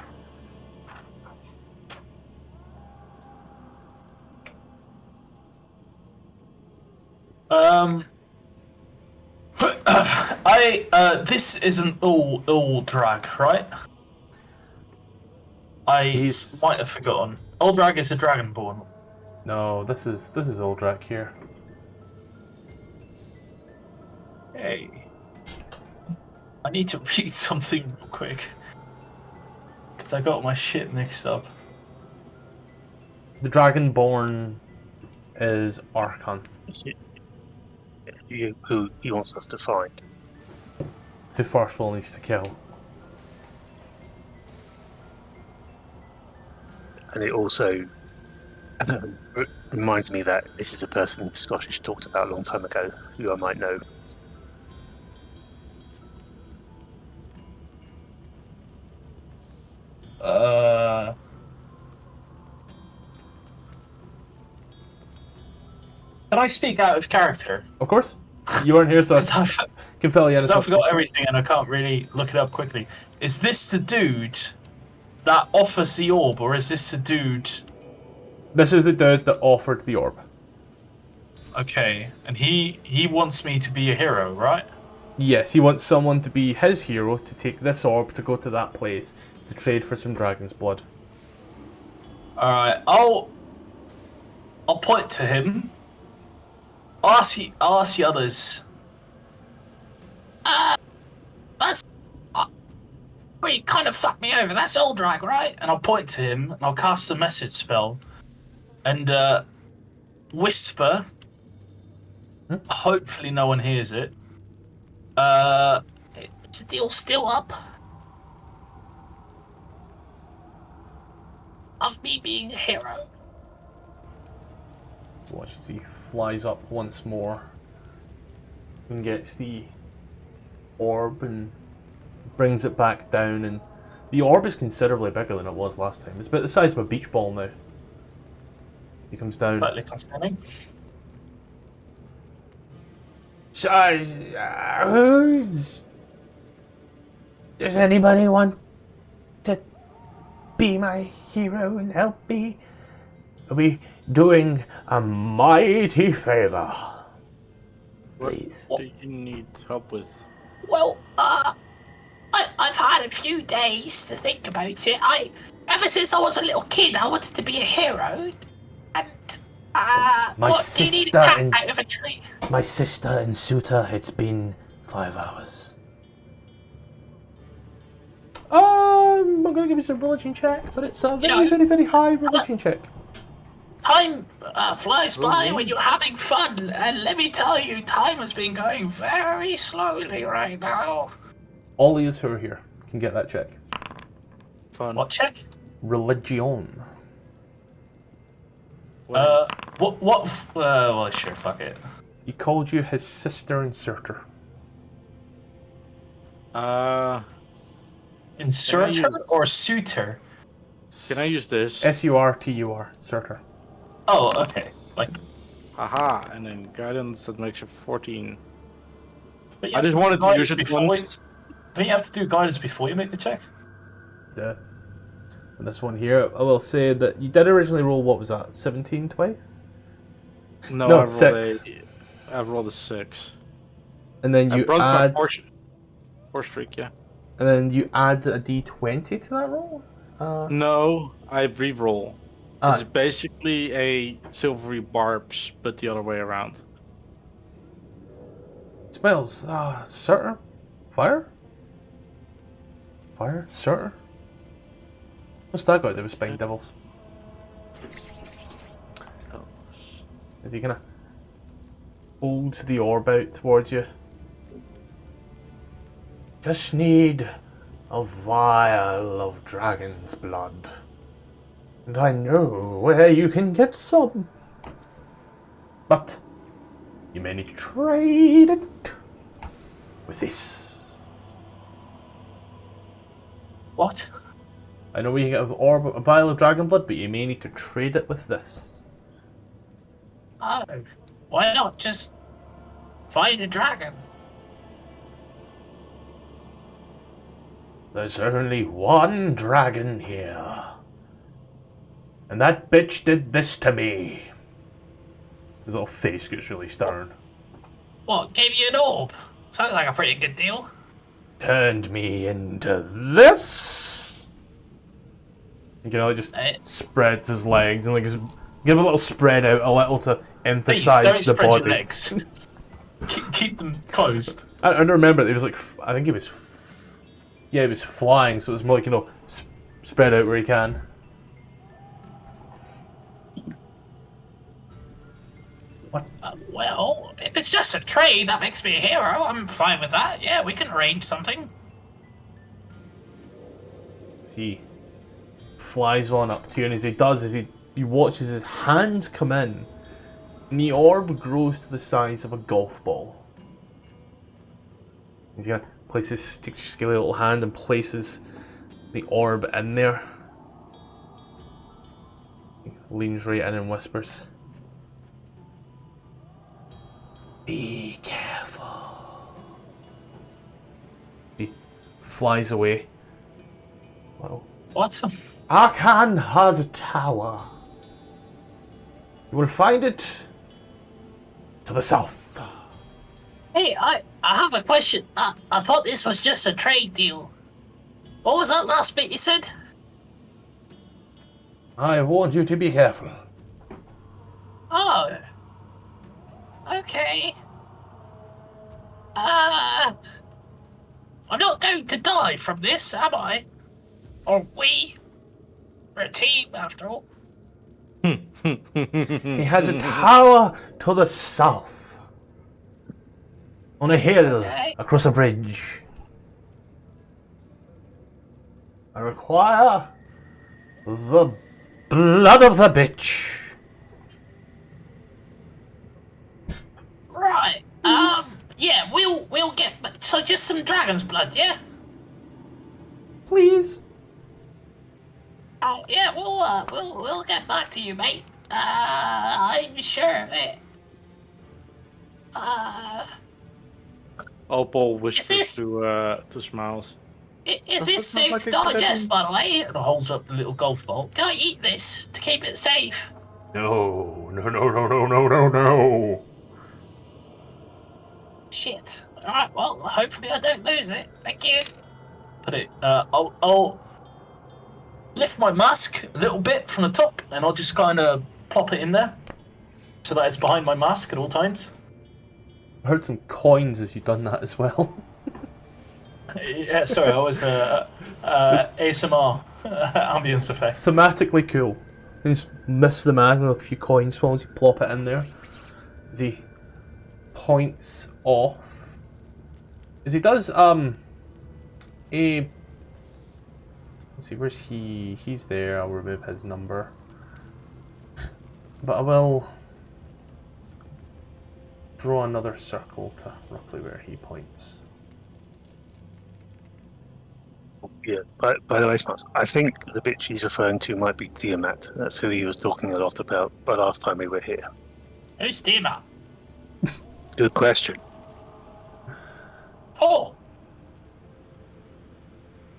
This isn't Uldraks, right?
He's-
might have forgotten. Uldraks is a dragonborn.
No, this is Uldraks here.
Hey. I need to read something real quick. Because I got my shit mixed up.
The Dragonborn is Arkhan,
Who he wants us to find.
who Tfarcevol needs to kill.
And it also reminds me that this is a person Scottish talked about a long time ago, who I might know.
Can I speak out of character?
Of course. You weren't here, so I
Because
can fill you in.
I forgot everything and I can't really look it up quickly. Is this the dude that offers the orb, or is this the dude?
This is the dude that offered the orb.
Okay, and he wants me to be a hero, right?
Yes, he wants someone to be his hero to take this orb to go to that place to trade for some dragon's blood.
All right, I'll point to him. I'll ask the others.
That's. Wait, kind of fucked me over. That's Uldraks, right?
And I'll point to him, and I'll cast a message spell, and whisper. Hopefully, no one hears it.
Is the deal still up? Of me being a hero?
Watch as he flies up once more and gets the orb and brings it back down, and the orb is considerably bigger than it was last time. It's about the size of a beach ball now. He comes down.
Slightly concerning.
So, does anybody want to be my hero and help me? Are we doing a mighty favor? Please.
What do you need help with?
Well, I've had a few days to think about it. Ever since I was a little kid, I wanted to be a hero. And,
My
what, do you need a
sister
cat
and-
out of a tree?
My sister and suitor, it's been 5 hours. I'm gonna give you some religion check, but it's a very, very, very high religion check.
Time flies by when you're having fun, and let me tell you, time has been going very slowly right now.
All of us who are here can get that check.
Fun.
What check?
Religion.
What?
Well, sure, fuck it.
He called you his sister and suitor.
Inserter or suitor?
Can I use this?
S-U-R-T-U-R, suitor.
Oh, okay. Like,
Haha, and then guidance that makes it 14.
but you
I
have
just
to do
wanted to
guidance
use it
before
once.
Don't you have to do guidance before you make the check?
Duh. this one here. I will say that you did originally roll, what was that, 17 twice?
No,
No,
I rolled
6.
I rolled a 6.
And then
I
you
broke my
add...
four streak, yeah.
And then you add a d20 to that roll?
No, I re-roll.
Ah.
It's basically a silvery barbs, but the other way around.
Spells. Surtur? Fire? Fire? Surtur? What's that got to do with Spine Devils? Is he gonna hold the orb out towards you? Just need a vial of dragon's blood. And I know where you can get some. But you may need to trade it with this.
What?
I know we can get a vial of dragon blood, but you may need to trade it with this.
Oh, why not just find a dragon?
There's only one dragon here. And that bitch did this to me. His little face gets really stern.
What, gave you an orb? Sounds like a pretty good deal.
Turned me into this. You can just spreads his legs and like give a little spread out a little to emphasize
Please, don't
the
spread
body.
your legs. keep them closed.
I don't remember. It was like I think he was. Yeah, he was flying, so it was more like spread out where he can. What?
Well, if it's just a trade, that makes me a hero. I'm fine with that. Yeah, we can arrange something.
He flies on up to you, and as he does, he watches his hands come in, and the orb grows to the size of a golf ball. He's gonna takes his scaly little hand and places the orb in there. He leans right in and whispers, "Be careful." He flies away. Well,
what?
Arkhan has a tower. You will find it to the south.
Hey, I have a question. I thought this was just a trade deal. What was that last bit you said?
I warned you to be careful.
Oh. Okay. I'm not going to die from this, am I? Or we? We're a team, after all.
He has a tower to the south. On a hill, across a bridge. I require the blood of the bitch.
Right. Yeah, we'll get. So just some dragon's blood, yeah.
Please.
Oh yeah, we'll get back to you, mate. I'm sure of it.
Opal whispers
this-
to Smiles.
Is this safe to digest, by the way? And holds up the little golf ball. Can I eat this to keep it safe?
No.
Shit. Alright, well, hopefully I don't lose it. Thank you. Put it, I'll lift my mask a little bit from the top, and I'll just kind of plop it in there, so that it's behind my mask at all times.
I heard some coins as you've done that as well.
Yeah, sorry, I was, ASMR, ambience effect.
Thematically cool. You just miss the man with a few coin swallows, you plop it in there. As he points off. As he does, let's see, where's he? He's there, I'll remove his number. But I will draw another circle to roughly where he points.
Yeah, by the way, Smiles, I think the bitch he's referring to might be Tiamat. That's who he was talking a lot about the last time we were here.
Who's Dima?
Good question.
Oh!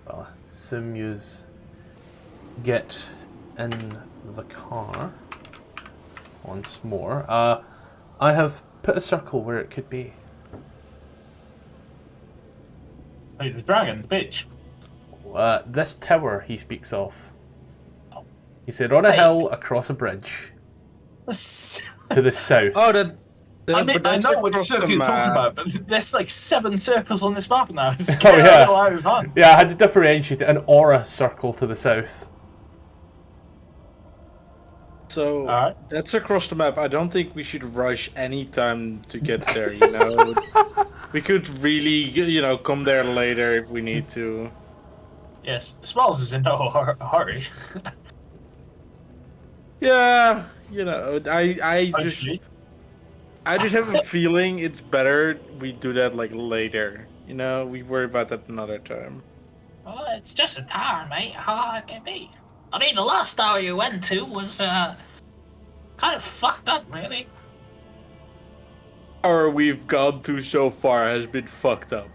Well, I assume you get in the car once more. I have put a circle where it could be.
Wait, the dragon, the bitch.
This tower he speaks of. He said on a hill across a bridge to the south.
Oh, that.
I mean, I
that's
know which
across
circle
the
you're talking
map.
about, but there's like 7 circles on this map now. It's
Oh, yeah.
out of hand.
Yeah, I had to differentiate it. An aura circle to the south.
So
Alright.
that's across the map. I don't think we should rush any time to get there. You know, we could really, come there later if we need to.
Yes, Smiles is in no hurry.
Yeah, I just
Actually.
have a feeling it's better we do that like later. We worry about that another time.
Well, it's just a tower, mate. How hard can it be? I mean, the last tower you went to was kind of fucked up, really.
Or we've gone to so far has been fucked up.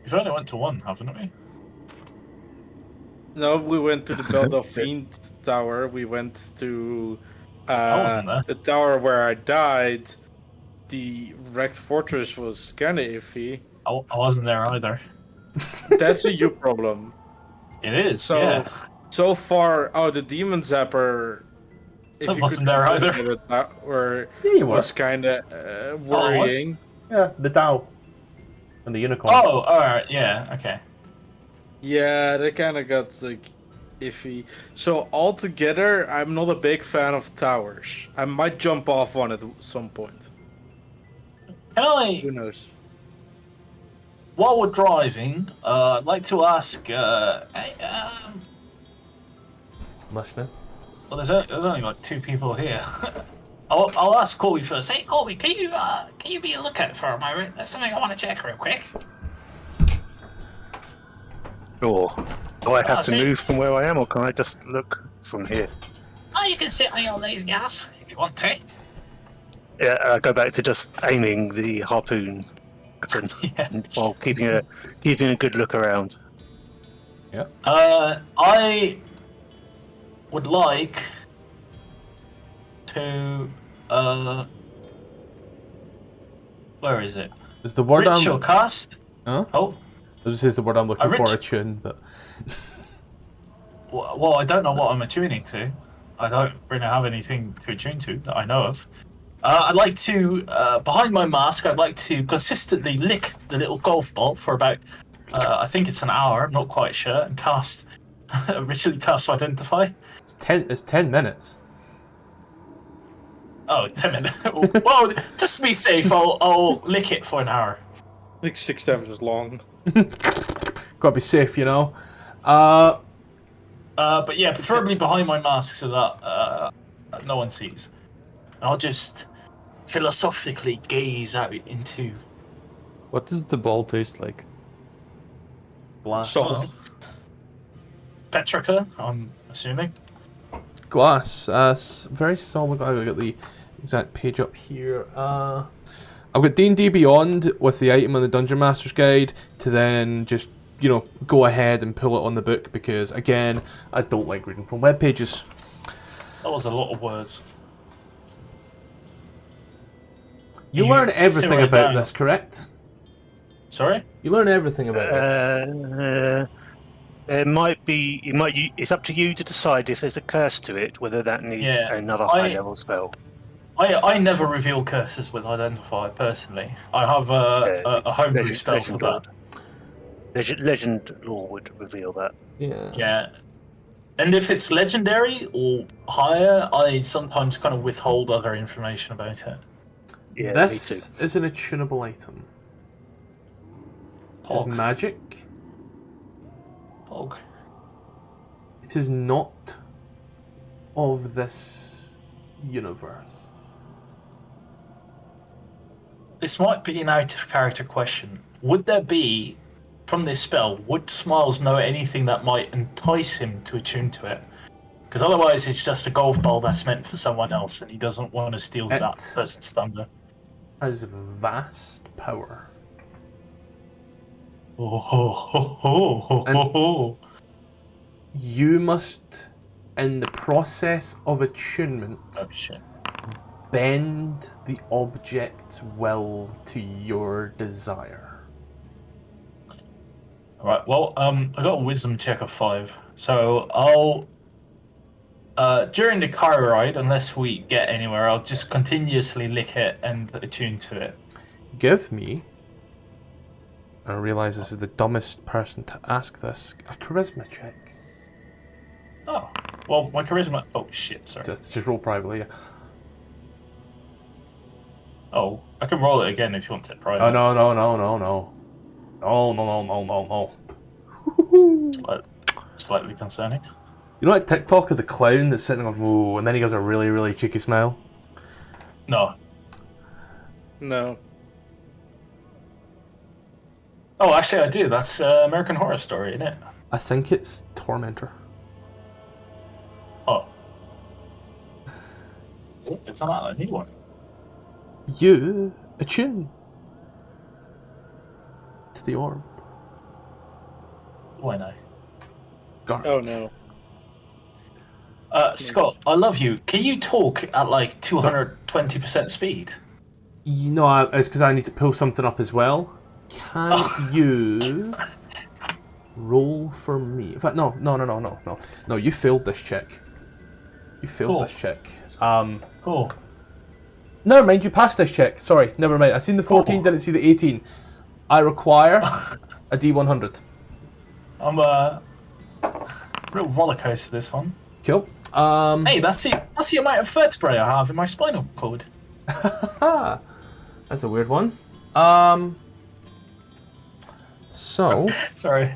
We've only went to one, haven't we?
No, we went to the Baldur Fiend Tower. We went to
I wasn't there.
the tower where I died. The wrecked fortress was kind of iffy.
I wasn't there either.
That's a you problem.
It is,
So
yeah.
so far, the demon zapper. If
I
you
wasn't
could
there
consider it that, or
Yeah, you were.
was kind of worrying.
Yeah, the Tau. And the unicorn.
Oh, alright, yeah, okay.
Yeah, they kind of got like iffy. So altogether, I'm not a big fan of towers. I might jump off one at some point.
Can I,
Who knows?
while we're driving, I'd like to ask,
Listening.
well, there's only like 2 people here. I'll ask Corby first. Hey, Corby, can you be a lookout for a moment? There's something I want to check real quick.
Sure. Do I have to
see.
move from where I am, or can I just look from here?
Oh, you can sit on your lazy ass if you want to.
Yeah, I go back to just aiming the harpoon weapon
Yeah.
while keeping a good look around.
I would like to, where is it?
Is the word
Ritual cast?
Huh?
Oh,
This is the word I'm looking
A
for,
rich-
a tune, but...
well, I don't know what I'm attuning to. I don't really have anything to attune to that I know of. I'd like to, behind my mask, I'd like to consistently lick the little golf ball for about, I think it's an hour, I'm not quite sure, and cast, ritually cast Identify.
It's 10 minutes.
Oh, 10 minutes. Well, just to be safe, I'll lick it for an hour.
Like 6 times as long.
Gotta be safe, you know.
But yeah, preferably behind my mask so that no one sees. And I'll just philosophically gaze out into
What does the ball taste like?
Glass.
Salt.
Petrica, I'm assuming.
Glass. Very solid. I've got the exact page up here. I've got D&D Beyond with the item on the Dungeon Master's Guide to then just, go ahead and pull it on the book because, again, I don't like reading from web pages.
That was a lot of words.
You learn everything
simmer it
about
down.
this, correct?
Sorry?
You learn everything about it.
There might be. It's up to you to decide if there's a curse to it, whether that needs
Yeah,
another high-level spell.
I never reveal curses with Identify, personally. I have a
It's
homebrew
legend-
spell
legend
for that.
Legend lore would reveal that.
Yeah.
Yeah. And if it's legendary or higher, I sometimes kind of withhold other information about it.
Yeah,
This
me too.
is an attunable item. It is
Pog.
magic.
Pog.
It is not of this universe.
This might be an out of character question. Would there be, from this spell, would Smiles know anything that might entice him to attune to it? Because otherwise it's just a golf ball that's meant for someone else and he doesn't want to steal that person's thunder.
Has vast power.
Oh, ho, ho, ho, ho, ho, ho.
You must, in the process of attunement,
Oh shit.
bend the object's will to your desire.
Alright, well, I got a wisdom check of 5. So I'll during the car ride, unless we get anywhere, I'll just continuously lick it and attune to it.
Give me, I realize this is the dumbest person to ask this, a charisma check.
Oh. Well, my charisma... Oh, shit, sorry.
Just roll privately, yeah.
Oh, I can roll it again if you want it private.
Oh, no. No.
Slightly concerning.
You know that TikTok of the clown that's sitting on, ooh, and then he gives a really, really cheeky smile?
No.
No.
Oh, actually, I do. That's American Horror Story, isn't it?
I think it's Tormentor.
Oh. It's not a new one.
You attune to the orb.
Why not?
Gark.
Oh no.
Scott, I love you. Can you talk at like 220% speed?
You know, it's because I need to pull something up as well. Can you roll for me? In fact, no. No, you failed this check. You failed this check.
Cool.
Never mind, you passed this check. Sorry, never mind. I seen the 14, didn't see the 18. I require a D100.
I'm real roller coaster this one.
Cool.
Hey, that's the amount of vertebrae I have in my spinal cord.
That's a weird one. So
Sorry.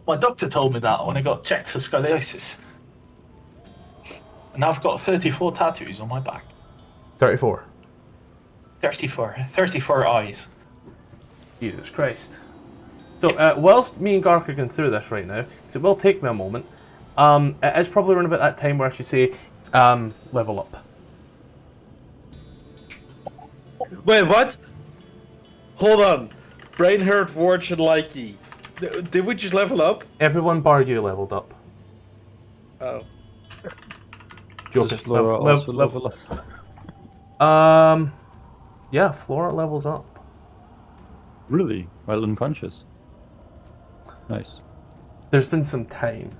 My doctor told me that when I got checked for scoliosis. And now I've got 34 tattoos on my back.
34.
34 eyes.
Jesus Christ. So, whilst me and Gark are going through this right now, because it will take me a moment, it is probably around about that time where I should say, level up.
Wait, what? Hold on. Brain hurt, Warch, and Likey. Did we just level up?
Everyone bar you leveled up.
Oh.
Joking.
Does Flora also level up?
Yeah, Flora levels up.
Really? While unconscious? Nice.
There's been some time.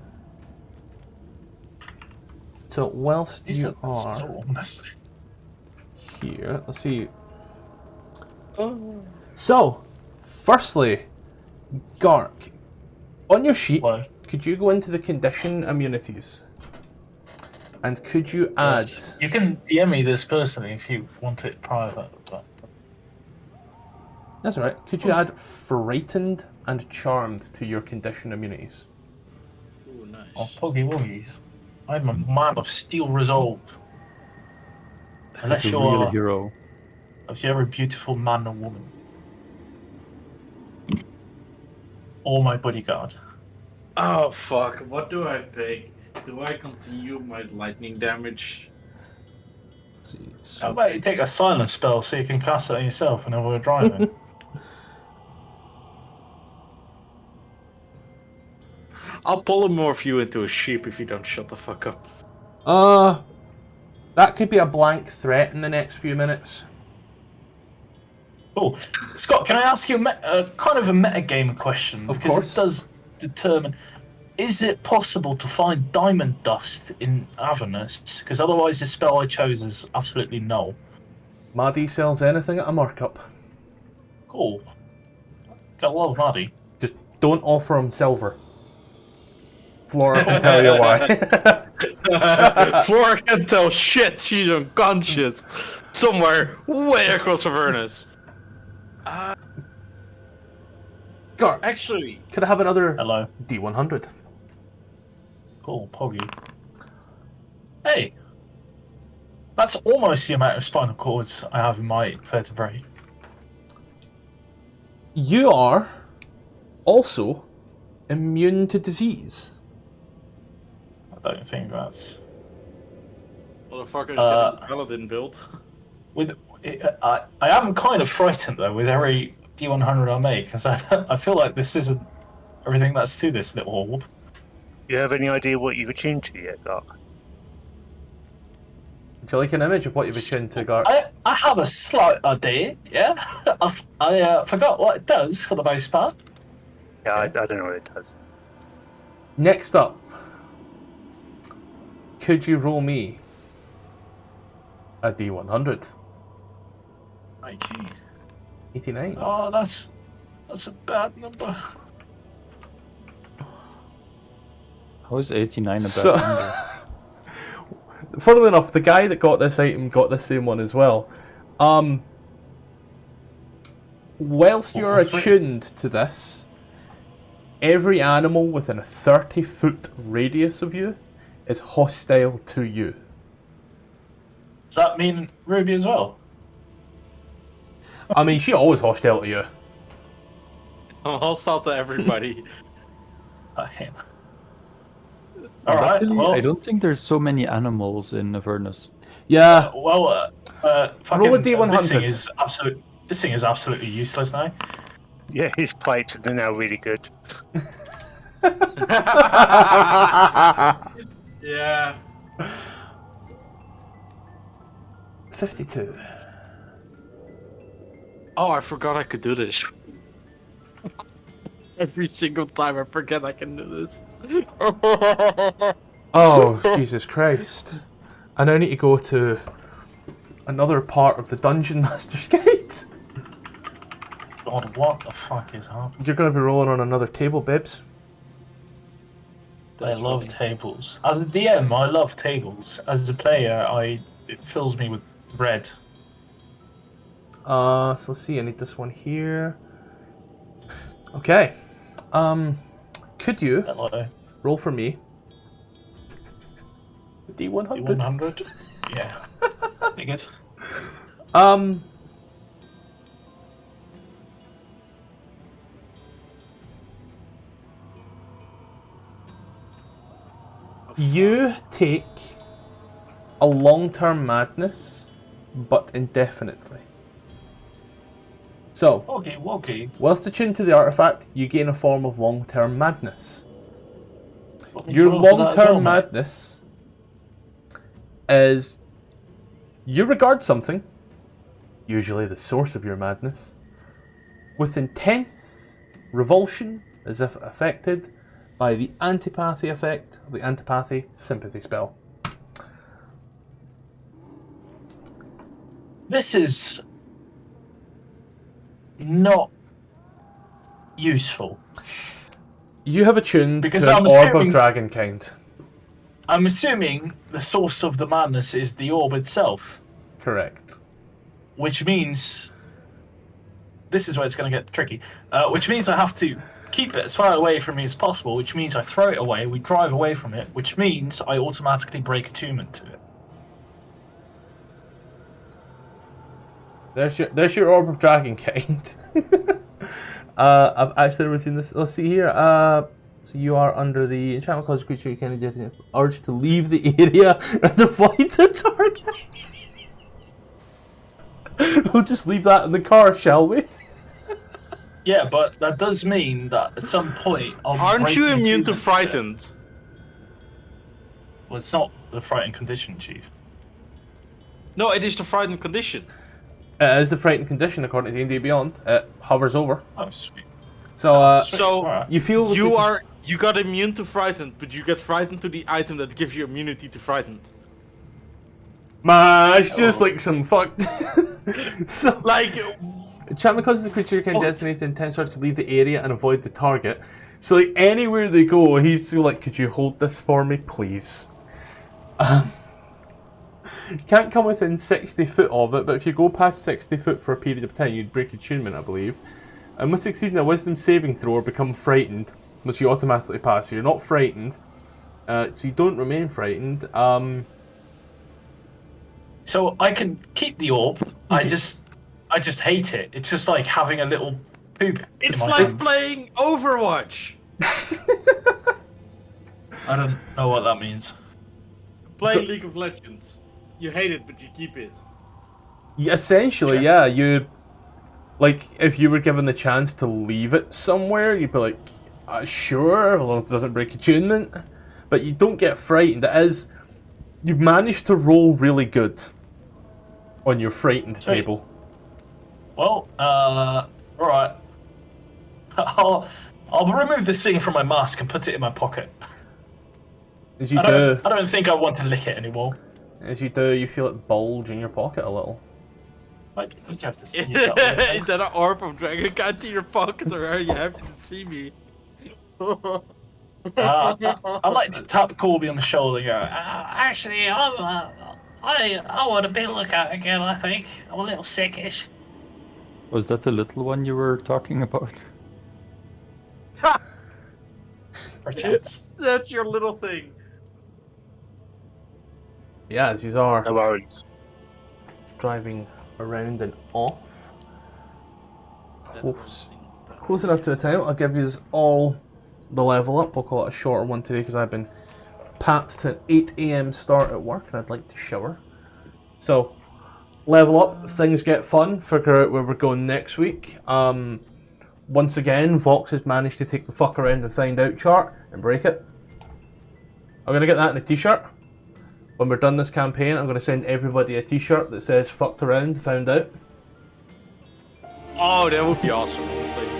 So, whilst
These
you are
so messy.
here, let's see.
Oh.
So, firstly, Gark, on your sheet,
Why?
could you go into the condition immunities? And could you add...
You can DM me this personally if you want it private. But...
That's alright. Could you add frightened and charmed to your condition immunities?
Ooh, nice.
Oh, Poggy Woggies. I'm a man of steel resolve. Unless
Like a real
you're
hero.
if you're a beautiful man or woman. Or my bodyguard.
Oh fuck, what do I pick? Do I continue my lightning damage?
Let's see.
How about you take a silence spell so you can cast it on yourself whenever we're driving?
I'll polymorph you into a sheep if you don't shut the fuck up.
That could be a blank threat in the next few minutes.
Cool. Scott, can I ask you a kind of a metagame question?
Of
because
course.
it does determine... Is it possible to find diamond dust in Avernus? Because otherwise the spell I chose is absolutely null.
Maddie sells anything at a markup.
Cool. Got a lot of Maddie.
Just don't offer him silver. Flora will tell you why.
Flora can't tell shit, she's unconscious. Somewhere way across Avernus.
Gark,
Actually,
could I have another
Hello.
D100?
Cool, Poggy. Hey! That's almost the amount of spinal cords I have in my vertebrae.
You are also immune to disease.
I don't think that's...
motherfuckers get a paladin build.
I am kind of frightened though. With every
D100 I make, because I feel like this isn't everything that's to this little orb.
Do you have any idea what you've attuned to yet, Gark?
Would you like an image of what you've attuned to, Gark?
I have a slight idea, yeah? I forgot what it does for the most part.
Yeah, I don't know what it does.
Next up, could you roll me a D100?
Okay.
89.
Oh, that's a bad number.
How is 89 a bad
So,
number?
funnily enough, the guy that got this item got the same one as well. Whilst you're attuned to this, every animal within a 30-foot radius of you is hostile to you.
Does that mean Ruby as well?
I mean, she always hostile to you.
I'm hostile to everybody.
Okay. Alright,
Luckily,
well,
I don't think there's so many animals in Avernus.
Yeah.
fucking,
Roll a D100.
This thing is absolutely useless now.
Yeah, his pipes are now really good.
Yeah.
52.
Oh, I forgot I could do this. Every single time I forget I can do this.
Oh, Jesus Christ. I now need to go to another part of the Dungeon Master's Guide.
God, what the fuck is happening?
You're going to be rolling on another table, Bibs.
I love tables. As a DM, I love tables. As a player, it fills me with dread.
So let's see, I need this one here. Okay. Could you
Hello.
roll for me? D100.
D100? Yeah. Pretty good.
You take a long-term madness, but indefinitely. So,
Okay.
whilst attuned to the artifact, you gain a form of long-term madness.
What
Your
roll for that as
long-term
well, mate?
madness is you regard something, usually the source of your madness, with intense revulsion as if affected by the antipathy effect of the antipathy sympathy spell.
This is not useful.
You have attuned
Because
to an
I'm
Orb of
assuming-
Dragonkind.
I'm assuming the source of the madness is the orb itself,
Correct.
which means this is where it's going to get tricky. Which means I have to keep it as far away from me as possible, which means I throw it away, we drive away from it, which means I automatically break attunement to it.
There's your Orb of Dragonkind. I've actually never seen this. Let's see here. So you are under the enchantment causes creature you can get an urge to leave the area and avoid the target. We'll just leave that in the car, shall we?
Yeah, but that does mean that at some point I'll be
Aren't you
breaking
immune to
attunement it.
frightened?
Well, it's not the frightened condition, Chief.
No, it is the frightened condition.
It is the frightened condition according to D&D Beyond. It hovers over.
Oh, sweet.
So
So
Alright.
you feel
you got immune to frightened, but you get frightened to the item that gives you immunity to frightened.
Man, it's just like some fucked. So
Like,
enchantment causes the creature can designate intense urge to leave the area and avoid the target. So like anywhere they go, he's still like, could you hold this for me, please? Can't come within 60 foot of it, but if you go past 60 foot for a period of time, you'd break attunement, I believe. And must succeed in a wisdom saving throw or become frightened, which you automatically pass. So you're not frightened, so you don't remain frightened.
So I can keep the orb. I just hate it. It's just like having a little poop.
it's
in my
like
hand.
playing Overwatch.
I don't know what that means.
Playing
So-
League of Legends. You hate it, but you keep it.
Essentially,
Sure.
yeah, you Like, if you were given the chance to leave it somewhere, you'd be like, sure, as long as it doesn't break attunement. But you don't get frightened. It is... You've managed to roll really good on your frightened
Sweet.
table.
Well, alright. I'll remove this thing from my mask and put it in my pocket.
As you
I
do,
don't think I want to lick it anymore.
you feel it bulge in your pocket a little.
Like, you have to see
Is
that.
that an Orb of Dragonkind in your pocket, or are you happy to see me?
I like to tap Corby on the shoulder and go, actually, I want a bit lookout again, I think. I'm a little sickish.
Was that the little one you were talking about?
Perchance.
That's your little thing.
Yeah, as you are
No worries.
driving around and off. Close enough to the time. I'll give you all the level up. We'll call it a shorter one today because I've been packed to an 8 AM start at work and I'd like to shower. So, level up, things get fun, figure out where we're going next week. Once again, Vox has managed to take the fuck around and find out chart and break it. I'm going to get that in a t-shirt. When we're done this campaign, I'm going to send everybody a t-shirt that says fucked around, found out.
Oh, that would be awesome. Honestly.